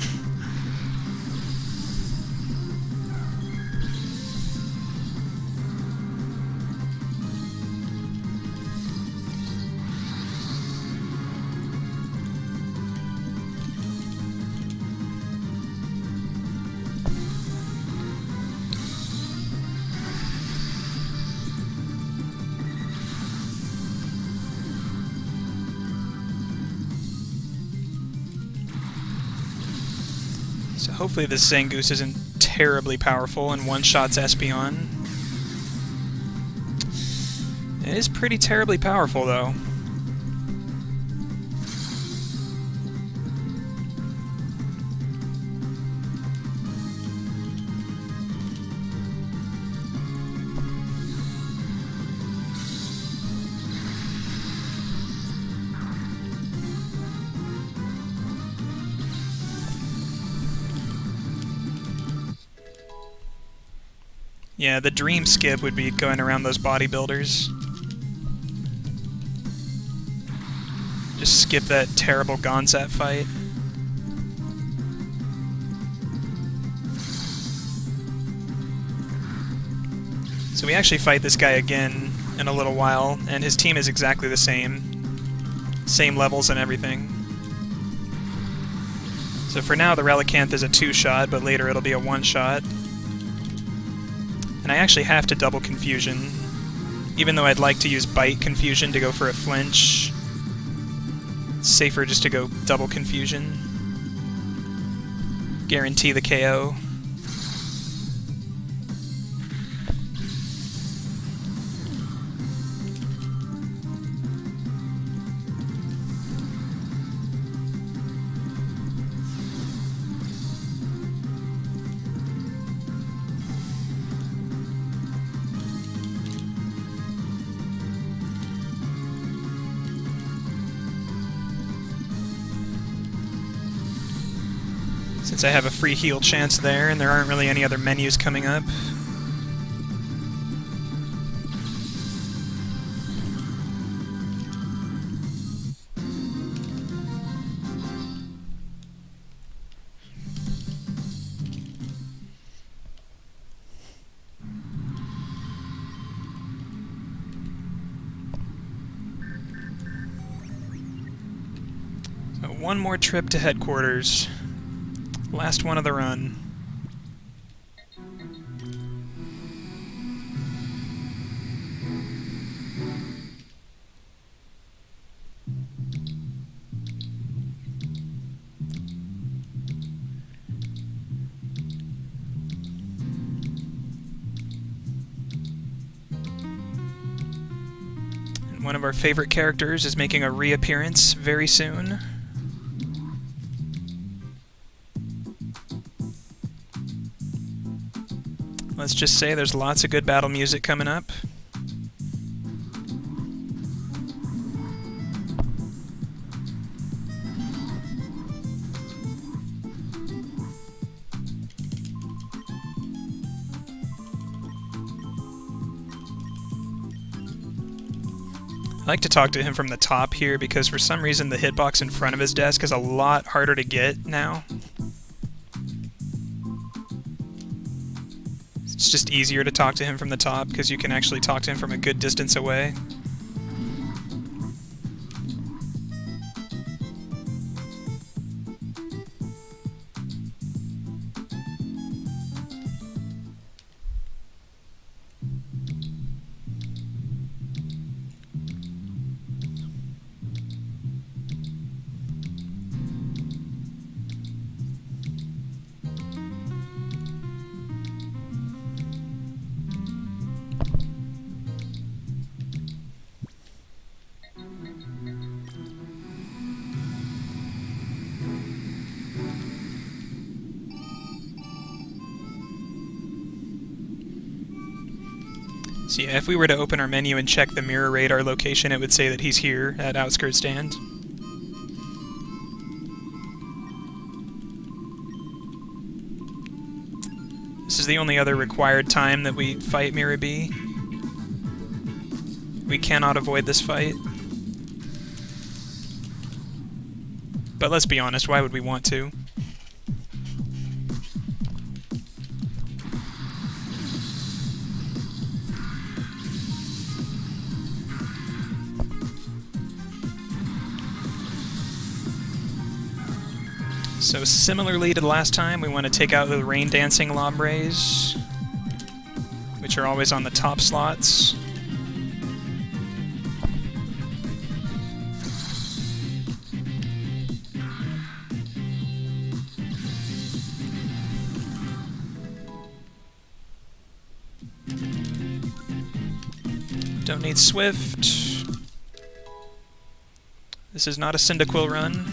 So hopefully this Zangoose isn't terribly powerful and one-shots Espeon. It is pretty terribly powerful, though. Yeah, the dream skip would be going around those bodybuilders. Just skip that terrible Gonzat fight. So we actually fight this guy again in a little while, and his team is exactly the same. Same levels and everything. So for now, the Relicanth is a 2-shot, but later it'll be a 1-shot. And I actually have to double Confusion, even though I'd like to use Bite Confusion to go for a flinch. It's safer just to go double Confusion. Guarantee the KO. since I have a free heal chance there and there aren't really any other menus coming up. One more trip to headquarters. Last one of the run. And one of our favorite characters is making a reappearance very soon. Let's just say there's lots of good battle music coming up. I like to talk to him from the top here because for some reason the hitbox in front of his desk is a lot harder to get now. It's just easier to talk to him from the top because you can actually talk to him from a good distance away. So yeah, if we were to open our menu and check the mirror radar location, it would say that he's here at Outskirt Stand. This is the only other required time that we fight Mirror B. We cannot avoid this fight. But let's be honest, why would we want to? So similarly to the last time, we want to take out the Rain Dancing Lombres, which are always on the top slots. Don't need Swift. This is not a Cyndaquil run.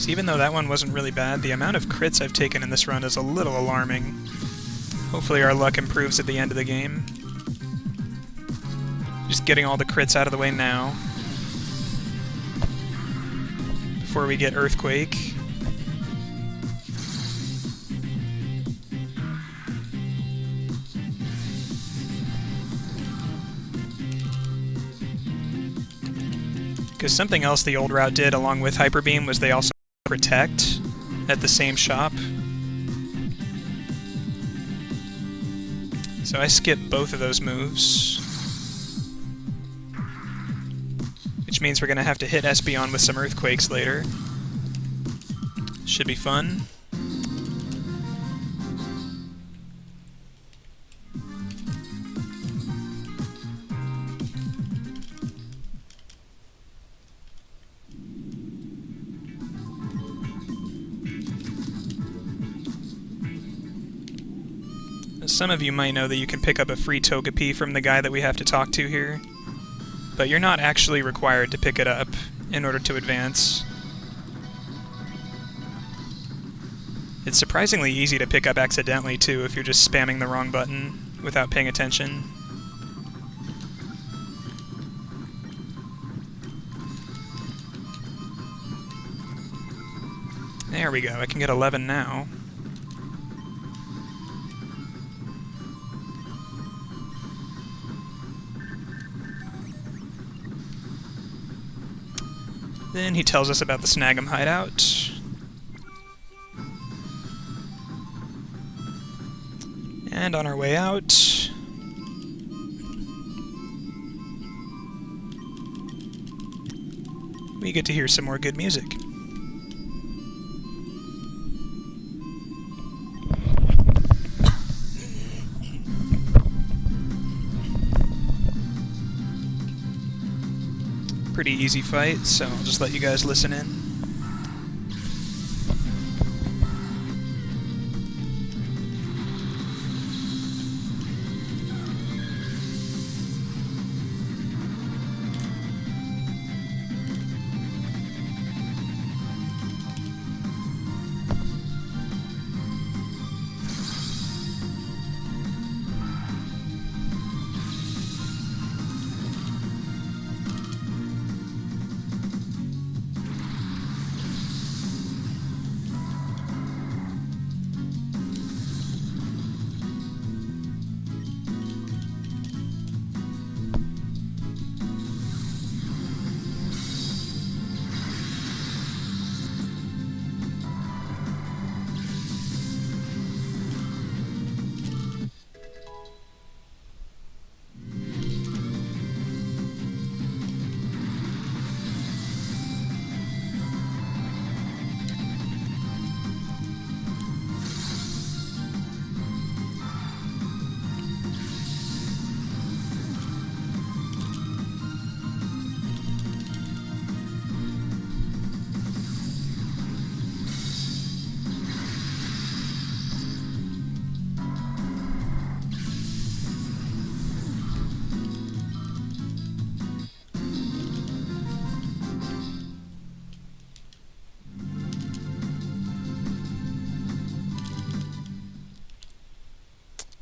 So even though that one wasn't really bad, the amount of crits I've taken in this run is a little alarming. Hopefully our luck improves at the end of the game. Just getting all the crits out of the way now, before we get Earthquake. Because something else the old route did along with Hyper Beam was they also protect at the same shop. So I skipped both of those moves. Which means we're going to have to hit Espeon with some Earthquakes later. Should be fun. Some of you might know that you can pick up a free Togepi from the guy that we have to talk to here, but you're not actually required to pick it up in order to advance. It's surprisingly easy to pick up accidentally, too, if you're just spamming the wrong button without paying attention. There we go, I can get 11 now. Then he tells us about the Snag'em hideout. And on our way out, we get to hear some more good music. Pretty easy fight, so I'll just let you guys listen in.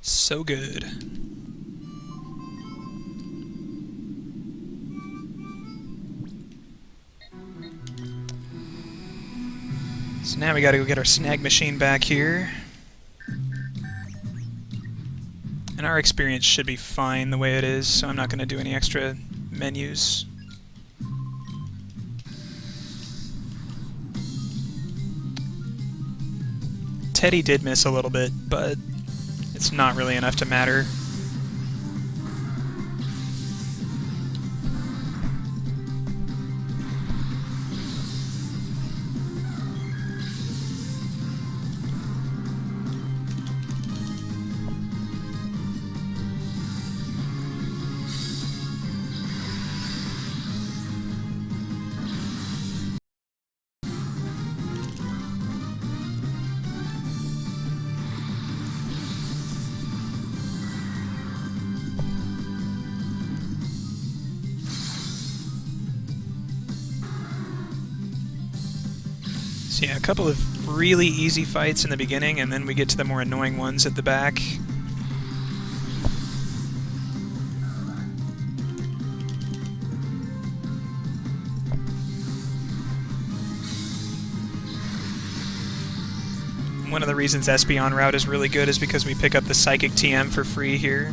So good. So now we gotta go get our snag machine back here. And our experience should be fine the way it is, so I'm not gonna do any extra menus. Teddy did miss a little bit, but it's not really enough to matter. So yeah, a couple of really easy fights in the beginning, and then we get to the more annoying ones at the back. One of the reasons Espeon route is really good is because we pick up the Psychic TM for free here.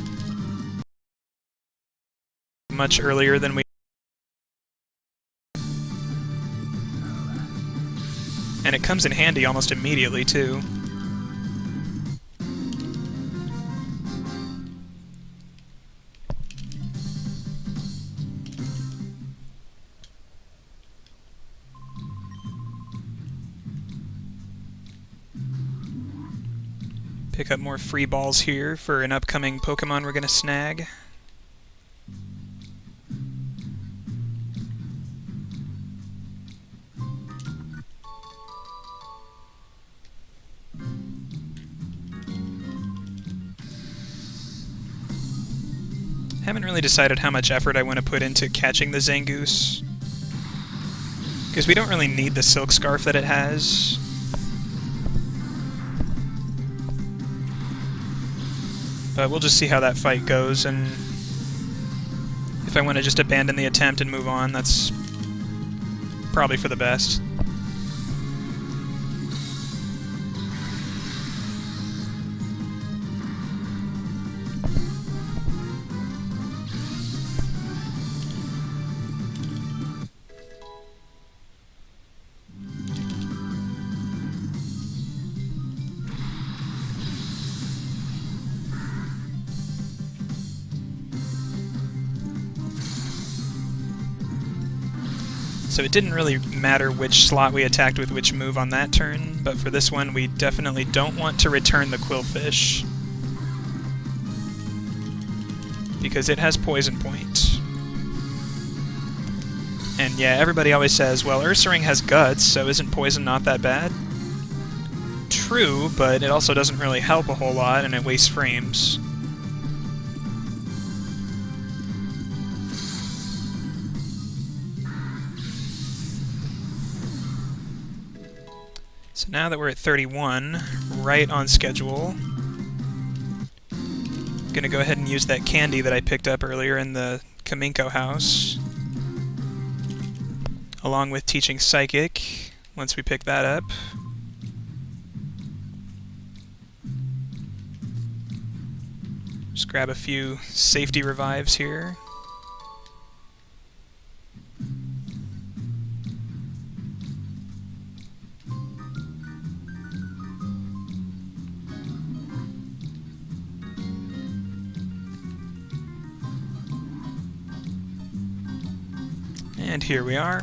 Much earlier than we And it comes in handy almost immediately, too. Pick up more free balls here for an upcoming Pokemon we're going to snag. Haven't really decided how much effort I want to put into catching the Zangoose, because we don't really need the Silk Scarf that it has. But we'll just see how that fight goes, and if I want to just abandon the attempt and move on, that's probably for the best. So it didn't really matter which slot we attacked with which move on that turn, but for this one we definitely don't want to return the Quillfish, because it has Poison Point. And yeah, everybody always says, well, Ursaring has Guts, so isn't Poison not that bad? True, but it also doesn't really help a whole lot, and it wastes frames. So now that we're at 31, right on schedule, I'm gonna go ahead and use that candy that I picked up earlier in the Kaminko house, along with teaching Psychic, once we pick that up. Just grab a few safety revives here. And here we are.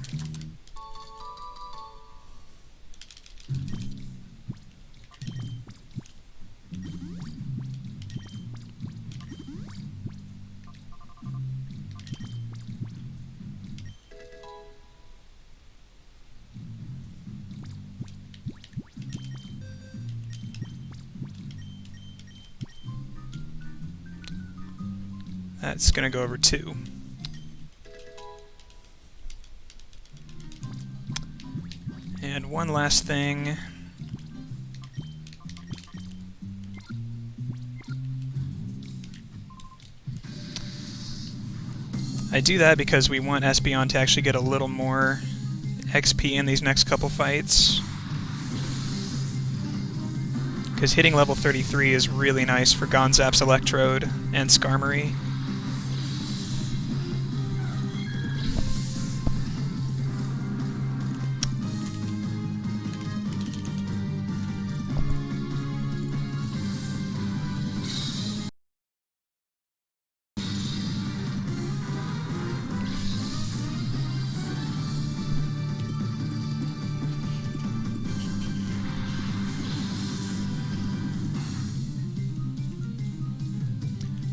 That's gonna go over 2. And one last thing. I do that because we want Espeon to actually get a little more XP in these next couple fights. Because hitting level 33 is really nice for Gonzap's Electrode and Skarmory.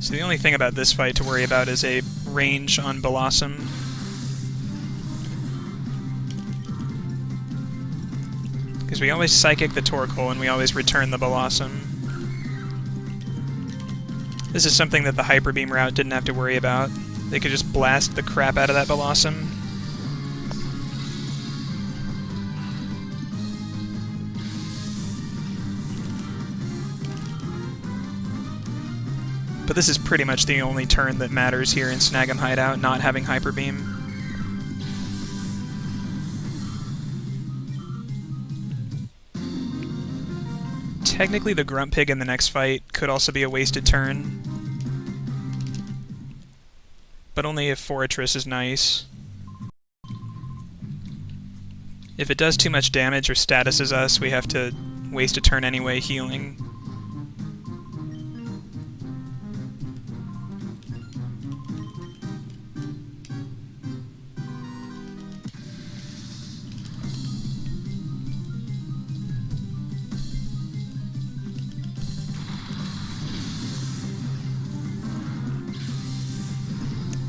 So the only thing about this fight to worry about is a range on Blossom. Because we always Psychic the Torkoal and we always return the Blossom. This is something that the Hyper Beam route didn't have to worry about. They could just blast the crap out of that Blossom. But this is pretty much the only turn that matters here in Snag'em Hideout, not having Hyper Beam. Technically the Grunt Pig in the next fight could also be a wasted turn, but only if Fortress is nice. If it does too much damage or statuses us, we have to waste a turn anyway healing.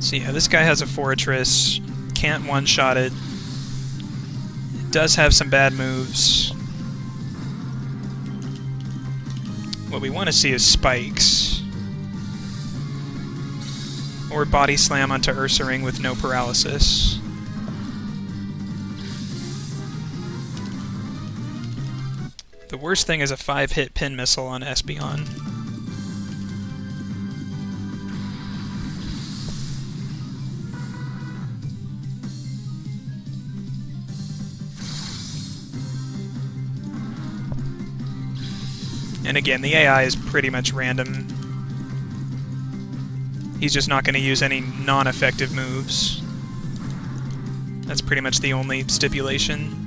So yeah, this guy has a fortress, can't one-shot it. It does have some bad moves. What we want to see is spikes. Or body slam onto Ursaring with no paralysis. The worst thing is a 5-hit pin missile on Espeon. And again, the AI is pretty much random. He's just not going to use any non-effective moves. That's pretty much the only stipulation.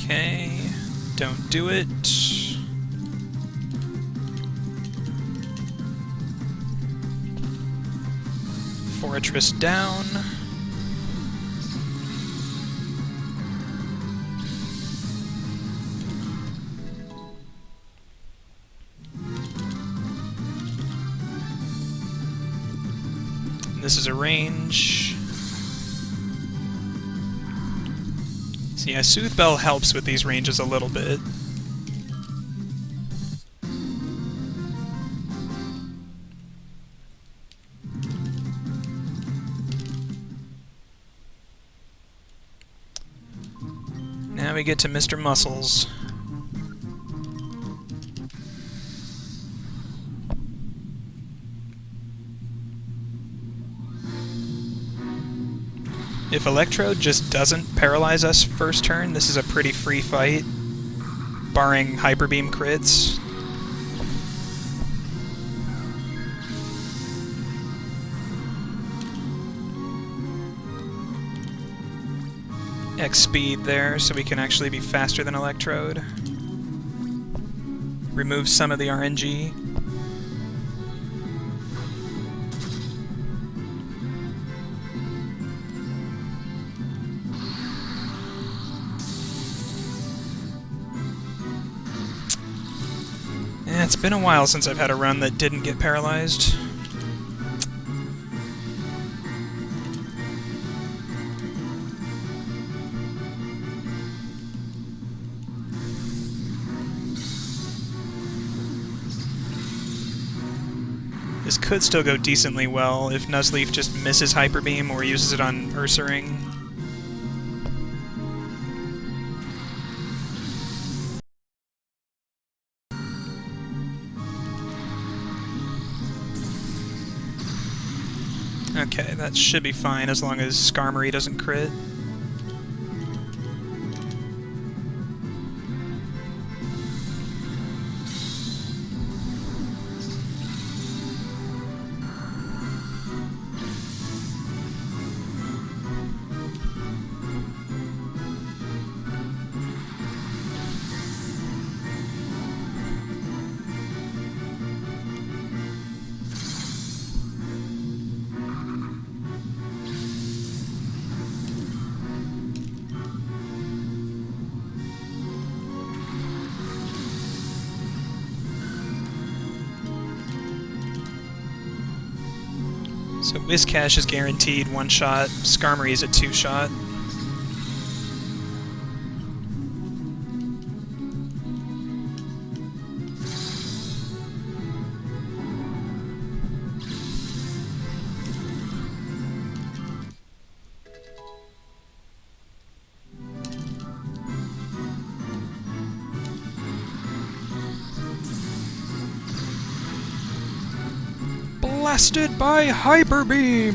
Okay, don't do it. Fortress down. This is a range. So yeah, Soothe Bell helps with these ranges a little bit. Now we get to Mr. Muscles. If Electrode just doesn't paralyze us first turn, this is a pretty free fight, barring Hyper Beam crits. X speed there, so we can actually be faster than Electrode. Remove some of the RNG. It's been a while since I've had a run that didn't get paralyzed. This could still go decently well if Nuzleaf just misses Hyper Beam or uses it on Ursaring. Okay, that should be fine as long as Skarmory doesn't crit. So Whiscash is guaranteed one shot, Skarmory is a 2-shot. blasted by Hyper Beam!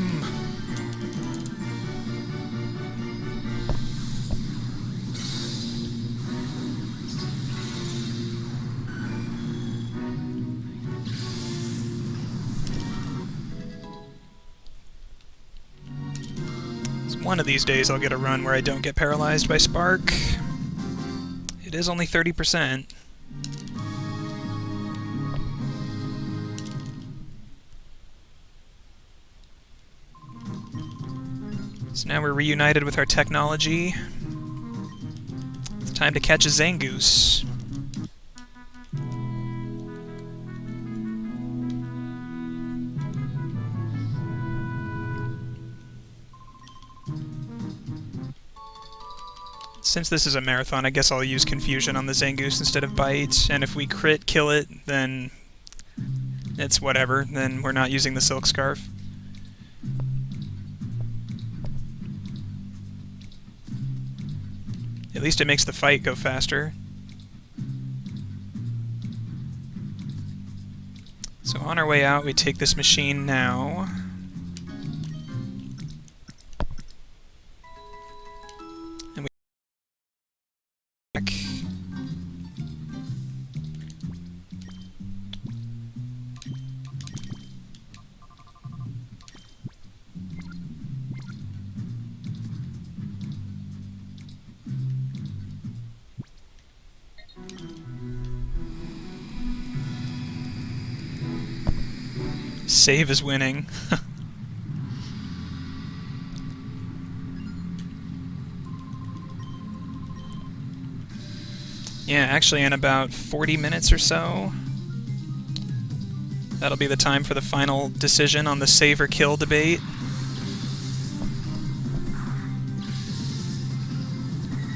One of these days I'll get a run where I don't get paralyzed by Spark. It is only 30%. So now we're reunited with our technology. It's time to catch a Zangoose. Since this is a marathon, I guess I'll use Confusion on the Zangoose instead of Bite, and if we crit kill it, then it's whatever, then we're not using the Silk Scarf. At least it makes the fight go faster. So on our way out, we take this machine now. And we back. Save is winning. Yeah, actually in about 40 minutes or so, that'll be the time for the final decision on the save or kill debate.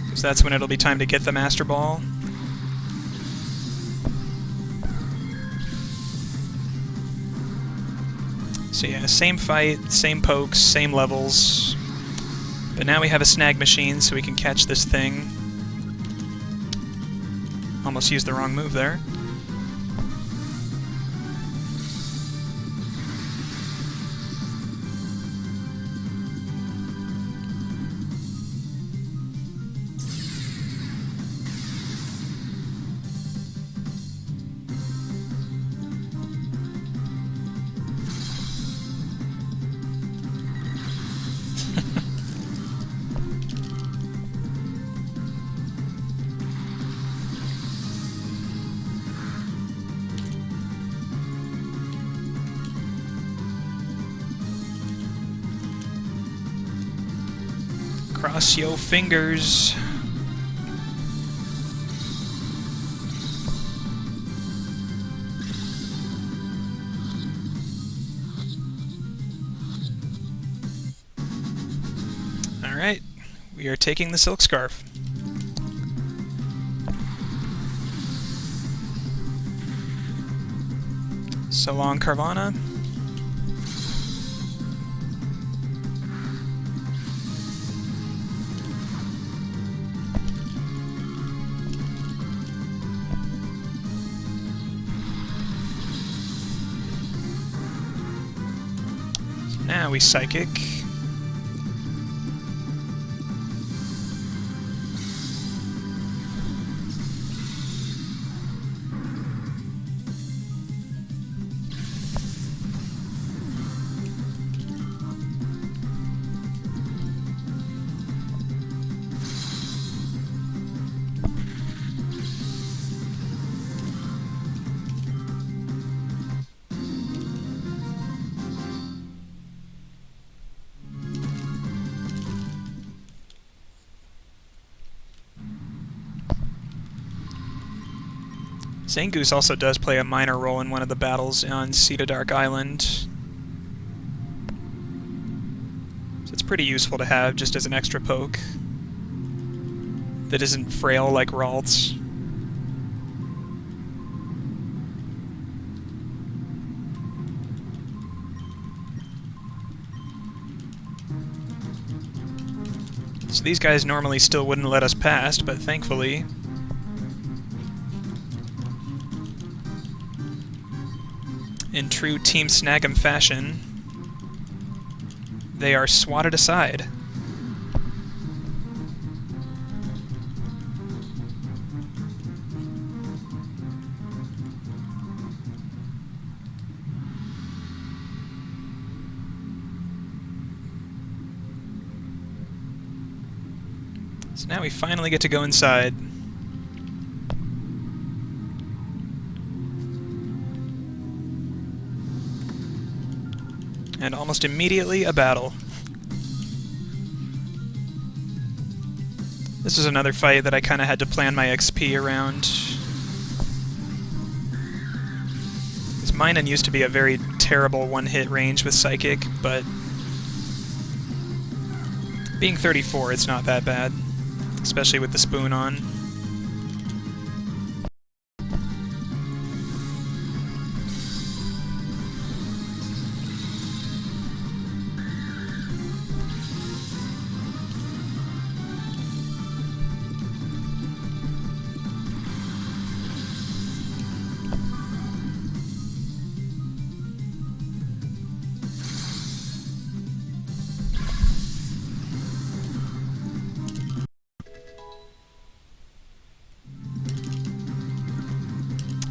Because that's when it'll be time to get the Master Ball. So yeah, same fight, same pokes, same levels. But now we have a snag machine so we can catch this thing. Almost used the wrong move there. Cross your fingers. Alright, we are taking the Silk Scarf. So long, Carvana. Now we Psychic. Zangoose also does play a minor role in one of the battles on Cedar Dark Island. So it's pretty useful to have just as an extra poke that isn't frail like Ralts. So these guys normally still wouldn't let us past, but thankfully in true Team Snag'em fashion, they are swatted aside. So now we finally get to go inside. And almost immediately, a battle. This is another fight that I kind of had to plan my XP around. Because Minun used to be a very terrible one-hit range with Psychic, but being 34, it's not that bad. Especially with the spoon on.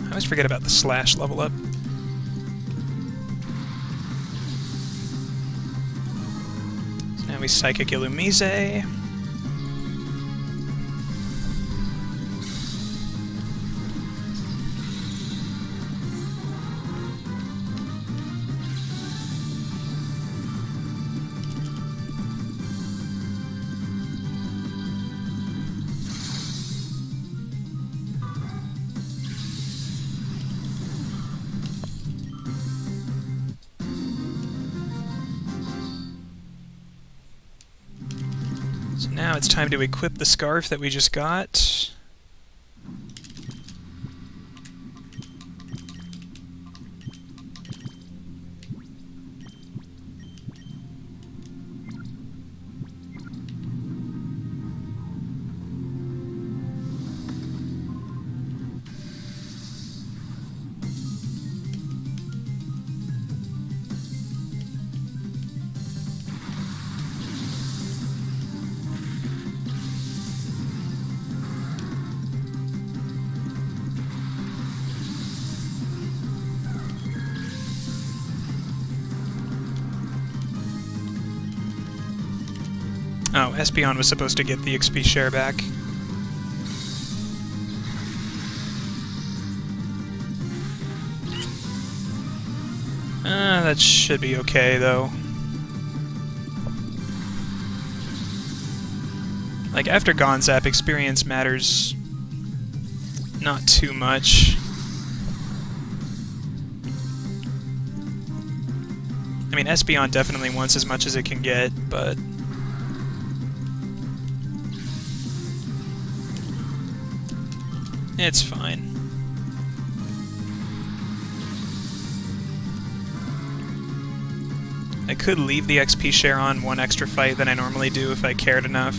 I always forget about the slash level up. So now we Psychic Illumise. So now it's time to equip the scarf that we just got. Oh, Espeon was supposed to get the XP share back. That should be okay, though. Like, after Gonzap, experience matters not too much. I mean, Espeon definitely wants as much as it can get, but it's fine. I could leave the XP share on one extra fight than I normally do if I cared enough.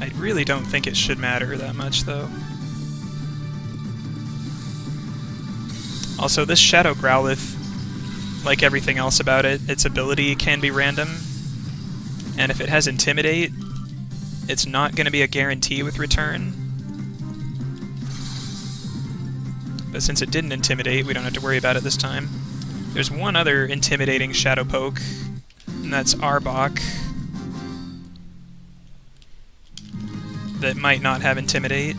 I really don't think it should matter that much, though. Also, this Shadow Growlithe, like everything else about it, its ability can be random, and if it has Intimidate, it's not going to be a guarantee with return. But since it didn't Intimidate, we don't have to worry about it this time. There's one other intimidating Shadow Poke, and that's Arbok, that might not have Intimidate.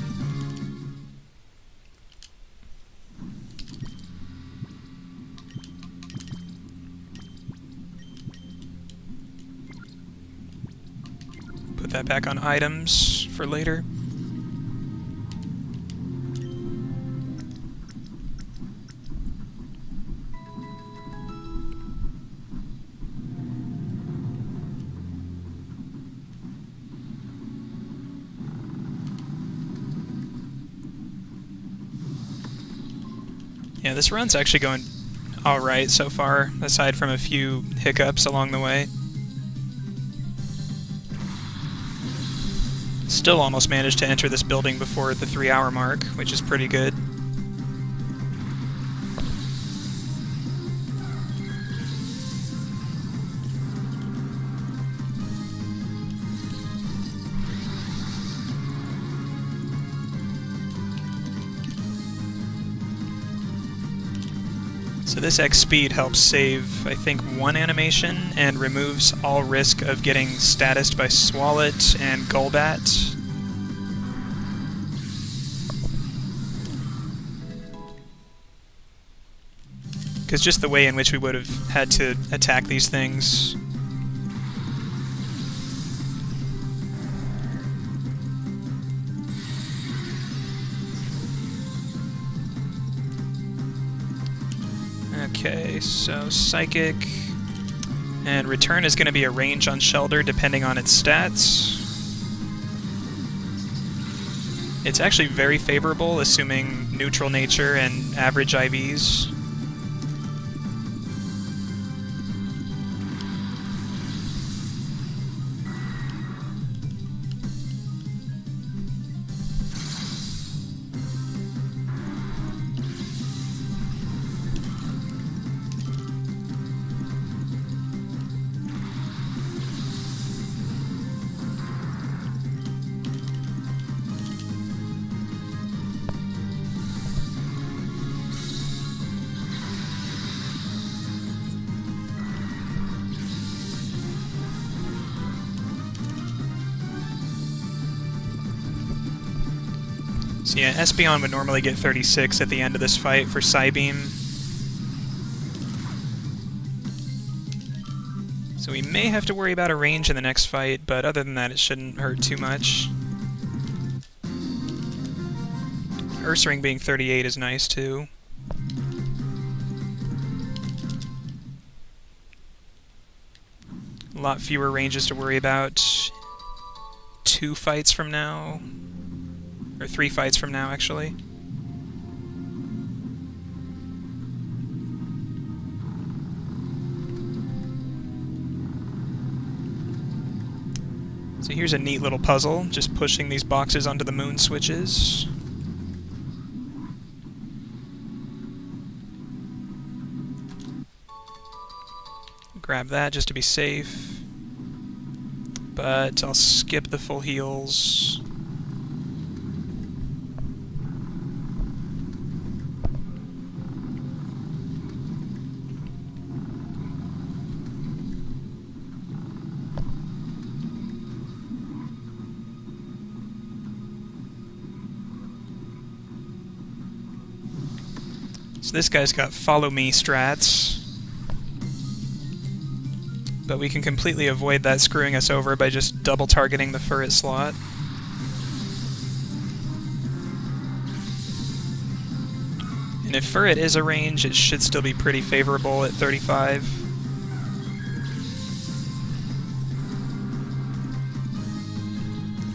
Put that back on items for later. Yeah, this run's actually going alright so far, aside from a few hiccups along the way. Still almost managed to enter this building before the 3-hour mark, which is pretty good. So this X speed helps save, I think, one animation and removes all risk of getting statused by Swallet and Golbat. Because just the way in which we would have had to attack these things. Okay, so Psychic, and Return is going to be a range on Shelter depending on its stats. It's actually very favorable, assuming neutral nature and average IVs. So yeah, Espeon would normally get 36 at the end of this fight for Psybeam. So we may have to worry about a range in the next fight, but other than that it shouldn't hurt too much. Ursaring being 38 is nice too. A lot fewer ranges to worry about 2 fights from now. Or 3 fights from now, actually. So here's a neat little puzzle, just pushing these boxes onto the moon switches. Grab that just to be safe. But I'll skip the full heals. So this guy's got follow me strats. But we can completely avoid that screwing us over by just double targeting the Furret slot. And if Furret is a range, it should still be pretty favorable at 35.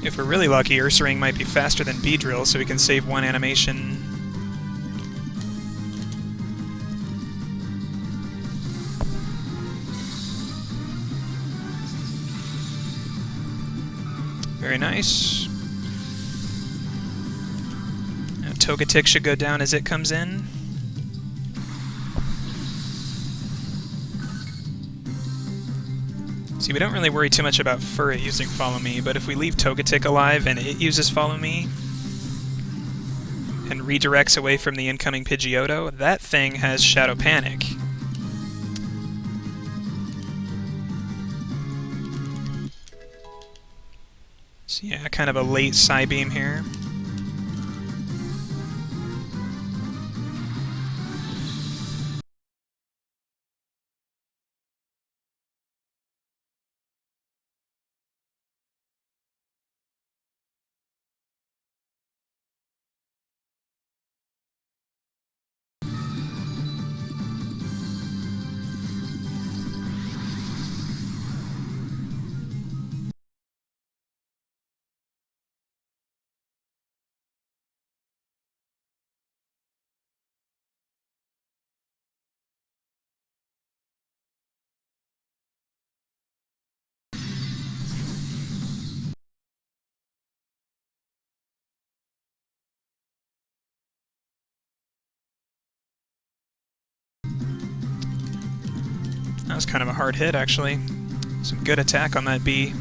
If we're really lucky, Ursaring might be faster than Beedrill, so we can save one animation. Very nice. Now, Togetic should go down as it comes in. See, we don't really worry too much about Furret using Follow Me, but if we leave Togetic alive and it uses Follow Me and redirects away from the incoming Pidgeotto, that thing has Shadow Panic. So yeah, kind of a late Psybeam here. That was kind of a hard hit, actually. Some good attack on that bee.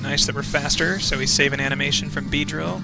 Nice that we're faster, so we save an animation from B-drill.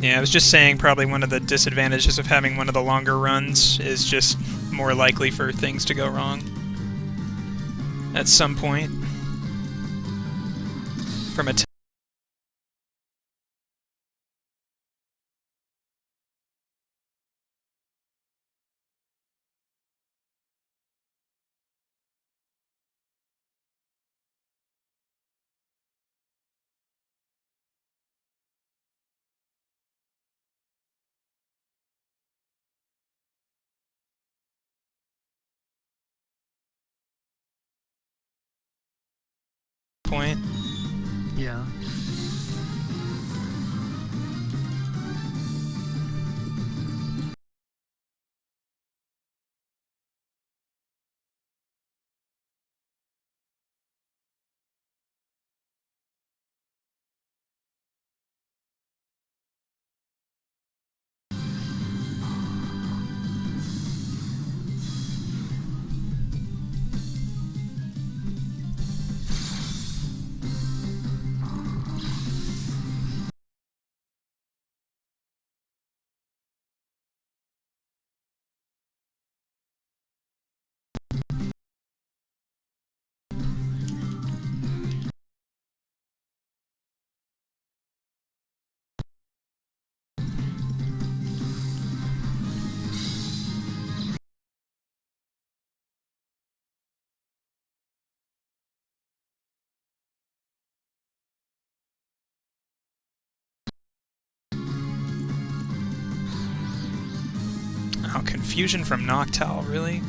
Yeah, I was just saying probably one of the disadvantages of having one of the longer runs is just more likely for things to go wrong at some point from a point. Yeah. Oh, confusion from Noctowl, really?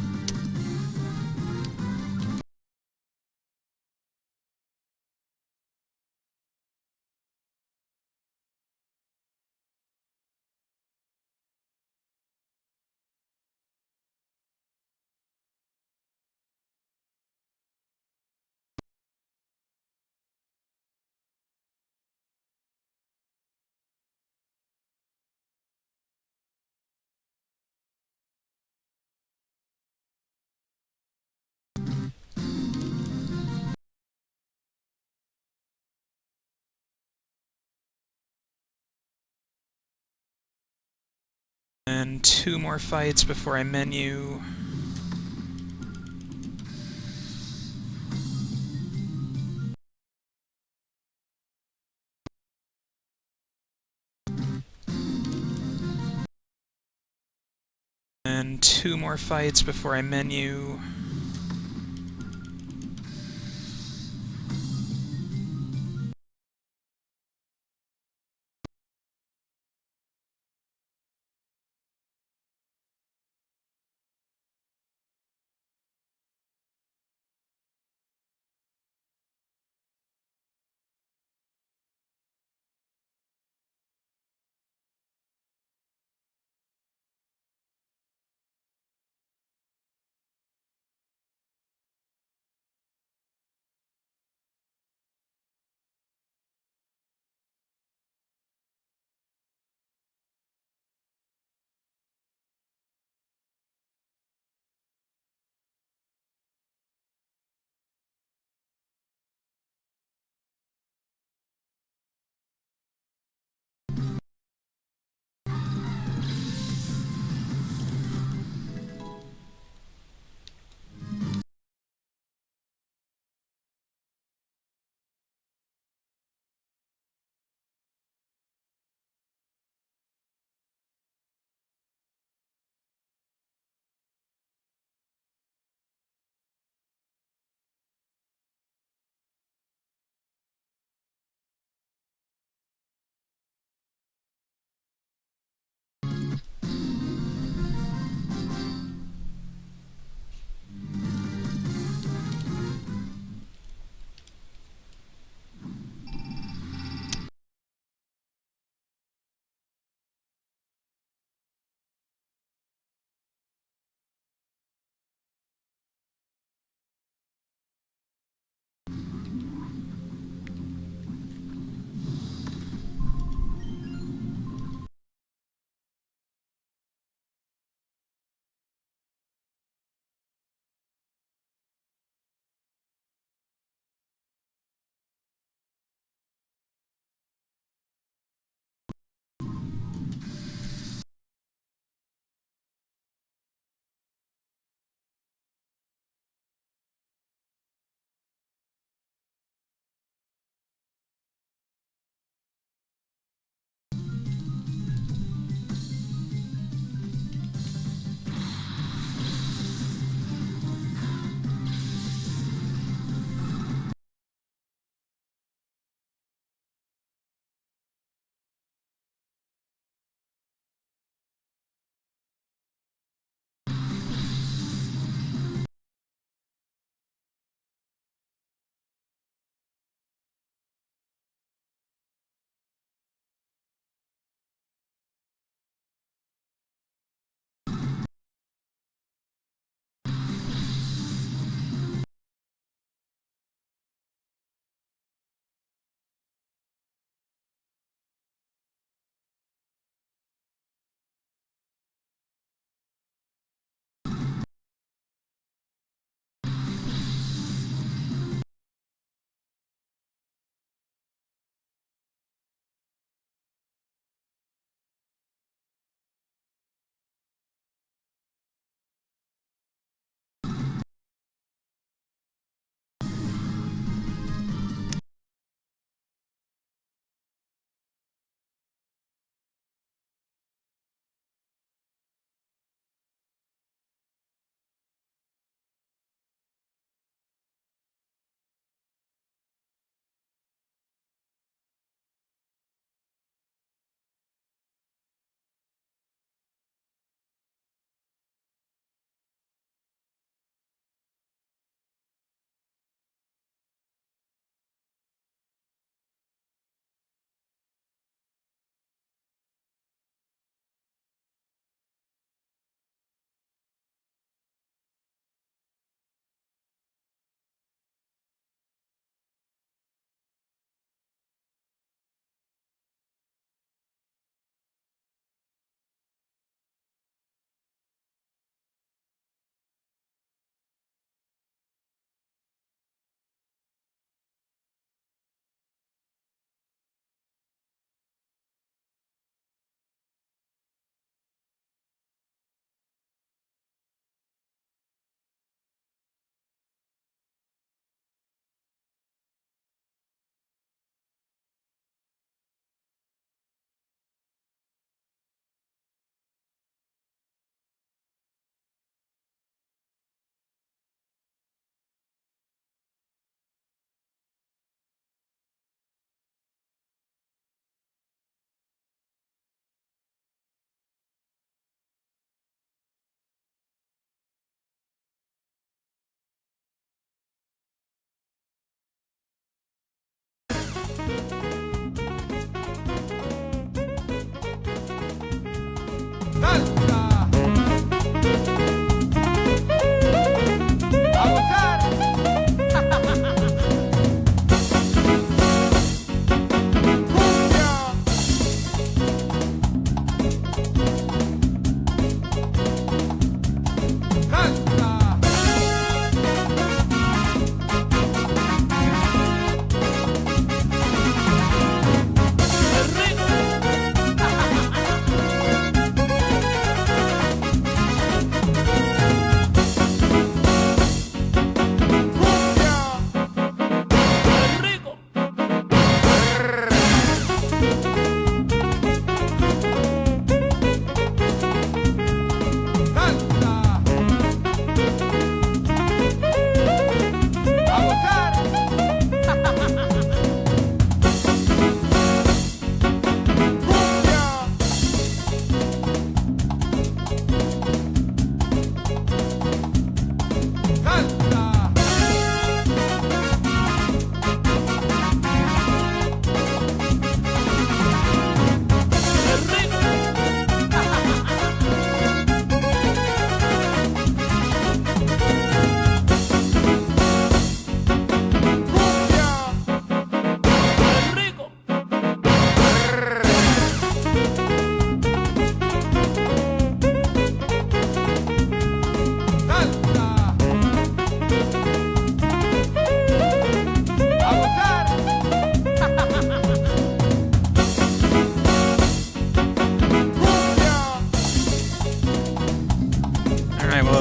And 2 more fights before I menu. And 2 more fights before I menu.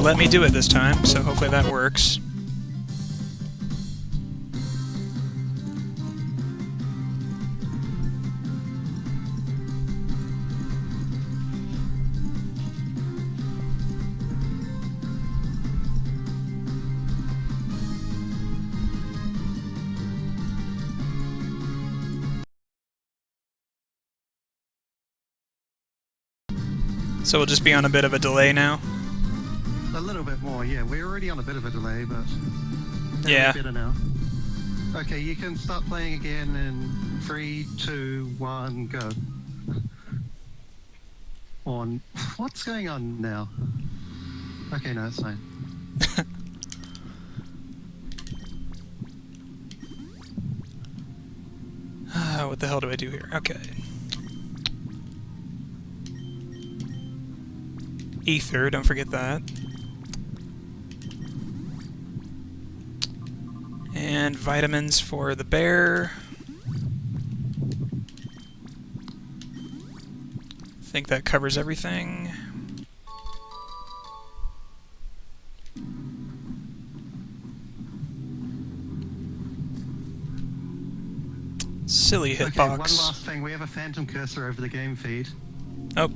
let me do it this time, so hopefully that works. So we'll just be on a bit of a delay now. A little bit more, yeah. We're already on a bit of a delay, but Yeah. better now. Okay, you can start playing again in 3, 2, 1, go. On what's going on now? Okay, no, it's fine. What the hell do I do here? Okay. Ether, don't forget that. And vitamins for the bear. I think that covers everything. Silly hitbox. Okay, one last thing. We have a phantom cursor over the game feed. Oh.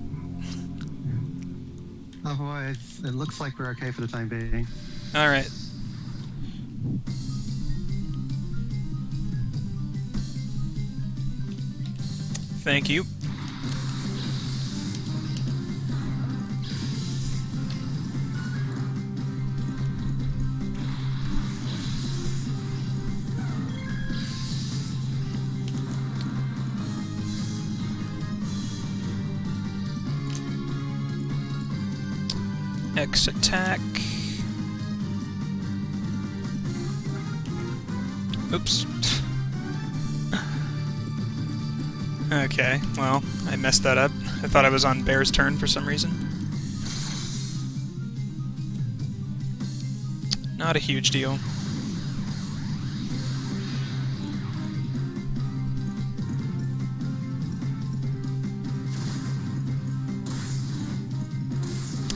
Otherwise, it looks like we're okay for the time being. Alright. Thank you. X attack. Oops. Okay, well, I messed that up. I thought I was on Bear's turn for some reason. Not a huge deal.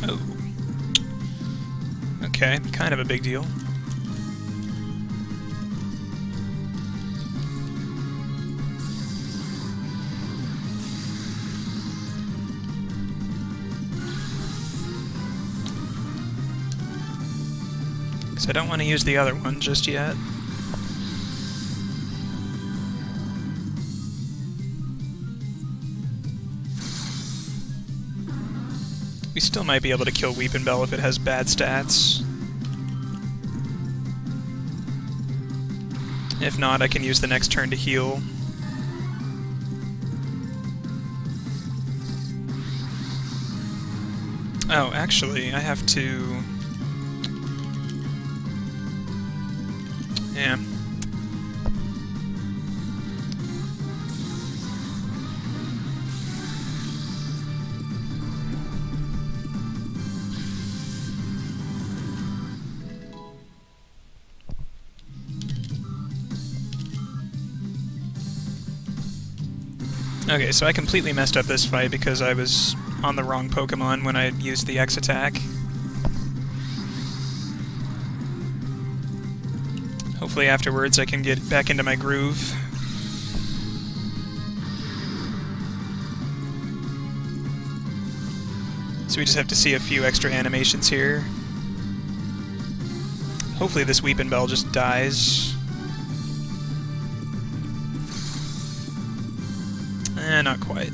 Oh. Okay, kind of a big deal. Because I don't want to use the other one just yet. We still might be able to kill Weepinbell if it has bad stats. If not, I can use the next turn to heal. Oh, actually, I have to... Yeah. Okay, so I completely messed up this fight because I was on the wrong Pokemon when I used the X attack. Hopefully afterwards I can get back into my groove. So we just have to see a few extra animations here. Hopefully this Weepinbell just dies. Not quite.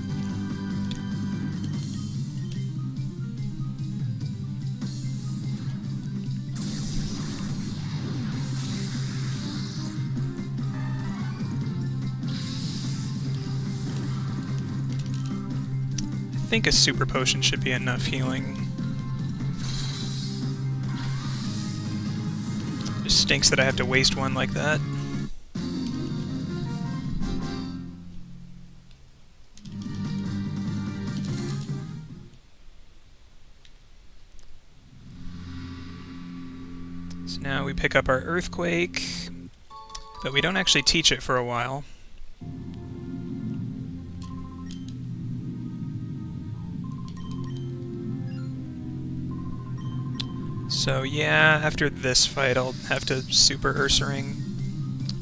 I think a super potion should be enough healing. Just stinks that I have to waste one like that. So now we pick up our Earthquake, but we don't actually teach it for a while. So yeah, after this fight I'll have to super Ursaring.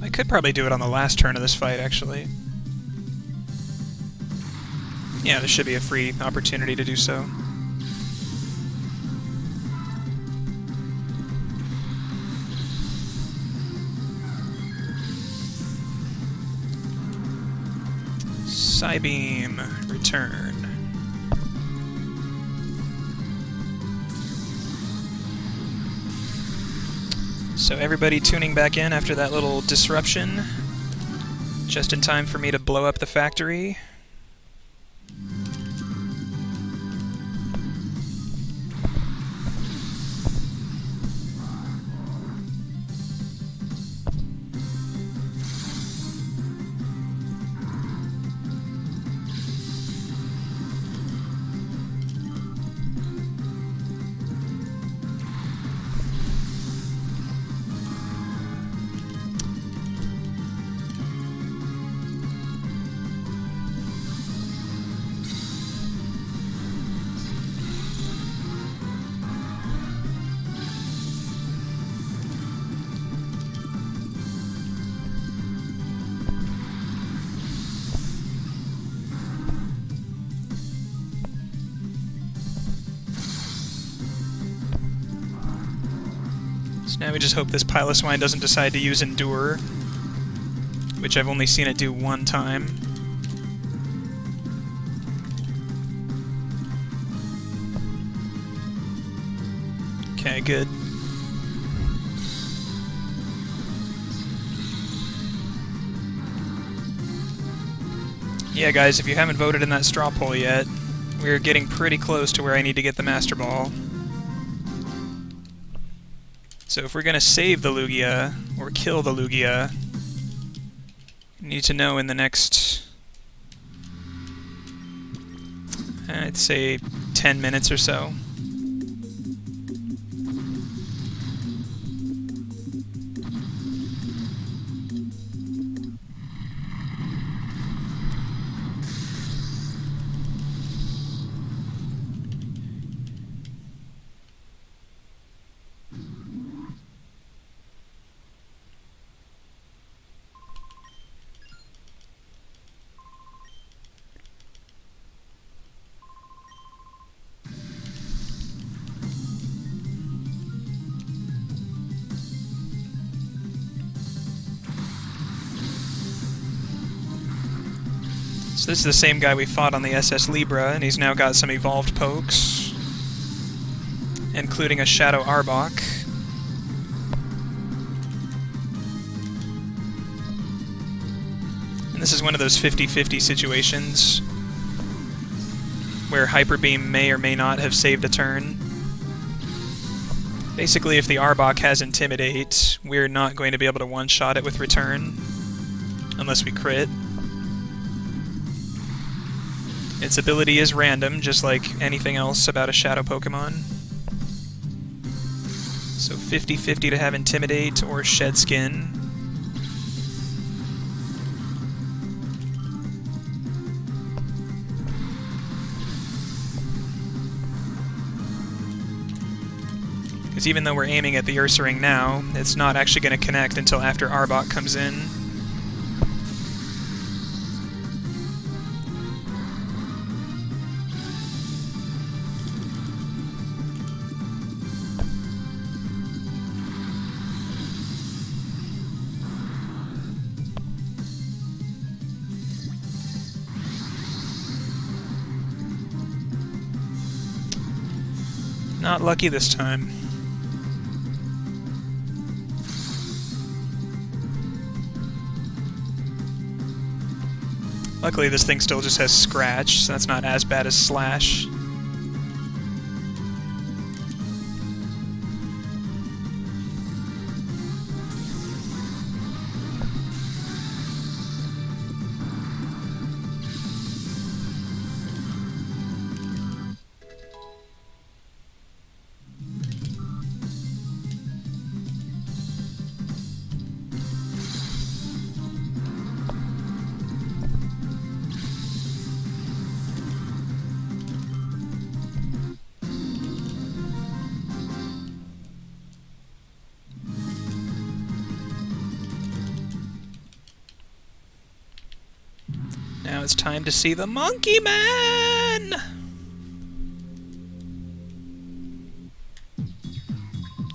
I could probably do it on the last turn of this fight, actually. Yeah, there should be a free opportunity to do so. Psybeam, return. So everybody tuning back in after that little disruption. Just in time for me to blow up the factory. Now we just hope this Piloswine doesn't decide to use Endure, which I've only seen it do one time. Okay, good. Yeah, guys, if you haven't voted in that straw poll yet, we're getting pretty close to where I need to get the Master Ball. So if we're going to save the Lugia, or kill the Lugia, we need to know in the next, I'd say, 10 minutes or so. So this is the same guy we fought on the SS Libra, and he's now got some evolved pokes, including a Shadow Arbok. And this is one of those 50-50 situations where Hyper Beam may or may not have saved a turn. Basically, if the Arbok has Intimidate, we're not going to be able to one-shot it with Return, unless we crit. Its ability is random, just like anything else about a Shadow Pokemon. So 50-50 to have Intimidate or Shed Skin. Because even though we're aiming at the Ursaring now, it's not actually going to connect until after Arbok comes in. Not lucky this time. Luckily this thing still just has Scratch, so that's not as bad as Slash. Now it's time to see the Monkey Man!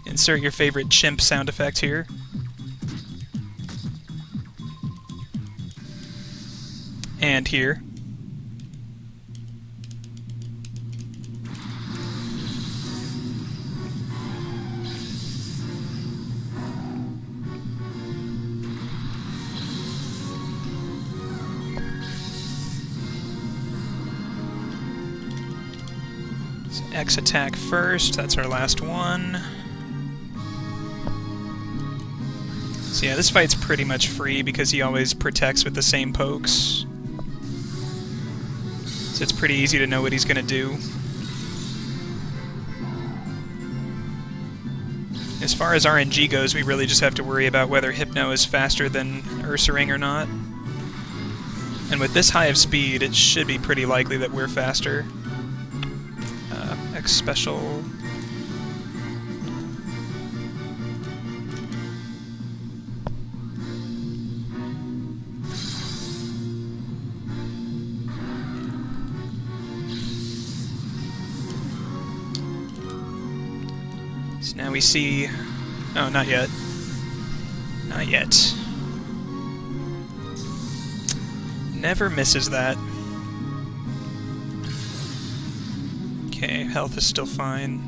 Insert your favorite chimp sound effect here. And here. So X attack first, that's our last one. So yeah, this fight's pretty much free because he always protects with the same pokes. So it's pretty easy to know what he's gonna do. As far as RNG goes, we really just have to worry about whether Hypno is faster than Ursaring or not. And with this high of speed, it should be pretty likely that we're faster. X special. So now we see... Oh, not yet. Not yet. Never misses that. Okay, health is still fine.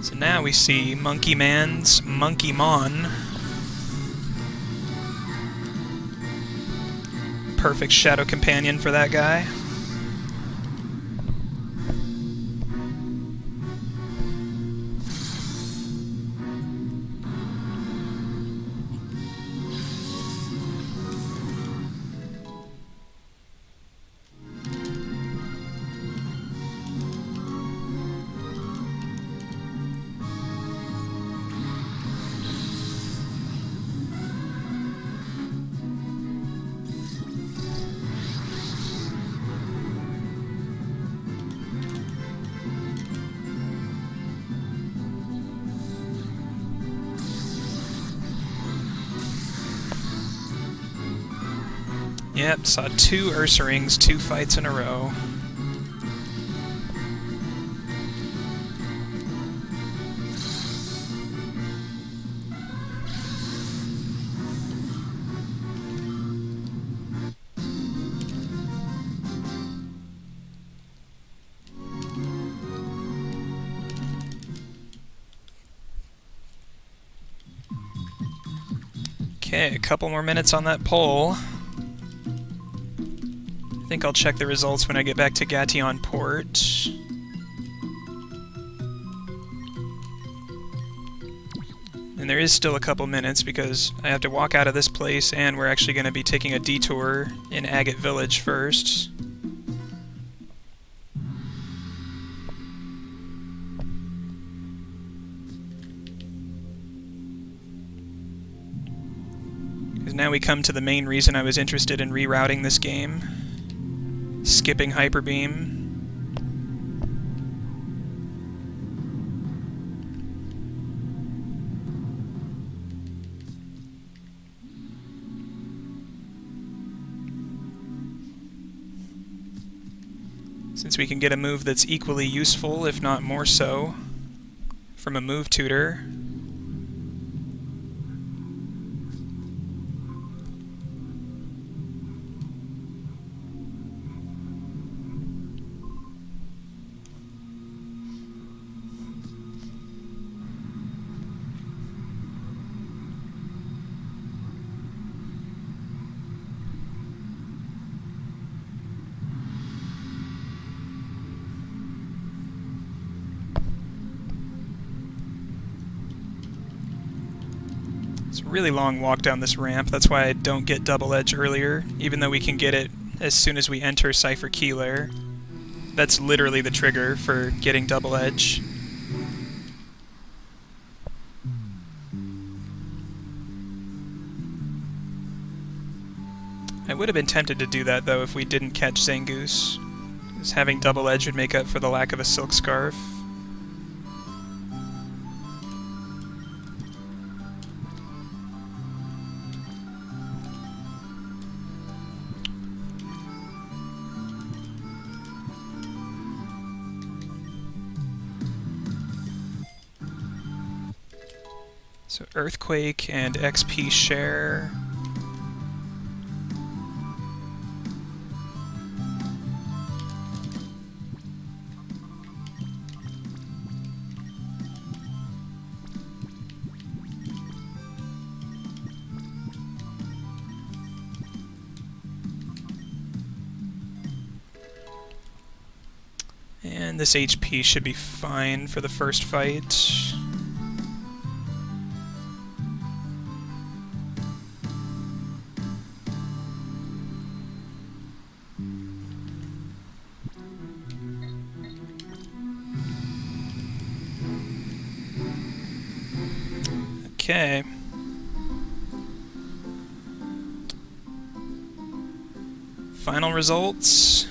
So now we see Monkey Man's Monkey Mon. Perfect shadow companion for that guy. Yep, saw 2 Ursaring's, 2 fights in a row. Okay, a couple more minutes on that poll. I think I'll check the results when I get back to Gation Port. And there is still a couple minutes because I have to walk out of this place and we're actually going to be taking a detour in Agate Village first. Because now we come to the main reason I was interested in rerouting this game. Skipping Hyper Beam. Since we can get a move that's equally useful, if not more so, from a move tutor. It's a really long walk down this ramp, that's why I don't get double edge earlier, even though we can get it as soon as we enter Cipher Key Lair. That's literally the trigger for getting double edge. I would have been tempted to do that, though, if we didn't catch Zangoose. Because having double edge would make up for the lack of a silk scarf. So Earthquake and XP share. And this HP should be fine for the first fight. Okay. Final results.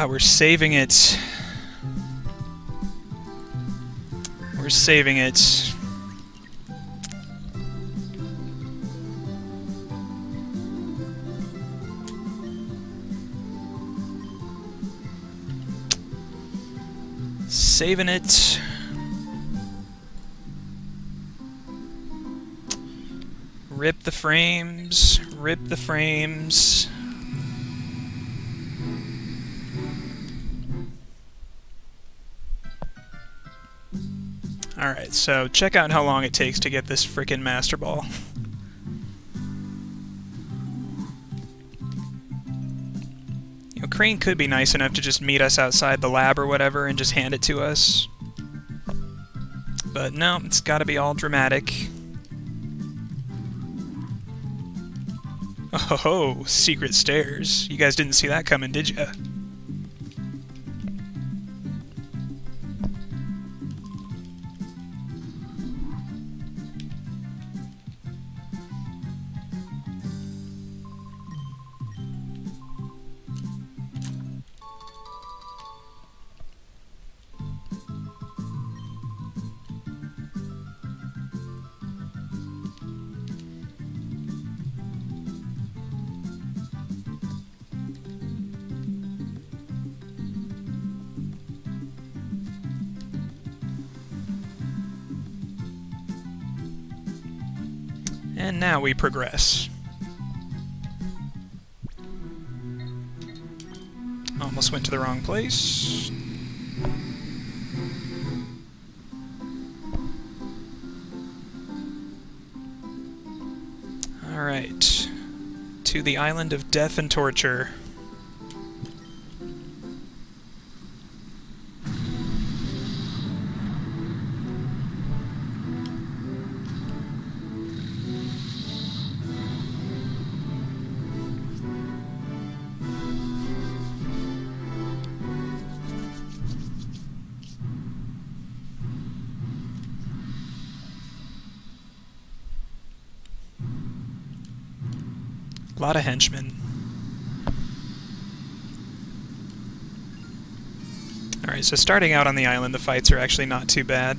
We're saving it. We're saving it. Saving it. Rip the frames. Rip the frames. Alright, so check out how long it takes to get this frickin' Master Ball. You know, Crane could be nice enough to just meet us outside the lab or whatever and just hand it to us. But no, it's gotta be all dramatic. Oh, secret stairs. You guys didn't see that coming, did ya? And now we progress. Almost went to the wrong place. Alright. To the island of death and torture. A lot of henchmen. Alright, so starting out on the island, the fights are actually not too bad.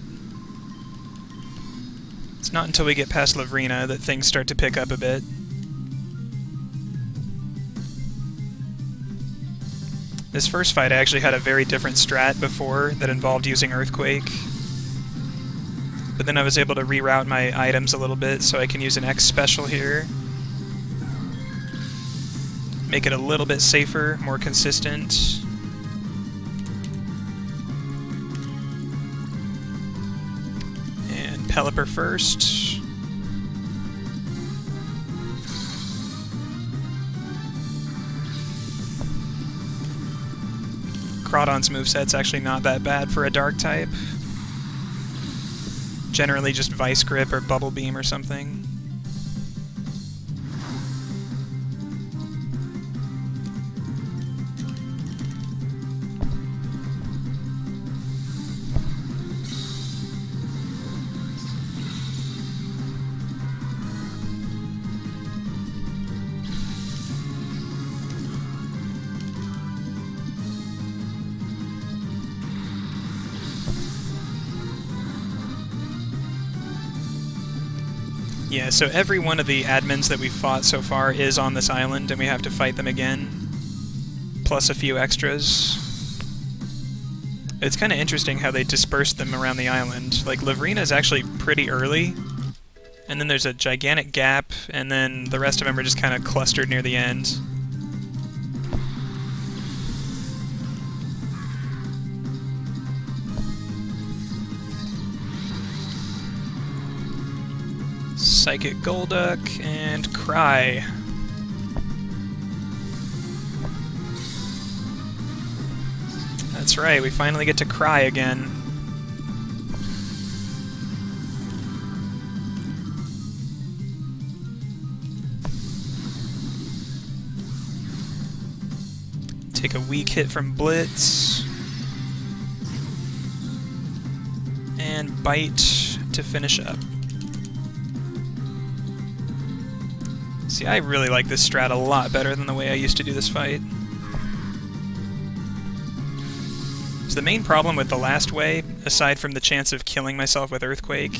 It's not until we get past Lavrina that things start to pick up a bit. This first fight I actually had a very different strat before that involved using Earthquake. But then I was able to reroute my items a little bit so I can use an X special here. Make it a little bit safer, more consistent. And Pelipper first. Crawdon's moveset's actually not that bad for a dark type. Generally just Vice Grip or Bubble Beam or something. Yeah, so every one of the admins that we've fought so far is on this island, and we have to fight them again, plus a few extras. It's kind of interesting how they dispersed them around the island. Like, Lavrina's actually pretty early, and then there's a gigantic gap, and then the rest of them are just kind of clustered near the end. Psychic Golduck, and Cry. That's right, we finally get to Cry again. Take a weak hit from Blitz. And Bite to finish up. See, I really like this strat a lot better than the way I used to do this fight. So the main problem with the last way, aside from the chance of killing myself with Earthquake,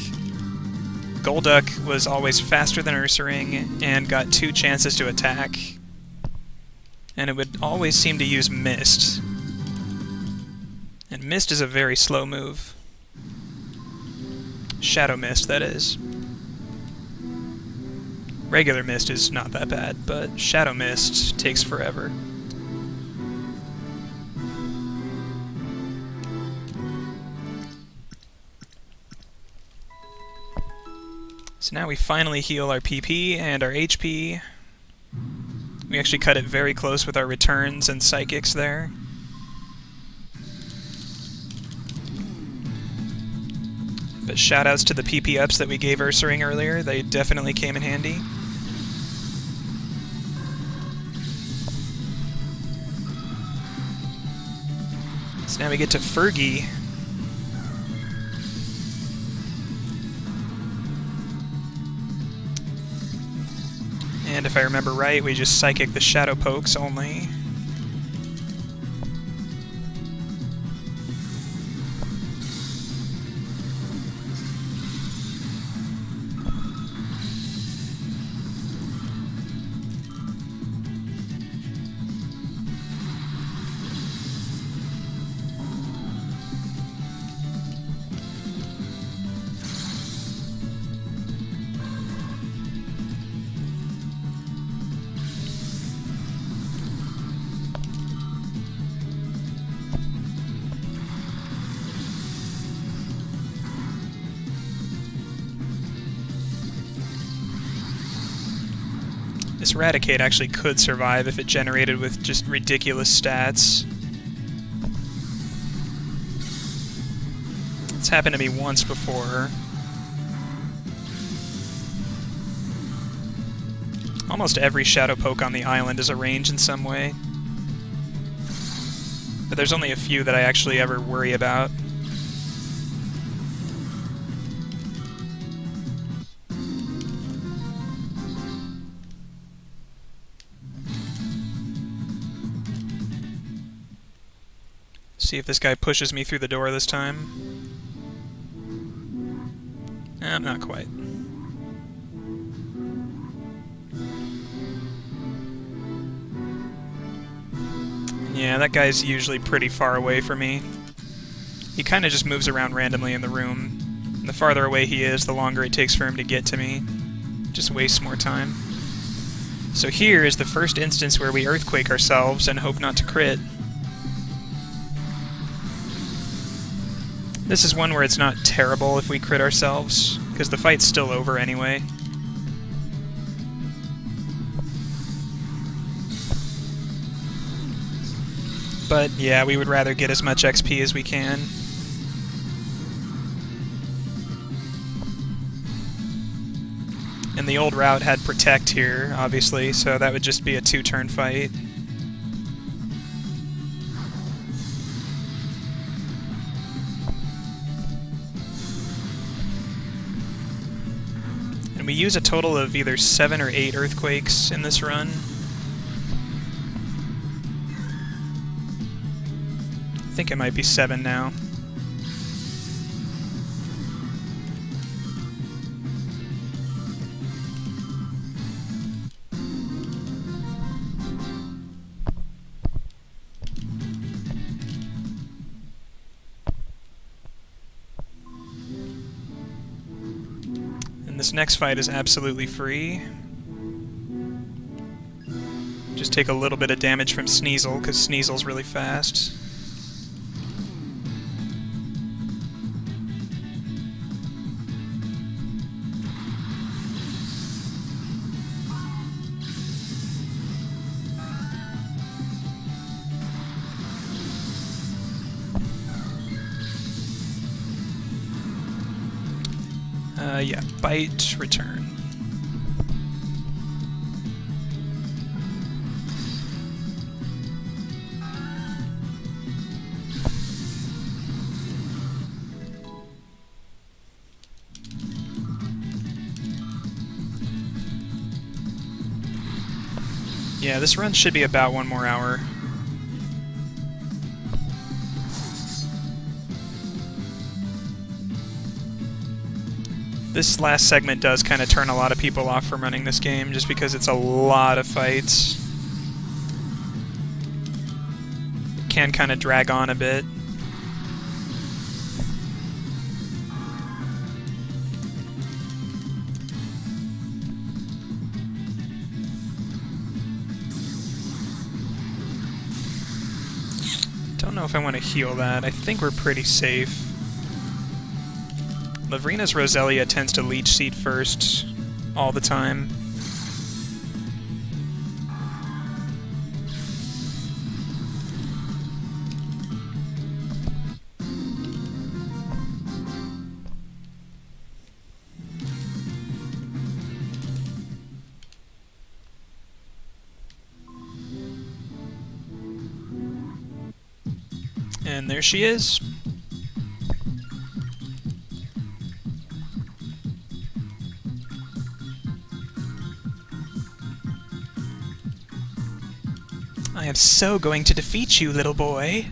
Golduck was always faster than Ursaring and got 2 chances to attack. And it would always seem to use Mist. And Mist is a very slow move. Shadow Mist, that is. Regular Mist is not that bad, but Shadow Mist takes forever. So now we finally heal our PP and our HP. We actually cut it very close with our returns and psychics there. But shoutouts to the PP ups that we gave Ursaring earlier, they definitely came in handy. So now we get to Fergie. And if I remember right, we just Psychic the Shadow Pokes only. This Raticate actually could survive if it generated with just ridiculous stats. It's happened to me once before. Almost every Shadow Poke on the island is a range in some way. But there's only a few that I actually ever worry about. See if this guy pushes me through the door this time. Not quite. Yeah, that guy's usually pretty far away from me. He kind of just moves around randomly in the room. And the farther away he is, the longer it takes for him to get to me. Just wastes more time. So here is the first instance where we Earthquake ourselves and hope not to crit. This is one where it's not terrible if we crit ourselves, because the fight's still over anyway. But yeah, we would rather get as much XP as we can. And the old route had Protect here, obviously, so that would just be a 2-turn fight. And we use a total of either 7 or 8 earthquakes in this run. I think it might be 7 now. And this next fight is absolutely free. Just take a little bit of damage from Sneasel, because Sneasel's really fast. Yeah, bite, return. Yeah, this run should be about 1 more hour. This last segment does kind of turn a lot of people off from running this game, just because it's a lot of fights. It can kind of drag on a bit. Don't know if I want to heal that. I think we're pretty safe. Lavrina's Roselia tends to leech seed first all the time. And there she is. I am so going to defeat you, little boy.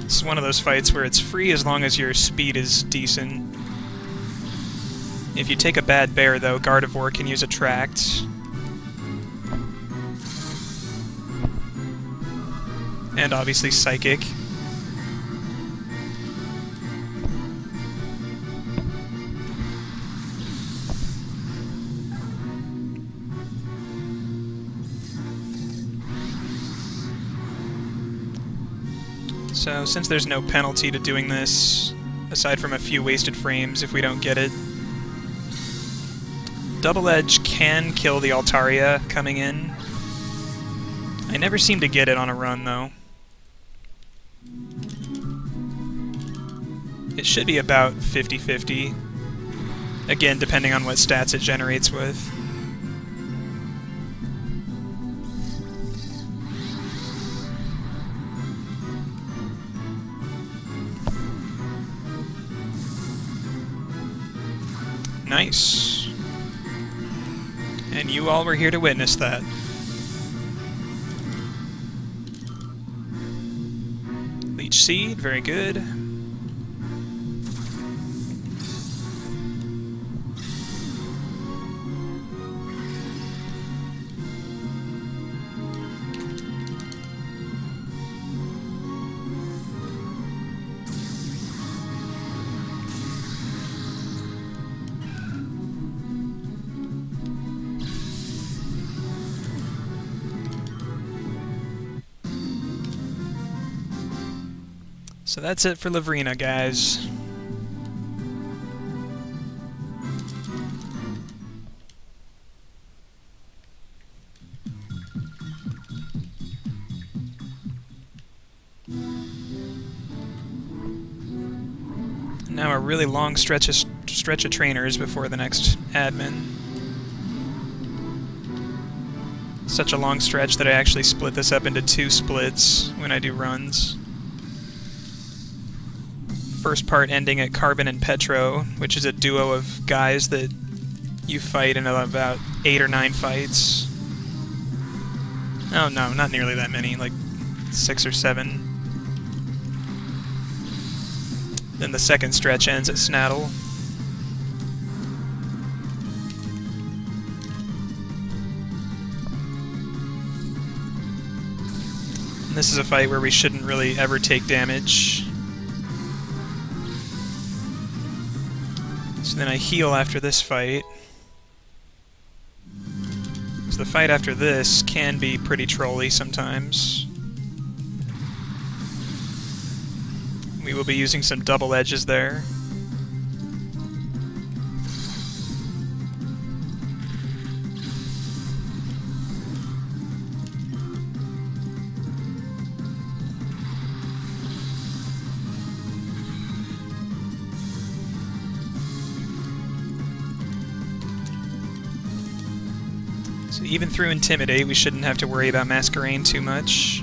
It's one of those fights where it's free as long as your speed is decent. If you take a bad bear, though, Gardevoir can use Attract. And obviously Psychic. So, since there's no penalty to doing this, aside from a few wasted frames if we don't get it, Double Edge can kill the Altaria coming in. I never seem to get it on a run, though. It should be about 50-50. Again, depending on what stats it generates with. Nice. And you all were here to witness that. Leech Seed, very good. So that's it for Lavrina, guys. Now a really long stretch of trainers before the next admin. Such a long stretch that I actually split this up into 2 splits when I do runs. First part ending at Carbon and Petro, which is a duo of guys that you fight in about 8 or 9 fights. Oh no, not nearly that many, like 6 or 7. Then the second stretch ends at Snaddle. And this is a fight where we shouldn't really ever take damage. So then I heal after this fight. So the fight after this can be pretty trolly sometimes. We will be using some double edges there. So even through Intimidate, we shouldn't have to worry about Masquerade too much.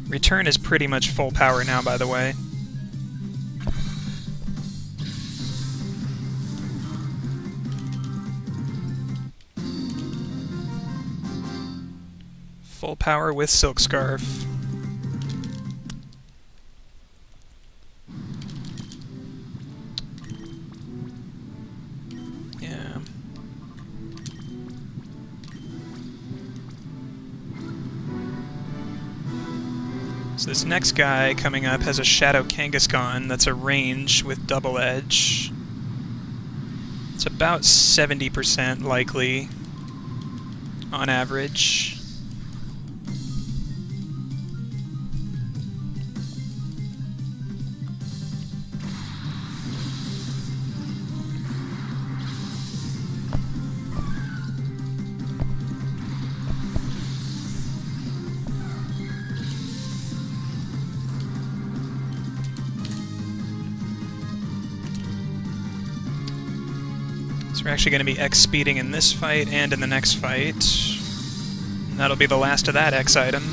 Return is pretty much full power now, by the way. Full power with Silk Scarf. Yeah. So this next guy coming up has a Shadow Kangaskhan that's a range with double edge. It's about 70% likely on average. So we're actually going to be X-speeding in this fight and in the next fight. And that'll be the last of that X item.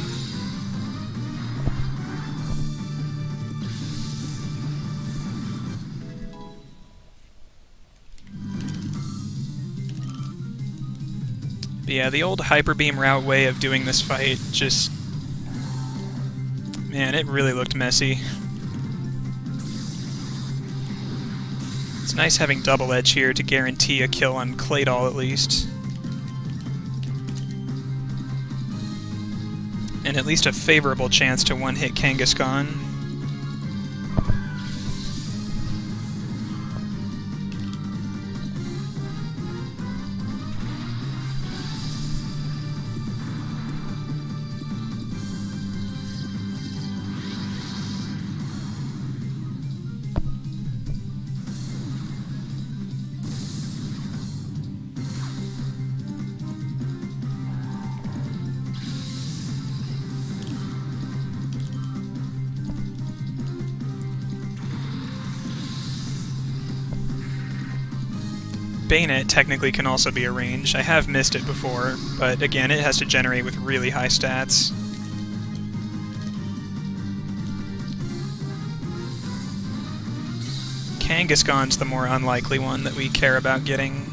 But yeah, the old Hyper Beam route way of doing this fight just... man, it really looked messy. It's nice having double edge here to guarantee a kill on Claydol at least. And at least a favorable chance to one-hit Kangaskhan. Bayonet technically can also be a range. I have missed it before, but again, it has to generate with really high stats. Kangaskhan's the more unlikely one that we care about getting.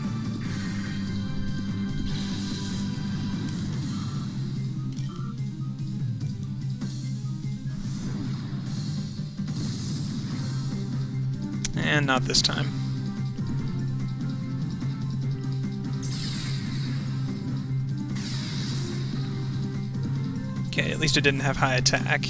And not this time. Okay, at least it didn't have high attack.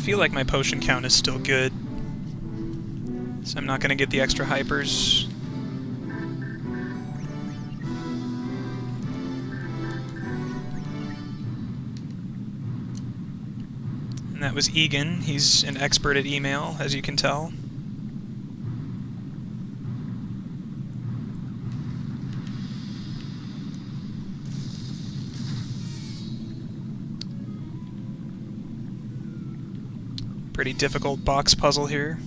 feel like my potion count is still good, so I'm not going to get the extra hypers. And that was Egan. He's an expert at email, as you can tell. Pretty difficult box puzzle here.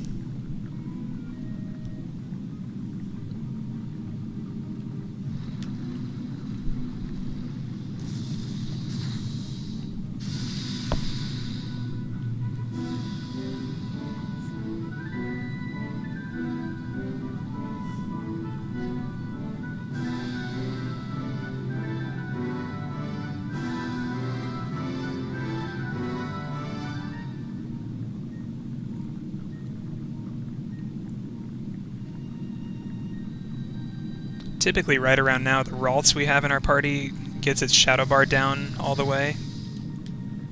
Typically right around now, the Ralts we have in our party gets its shadow bar down all the way,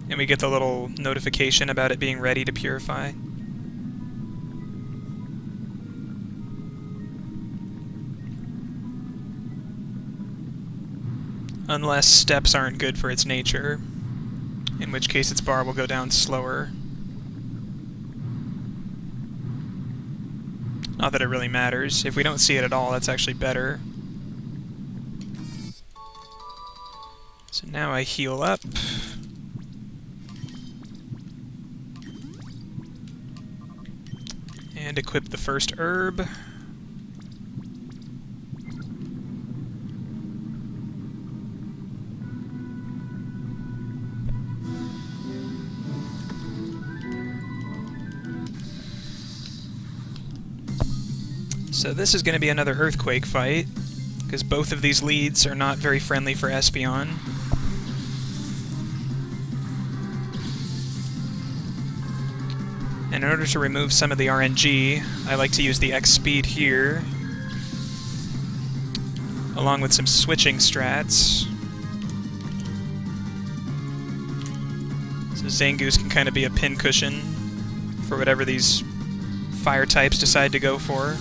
and we get the little notification about it being ready to purify. Unless steps aren't good for its nature, in which case its bar will go down slower. Not that it really matters. If we don't see it at all, that's actually better. So now I heal up. And equip the first herb. So this is going to be another earthquake fight, because both of these leads are not very friendly for Espeon. And in order to remove some of the RNG, I like to use the X speed here, along with some switching strats. So Zangoose can kind of be a pincushion for whatever these fire types decide to go for.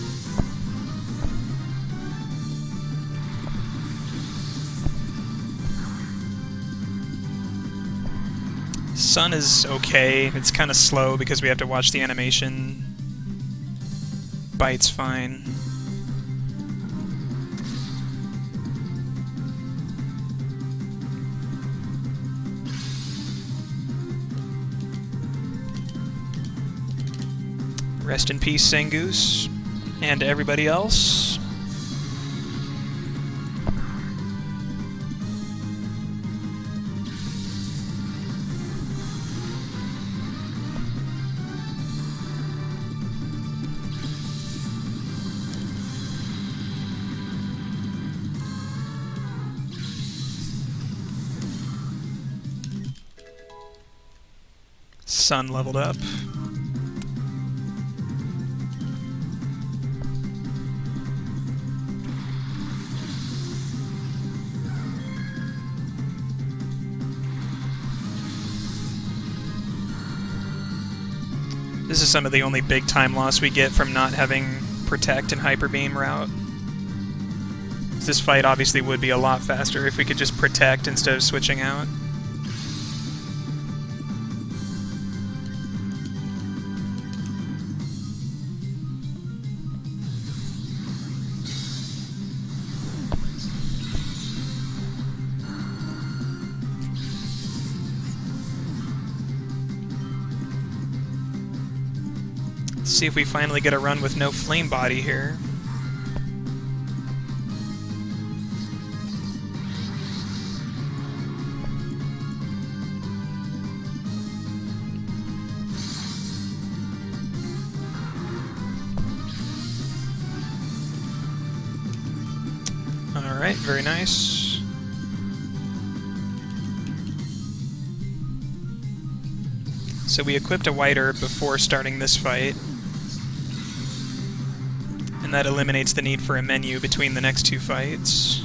Sun is okay. It's kind of slow because we have to watch the animation. Bite's fine. Rest in peace, Zangoose, and everybody else. Sun leveled up. This is some of the only big time loss we get from not having Protect and Hyper Beam route. This fight obviously would be a lot faster if we could just Protect instead of switching out. See if we finally get a run with no flame body here. Alright, very nice. So we equipped a white herb before starting this fight. And that eliminates the need for a menu between the next two fights.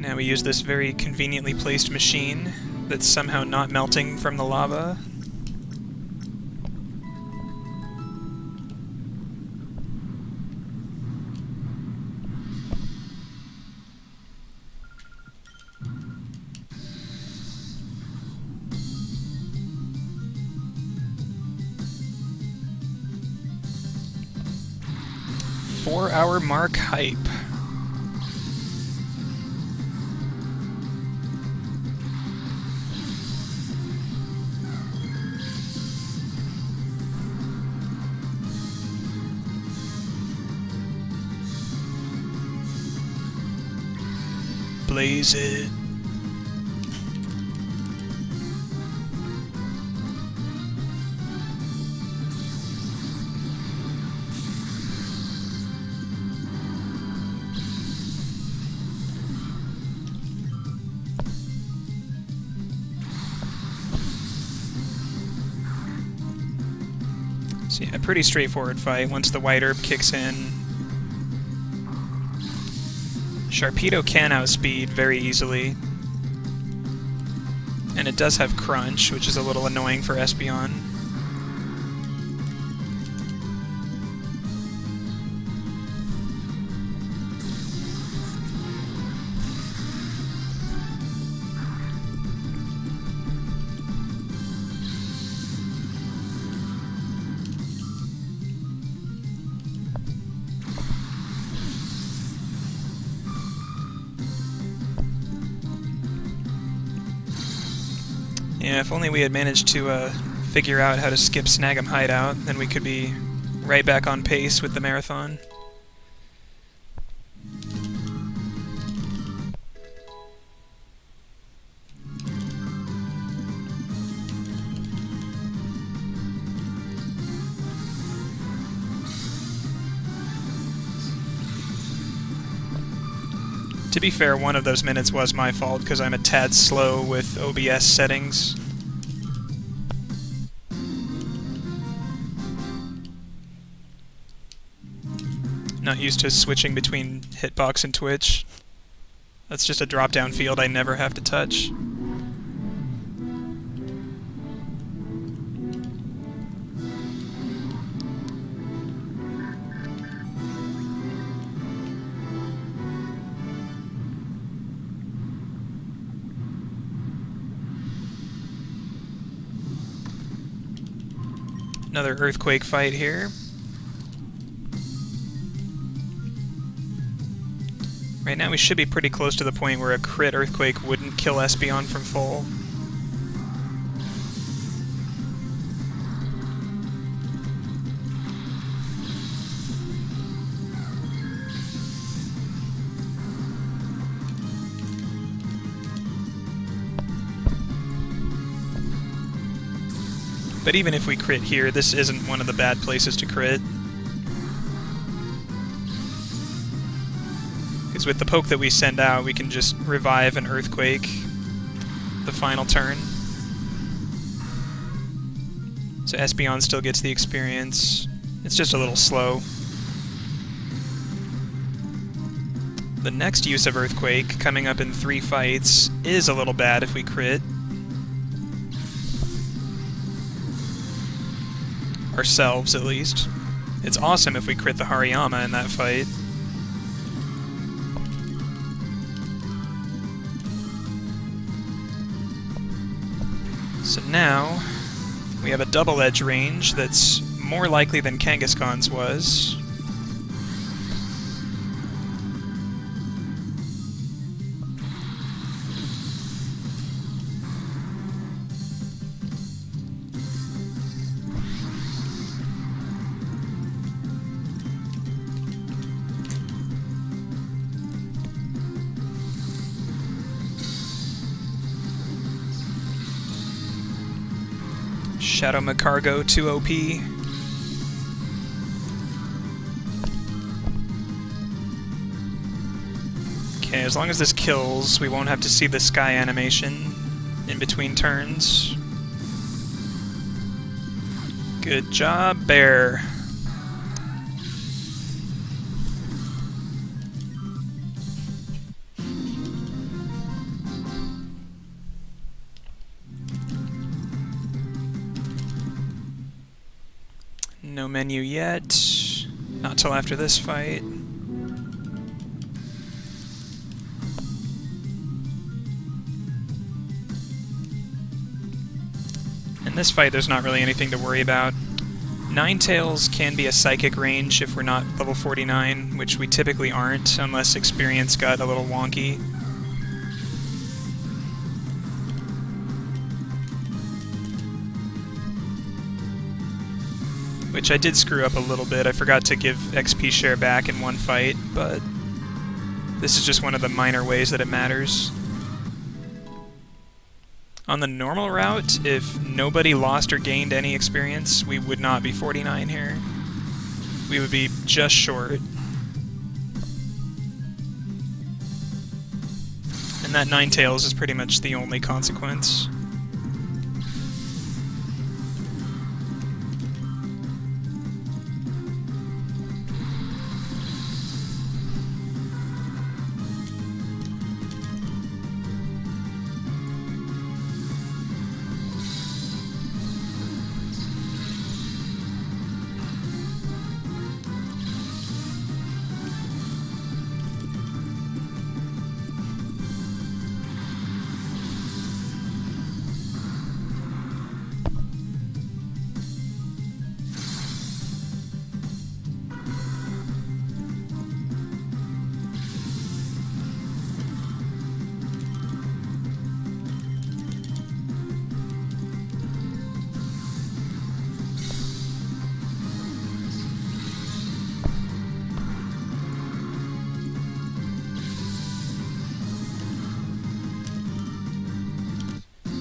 Now we use this very conveniently placed machine that's somehow not melting from the lava. Four-hour mark hype. Blaze it. So yeah, a pretty straightforward fight once the white herb kicks in. Sharpedo can outspeed very easily. And it does have crunch, which is a little annoying for Espeon. Yeah, if only we had managed to figure out how to skip Snag'em Hideout, then we could be right back on pace with the marathon. To be fair, one of those minutes was my fault, because I'm a tad slow with OBS settings. Not used to switching between Hitbox and Twitch. That's just a drop-down field I never have to touch. Another earthquake fight here. Right now we should be pretty close to the point where a crit earthquake wouldn't kill Espeon from full. But even if we crit here, this isn't one of the bad places to crit. Because with the poke that we send out, we can just revive an earthquake the final turn. So Espeon still gets the experience. It's just a little slow. The next use of earthquake, coming up in 3 fights, is a little bad if we crit. Ourselves, at least. It's awesome if we crit the Hariyama in that fight. So now, we have a double edge range that's more likely than Kangaskhan's was. Shadow Macargo 2 OP. Okay, as long as this kills, we won't have to see the sky animation in between turns. Good job, Bear. No menu yet. Not till after this fight. In this fight, there's not really anything to worry about. Ninetales can be a psychic range if we're not level 49, which we typically aren't, unless experience got a little wonky. Which I did screw up a little bit. I forgot to give XP share back in one fight, but this is just one of the minor ways that it matters. On the normal route, if nobody lost or gained any experience, we would not be 49 here. We would be just short. And that Ninetales is pretty much the only consequence.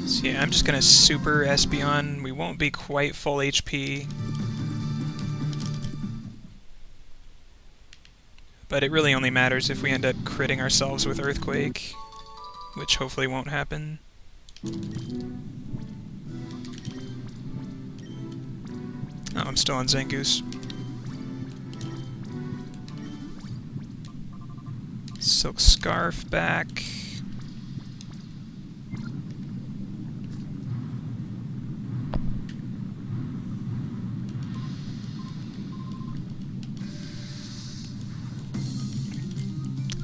So yeah, I'm just gonna super Espeon. We won't be quite full HP. But it really only matters if we end up critting ourselves with Earthquake, which hopefully won't happen. Oh, I'm still on Zangoose. Silk Scarf back.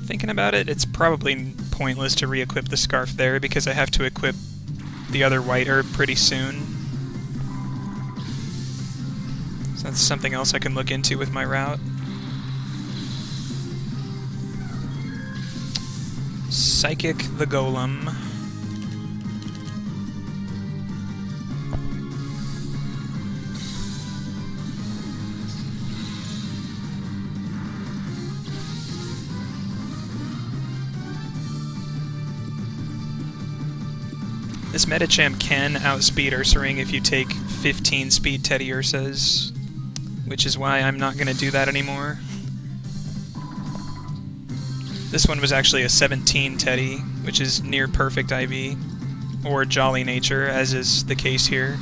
Thinking about it, it's probably pointless to re-equip the Scarf there because I have to equip the other White Herb pretty soon. So that's something else I can look into with my route. Psychic the Golem. This Medicham can outspeed Ursaring if you take 15 speed Teddy Ursas, which is why I'm not going to do that anymore. This one was actually a 17 Teddy, which is near perfect IV, or Jolly Nature, as is the case here.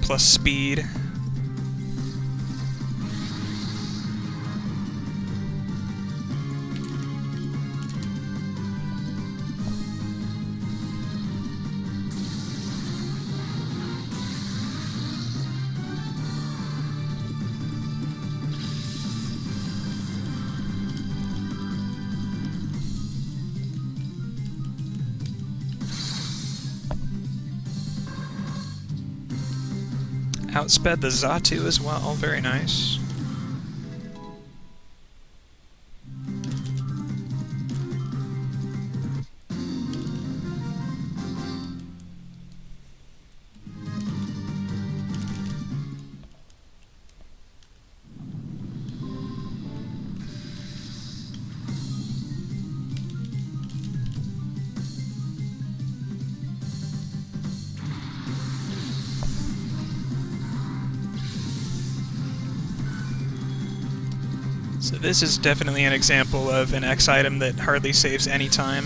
Plus speed. Outsped the Xatu as well, very nice. So this is definitely an example of an X item that hardly saves any time.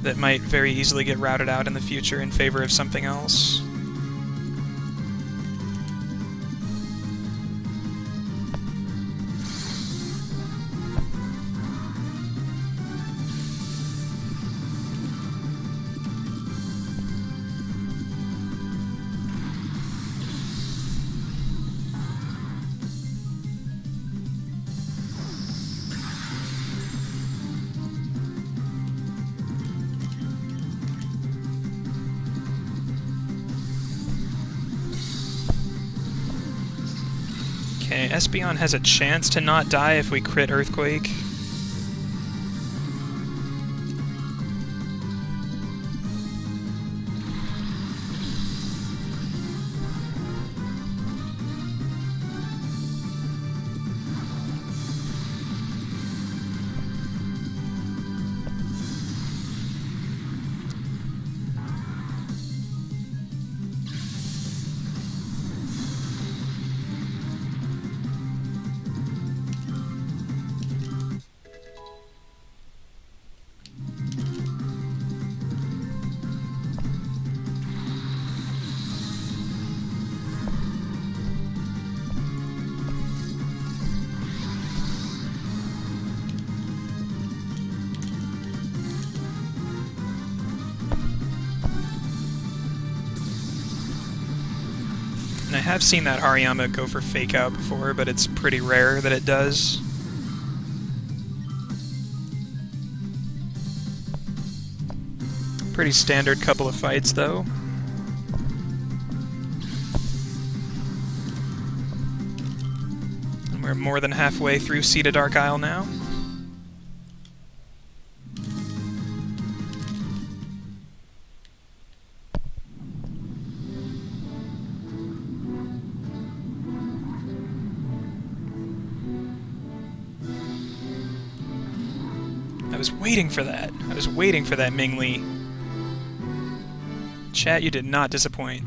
That might very easily get routed out in the future in favor of something else. Okay, Espeon has a chance to not die if we crit Earthquake. And I have seen that Hariyama go for Fake Out before, but it's pretty rare that it does. Pretty standard couple of fights, though. And we're more than halfway through Sea to Dark Isle now. I was waiting for that. I was waiting for that, Ming Li. Chat, you did not disappoint.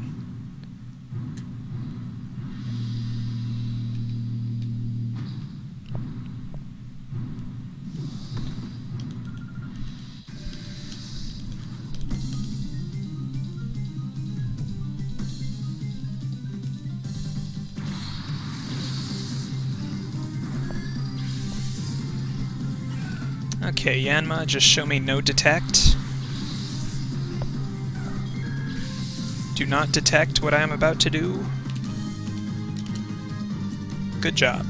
Okay, Yanma, just show me no detect. Do not detect what I am about to do. Good job.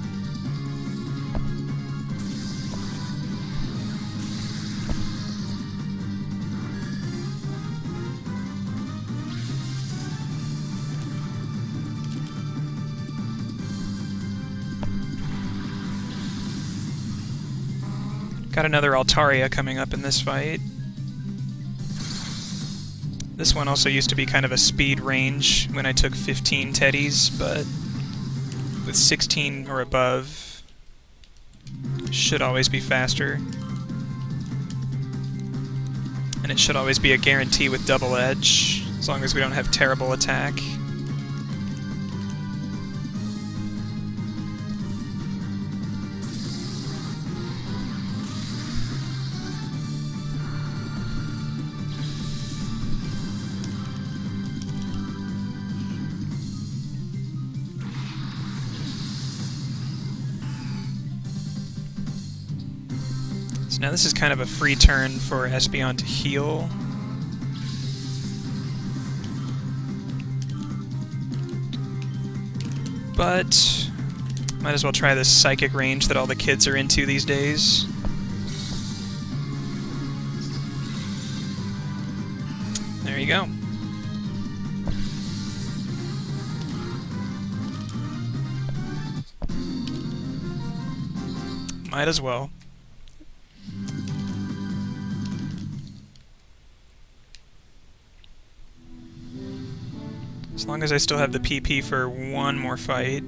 Got another Altaria coming up in this fight. This one also used to be kind of a speed range when I took 15 teddies, but with 16 or above, should always be faster. And it should always be a guarantee with double edge, as long as we don't have terrible attack. So now this is kind of a free turn for Espeon to heal. But might as well try this psychic range that all the kids are into these days. There you go. Might as well. As long as I still have the PP for one more fight.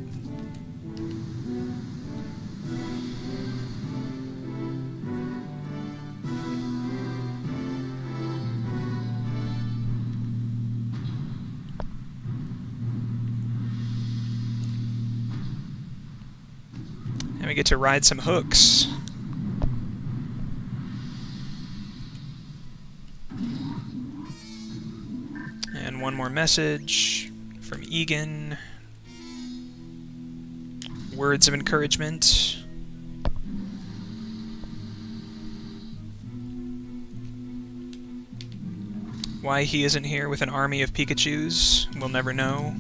And we get to ride some hooks. And one more message from Egan. Words of encouragement. Why he isn't here with an army of Pikachus, we'll never know.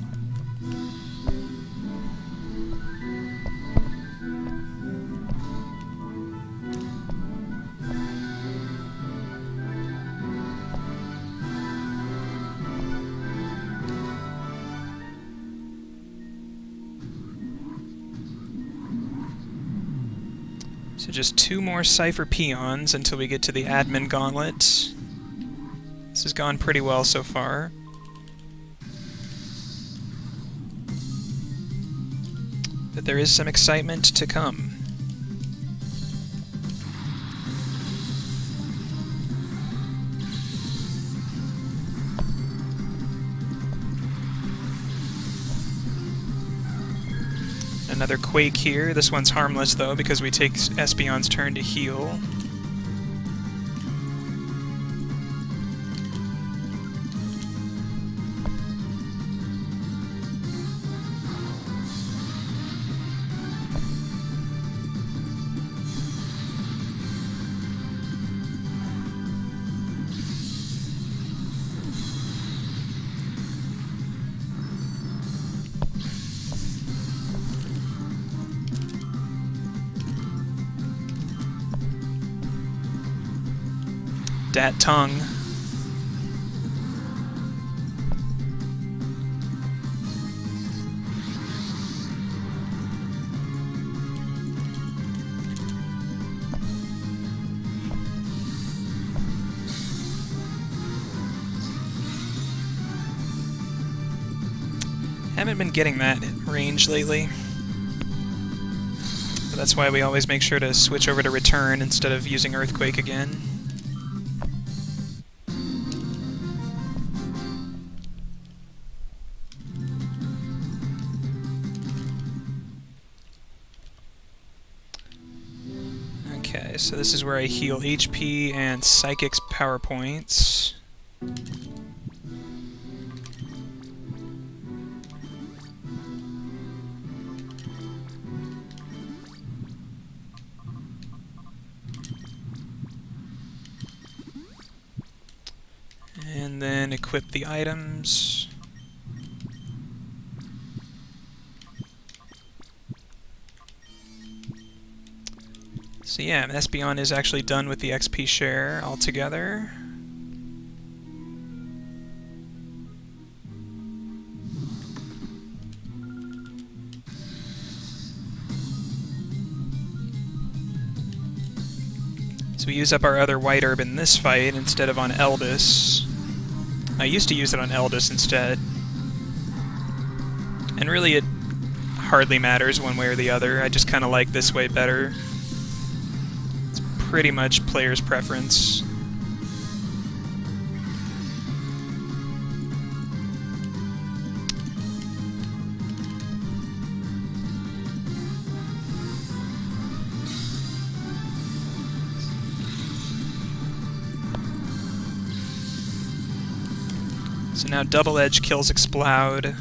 So just 2 more Cipher peons until we get to the admin gauntlet. This has gone pretty well so far. But there is some excitement to come. Another Quake here. This one's harmless though because we take Espeon's turn to heal. Dat tongue. Haven't been getting that range lately. But that's why we always make sure to switch over to return instead of using Earthquake again. Okay, so this is where I heal HP and Psychic's power points. And then equip the items. So yeah, Espeon is actually done with the XP share altogether. So we use up our other white herb in this fight instead of on Eldis. I used to use it on Eldis instead. And really it hardly matters one way or the other. I just kind of like this way better. It's pretty much player's preference. So now Double Edge kills Explode. And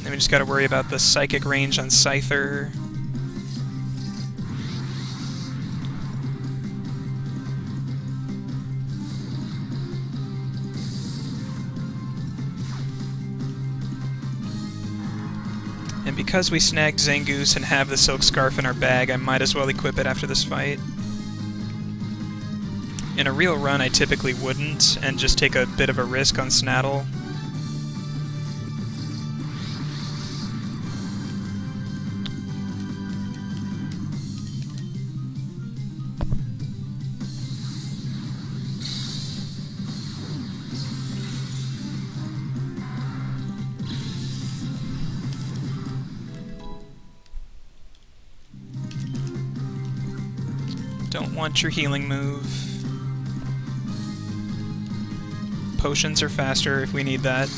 then we just gotta worry about the psychic range on Cipher. And because we snagged Zangoose and have the Silk Scarf in our bag, I might as well equip it after this fight. In a real run, I typically wouldn't, and just take a bit of a risk on Snaddle. Don't want your healing move. Potions are faster if we need that.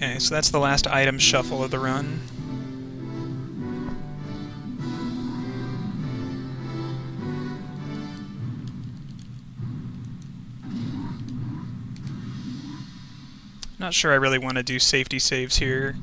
Okay, so that's the last item shuffle of the run. Not sure I really want to do safety saves here.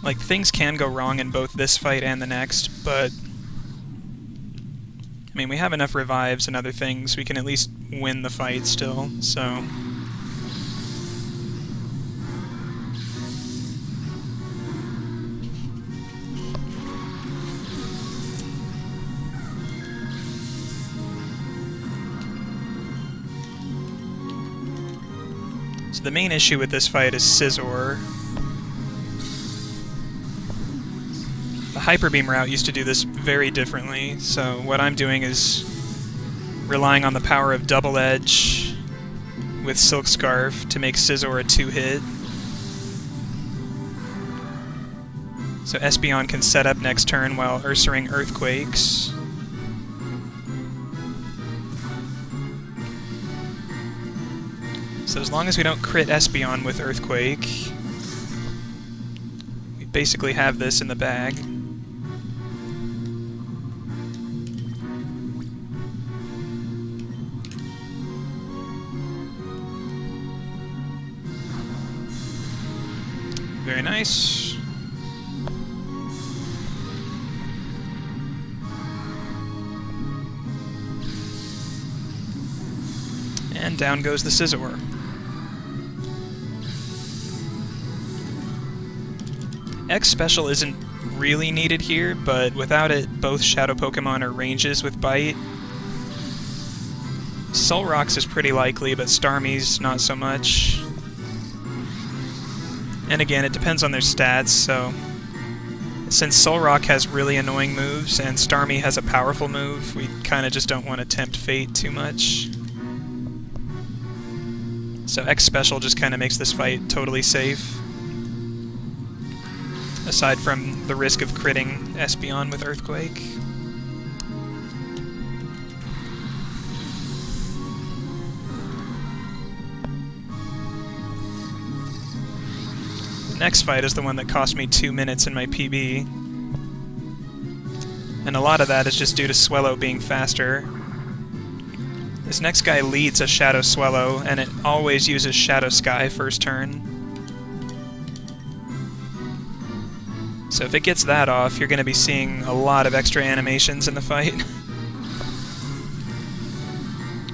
Like, things can go wrong in both this fight and the next, but I mean, we have enough revives and other things, we can at least win the fight still, so... So the main issue with this fight is Scizor. The Hyper Beam route used to do this very differently, so what I'm doing is relying on the power of Double Edge with Silk Scarf to make Scizor a 2-hit. So Espeon can set up next turn while Ursaring Earthquakes. So as long as we don't crit Espeon with Earthquake, we basically have this in the bag. Very nice. And down goes the Scizor. X Special isn't really needed here, but without it, both Shadow Pokemon are ranges with Bite. Solrox is pretty likely, but Starmie's not so much. And again, it depends on their stats, so... Since Solrock has really annoying moves, and Starmie has a powerful move, we kinda just don't want to tempt fate too much. So X Special just kinda makes this fight totally safe. Aside from the risk of critting Espeon with Earthquake. The next fight is the one that cost me 2 minutes in my PB. And a lot of that is just due to Swellow being faster. This next guy leads a Shadow Swellow, and it always uses Shadow Sky first turn. So if it gets that off, you're going to be seeing a lot of extra animations in the fight.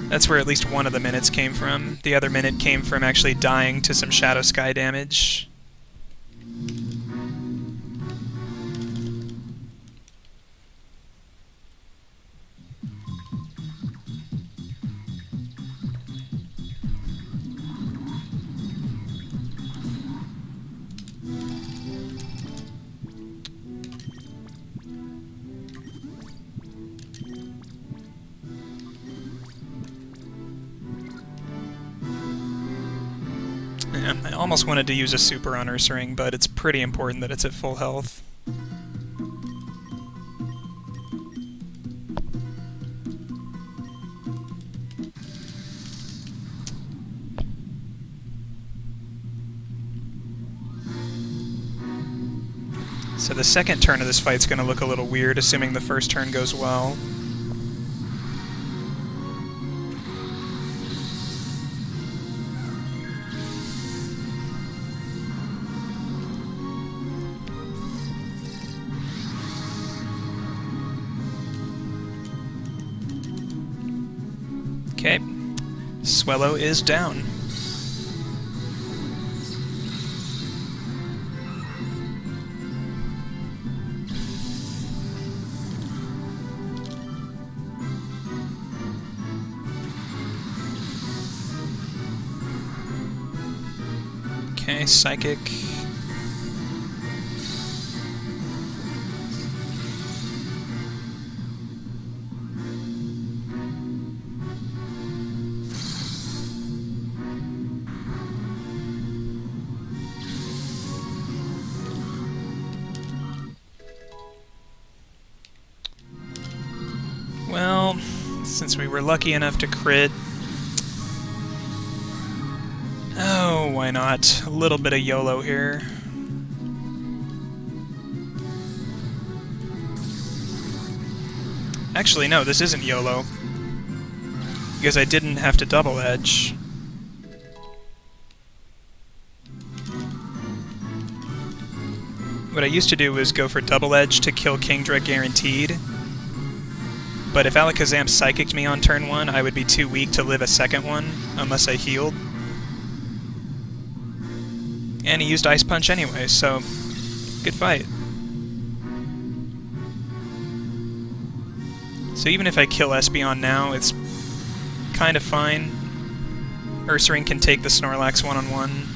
That's where at least one of the minutes came from. The other minute came from actually dying to some Shadow Sky damage. Yeah, I almost wanted to use a super on Ursaring, but it's pretty important that it's at full health. So the second turn of this fight's going to look a little weird, assuming the first turn goes well. Okay, Swellow is down. Okay, Psychic. Well, since we were lucky enough to crit... Oh, why not? A little bit of YOLO here. Actually, no, this isn't YOLO. Because I didn't have to double edge. What I used to do was go for double edge to kill Kingdra guaranteed. But if Alakazam psychicked me on turn 1, I would be too weak to live a second one unless I healed. And he used Ice Punch anyway, so good fight. So even if I kill Espeon now, it's kind of fine. Ursaring can take the Snorlax one-on-one.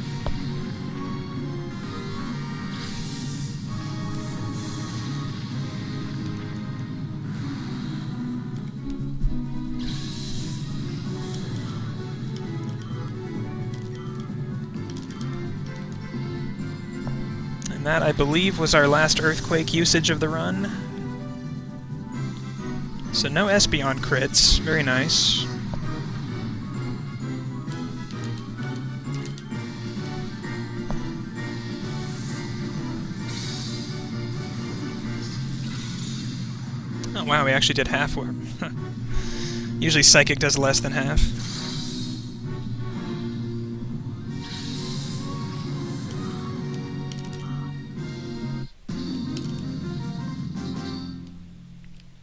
And that, I believe, was our last Earthquake usage of the run. So no Espeon crits. Very nice. Oh wow, we actually did half. Usually Psychic does less than half.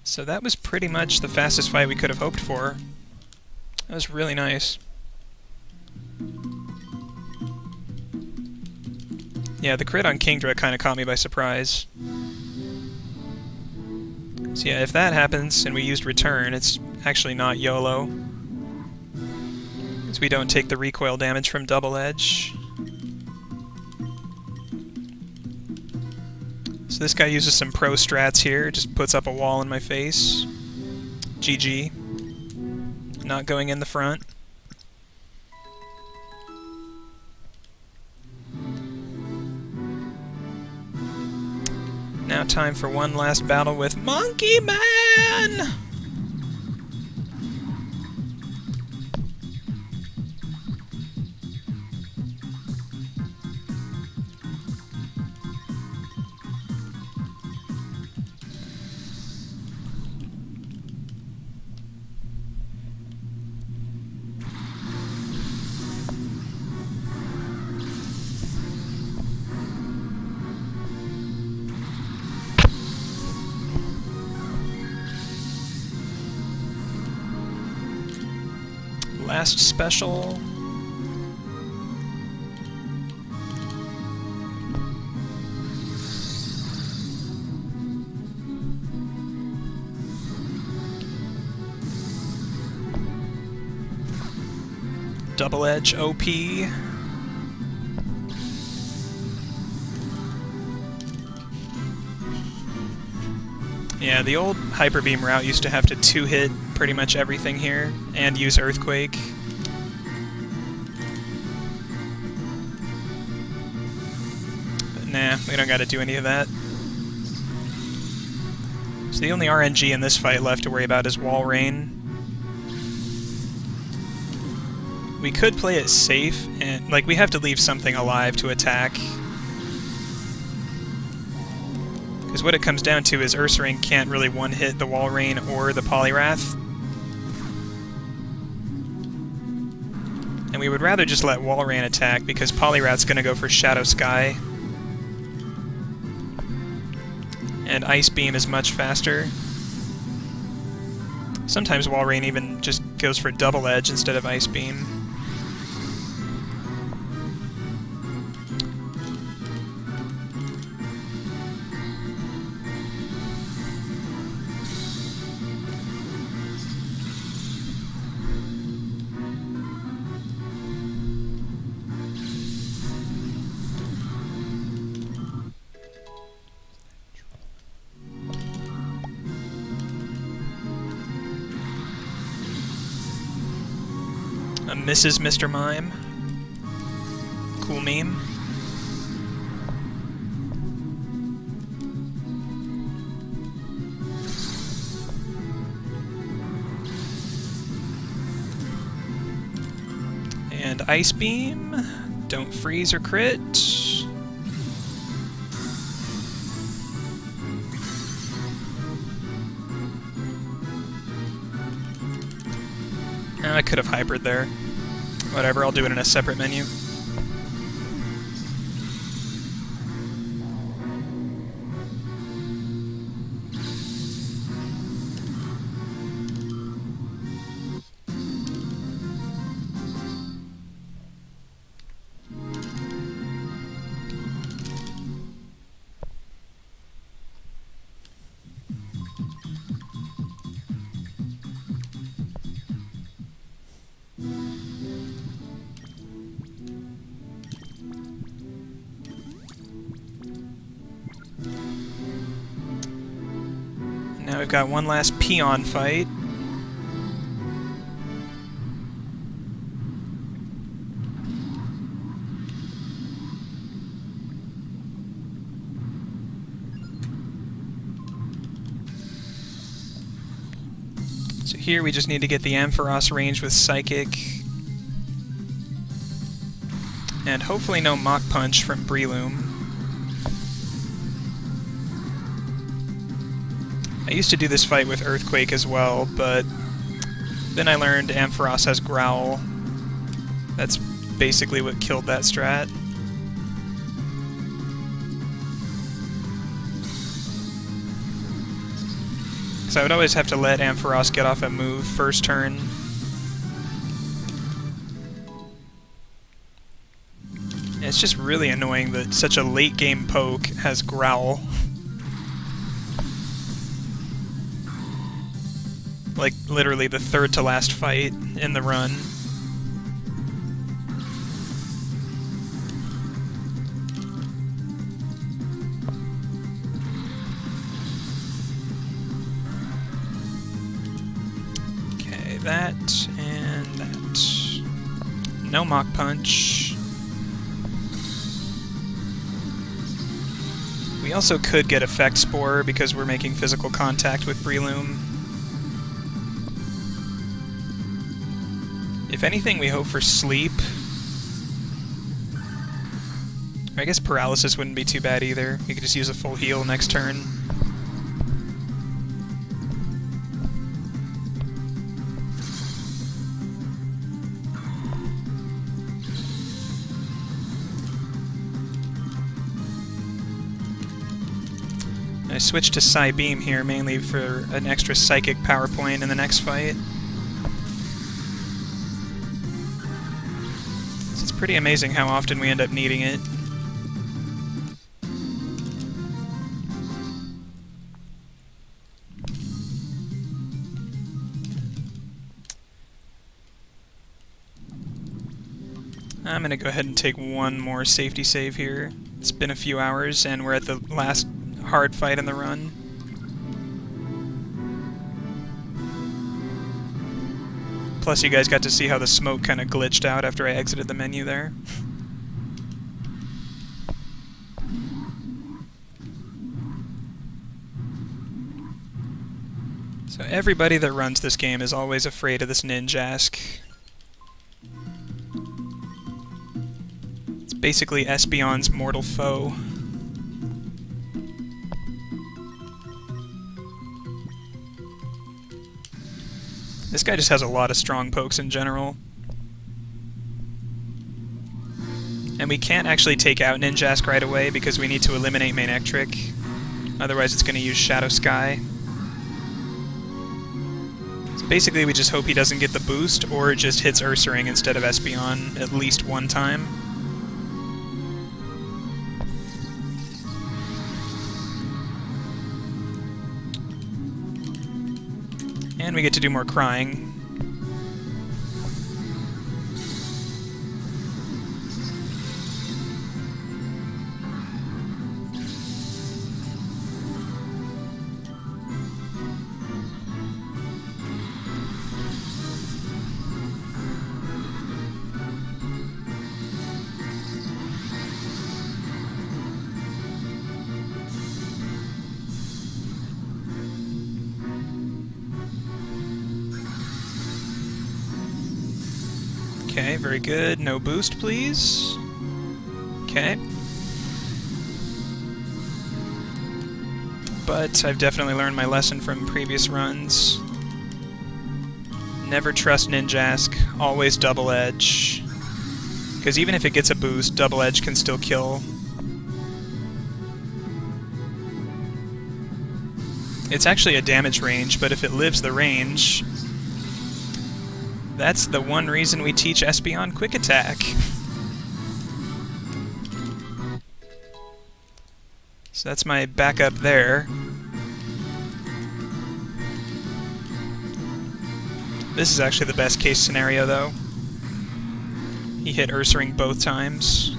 So that was pretty much the fastest fight we could have hoped for. That was really nice. Yeah, the crit on Kingdra kind of caught me by surprise. So yeah, if that happens and we used Return, it's actually not YOLO. Because we don't take the recoil damage from Double Edge. So this guy uses some pro strats here, just puts up a wall in my face. GG. Not going in the front. Now time for one last battle with Monkey Man! Last special. Double Edge OP. Yeah, the old Hyper Beam route used to have to 2-hit pretty much everything here, and use Earthquake. But nah, we don't gotta do any of that. So the only RNG in this fight left to worry about is Wall Rain. We could play it safe, and like we have to leave something alive to attack. Because what it comes down to is Ursaring can't really one-hit the Wall Rain or the Poliwrath. And we would rather just let Walrein attack, because Poliwrath's going to go for Shadow Sky. And Ice Beam is much faster. Sometimes Walrein even just goes for Double Edge instead of Ice Beam. Mrs. Mr. Mime. Cool meme. And Ice Beam. Don't freeze or crit. I could have hypered there. Whatever, I'll do it in a separate menu. Now we've got one last peon fight. So here we just need to get the Ampharos range with Psychic. And hopefully no Mach Punch from Breloom. I used to do this fight with Earthquake as well, but then I learned Ampharos has Growl. That's basically what killed that strat. So I would always have to let Ampharos get off a move first turn. It's just really annoying that such a late game poke has Growl. Like, literally the third to last fight in the run. Okay, that and that. No Mach Punch. We also could get Effect Spore because we're making physical contact with Breloom. If anything, we hope for Sleep. I guess Paralysis wouldn't be too bad either. We could just use a full heal next turn. I switched to Psy Beam here mainly for an extra Psychic power point in the next fight. It's pretty amazing how often we end up needing it. I'm gonna go ahead and take one more safety save here. It's been a few hours and we're at the last hard fight in the run. Plus you guys got to see how the smoke kind of glitched out after I exited the menu there. So everybody that runs this game is always afraid of this Ninjask. It's basically Espeon's mortal foe. This guy just has a lot of strong pokes in general. And we can't actually take out Ninjask right away because we need to eliminate Manectric. Otherwise it's going to use Shadow Sky. So basically we just hope he doesn't get the boost or just hits Ursaring instead of Espeon at least one time. And we get to do more crying. Okay, very good. No boost, please. Okay. But I've definitely learned my lesson from previous runs. Never trust Ninjask. Always double edge. Because even if it gets a boost, double edge can still kill. It's actually a damage range, but if it lives the range... That's the one reason we teach Espeon Quick Attack. So that's my backup there. This is actually the best case scenario, though. He hit Ursaring both times.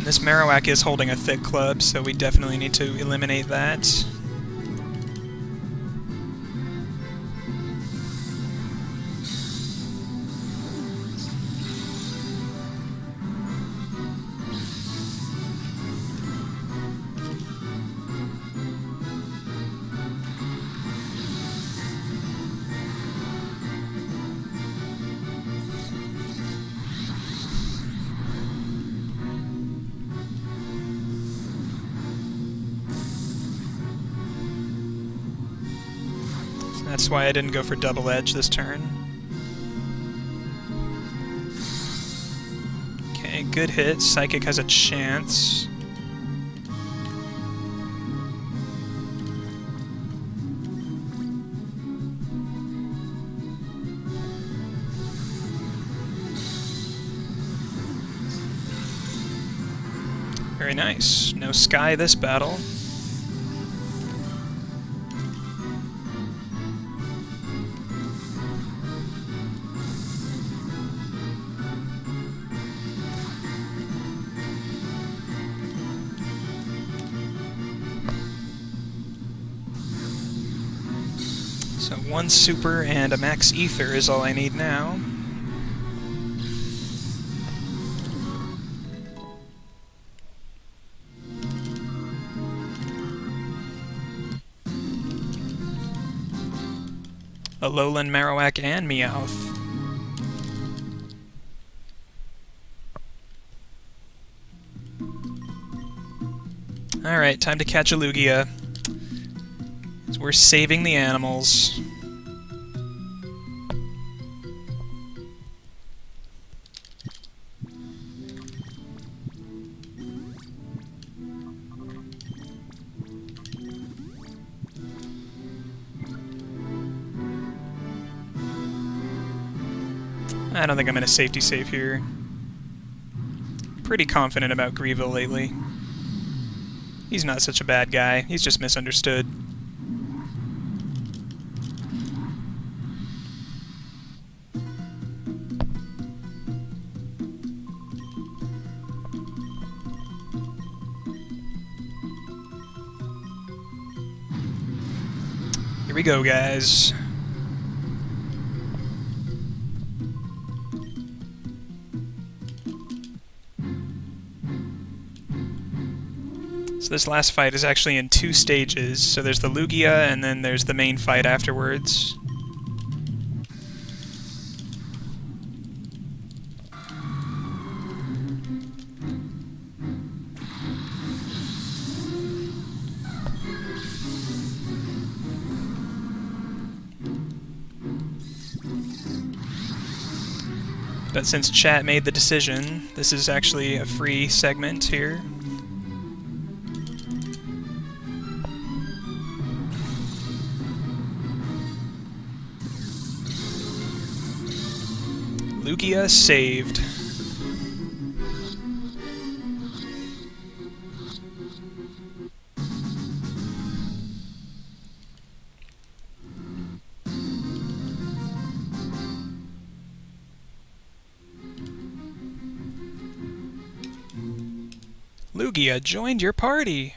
And this Marowak is holding a thick club, so we definitely need to eliminate that. That's why I didn't go for double edge this turn. Okay, good hit. Psychic has a chance. Very nice. No sky this battle. So one super and a max ether is all I need now. A Lowland Marowak and Meowth. Alright, time to catch a Lugia. We're saving the animals. I don't think I'm going to safety save here. Pretty confident about Grieville lately. He's not such a bad guy, he's just misunderstood. Here we go, guys. So this last fight is actually in 2 stages. So there's the Lugia, and then there's the main fight afterwards. But since chat made the decision, this is actually a free segment here. Lugia saved. Lugia joined your party.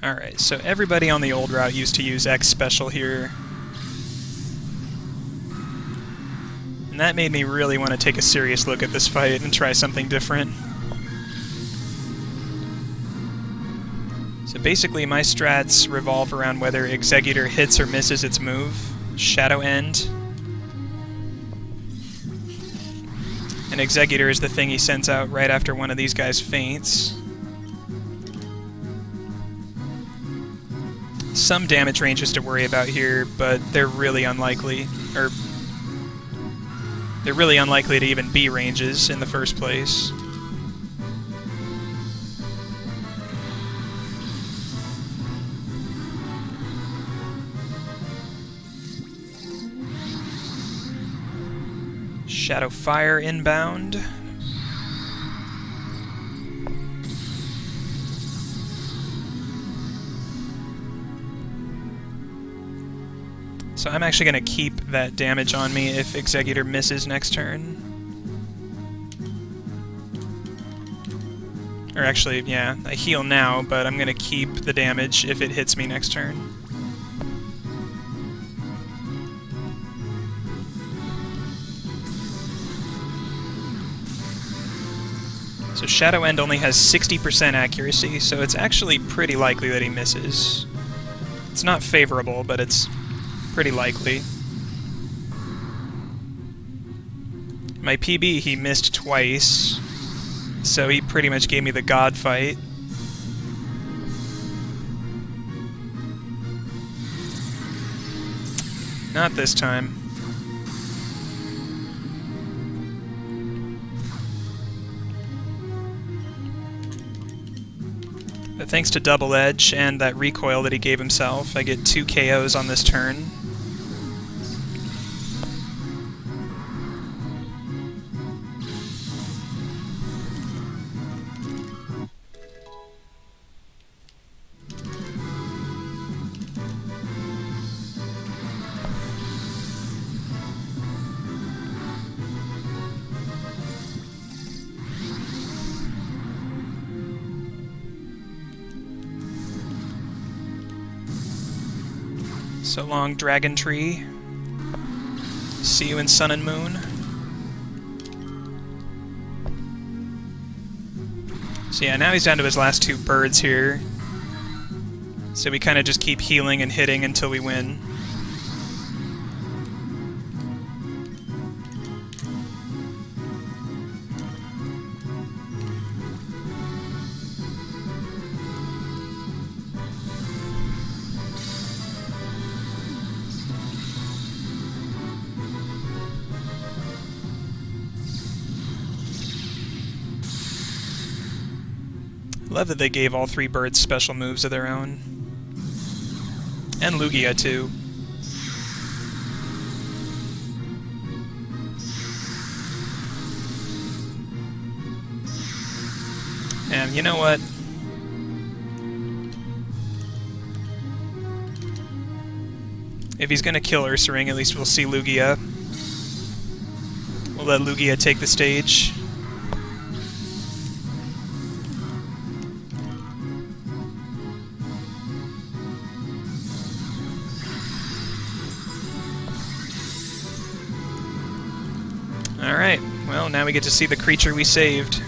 Alright, so everybody on the old route used to use X special here. And that made me really want to take a serious look at this fight and try something different. So basically my strats revolve around whether Executor hits or misses its move. Shadow End. And Executor is the thing he sends out right after one of these guys faints. Some damage ranges to worry about here, but they're really unlikely. Or they're really unlikely to even be ranges in the first place. Shadow Fire inbound. So I'm actually going to keep that damage on me if Executor misses next turn. Or actually, yeah, I heal now, but I'm going to keep the damage if it hits me next turn. So Shadow End only has 60% accuracy, so it's actually pretty likely that he misses. It's not favorable, but it's pretty likely. My PB, he missed twice, so he pretty much gave me the God fight. Not this time. But thanks to Double Edge and that recoil that he gave himself, I get 2 KOs on this turn. So long, Dragon Tree. See you in Sun and Moon. So yeah, now he's down to his last 2 birds here. So we kind of just keep healing and hitting until we win. Love that they gave all 3 birds special moves of their own. And Lugia, too. And you know what? If he's gonna kill Ursaring, at least we'll see Lugia. We'll let Lugia take the stage. Alright, well, now we get to see the creature we saved.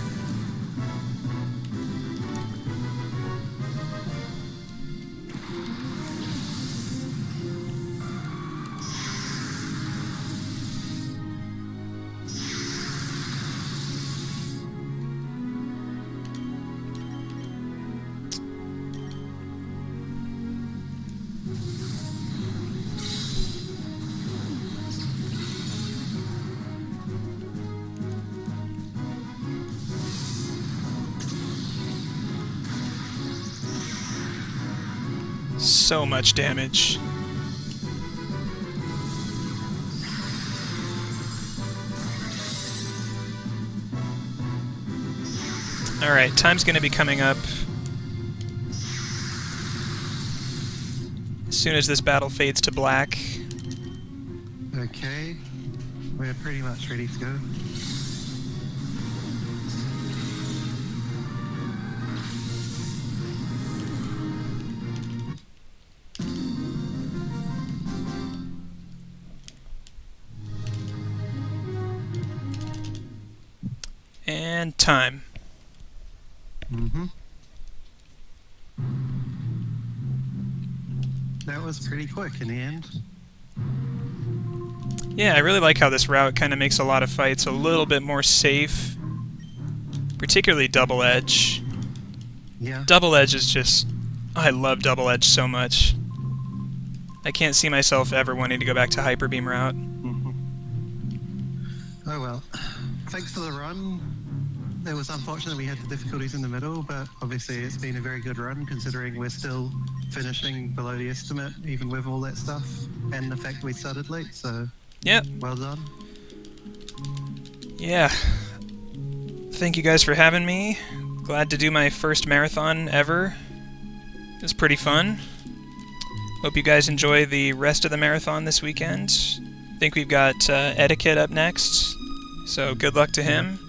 So much damage. Alright, time's gonna be coming up. As soon as this battle fades to black. Okay, we're pretty much ready to go. And time. That was pretty quick in the end. Yeah, I really like how this route kind of makes a lot of fights a little bit more safe. Particularly Double Edge. Yeah. Double Edge is just... I love Double Edge so much. I can't see myself ever wanting to go back to Hyper Beam route. Oh well. Thanks for the run. It was unfortunate we had the difficulties in the middle, but obviously it's been a very good run considering we're still finishing below the estimate, even with all that stuff, and the fact we started late, so yep. Well done. Yeah. Thank you guys for having me. Glad to do my first marathon ever. It was pretty fun. Hope you guys enjoy the rest of the marathon this weekend. I think we've got Etiquette up next, so good luck to him.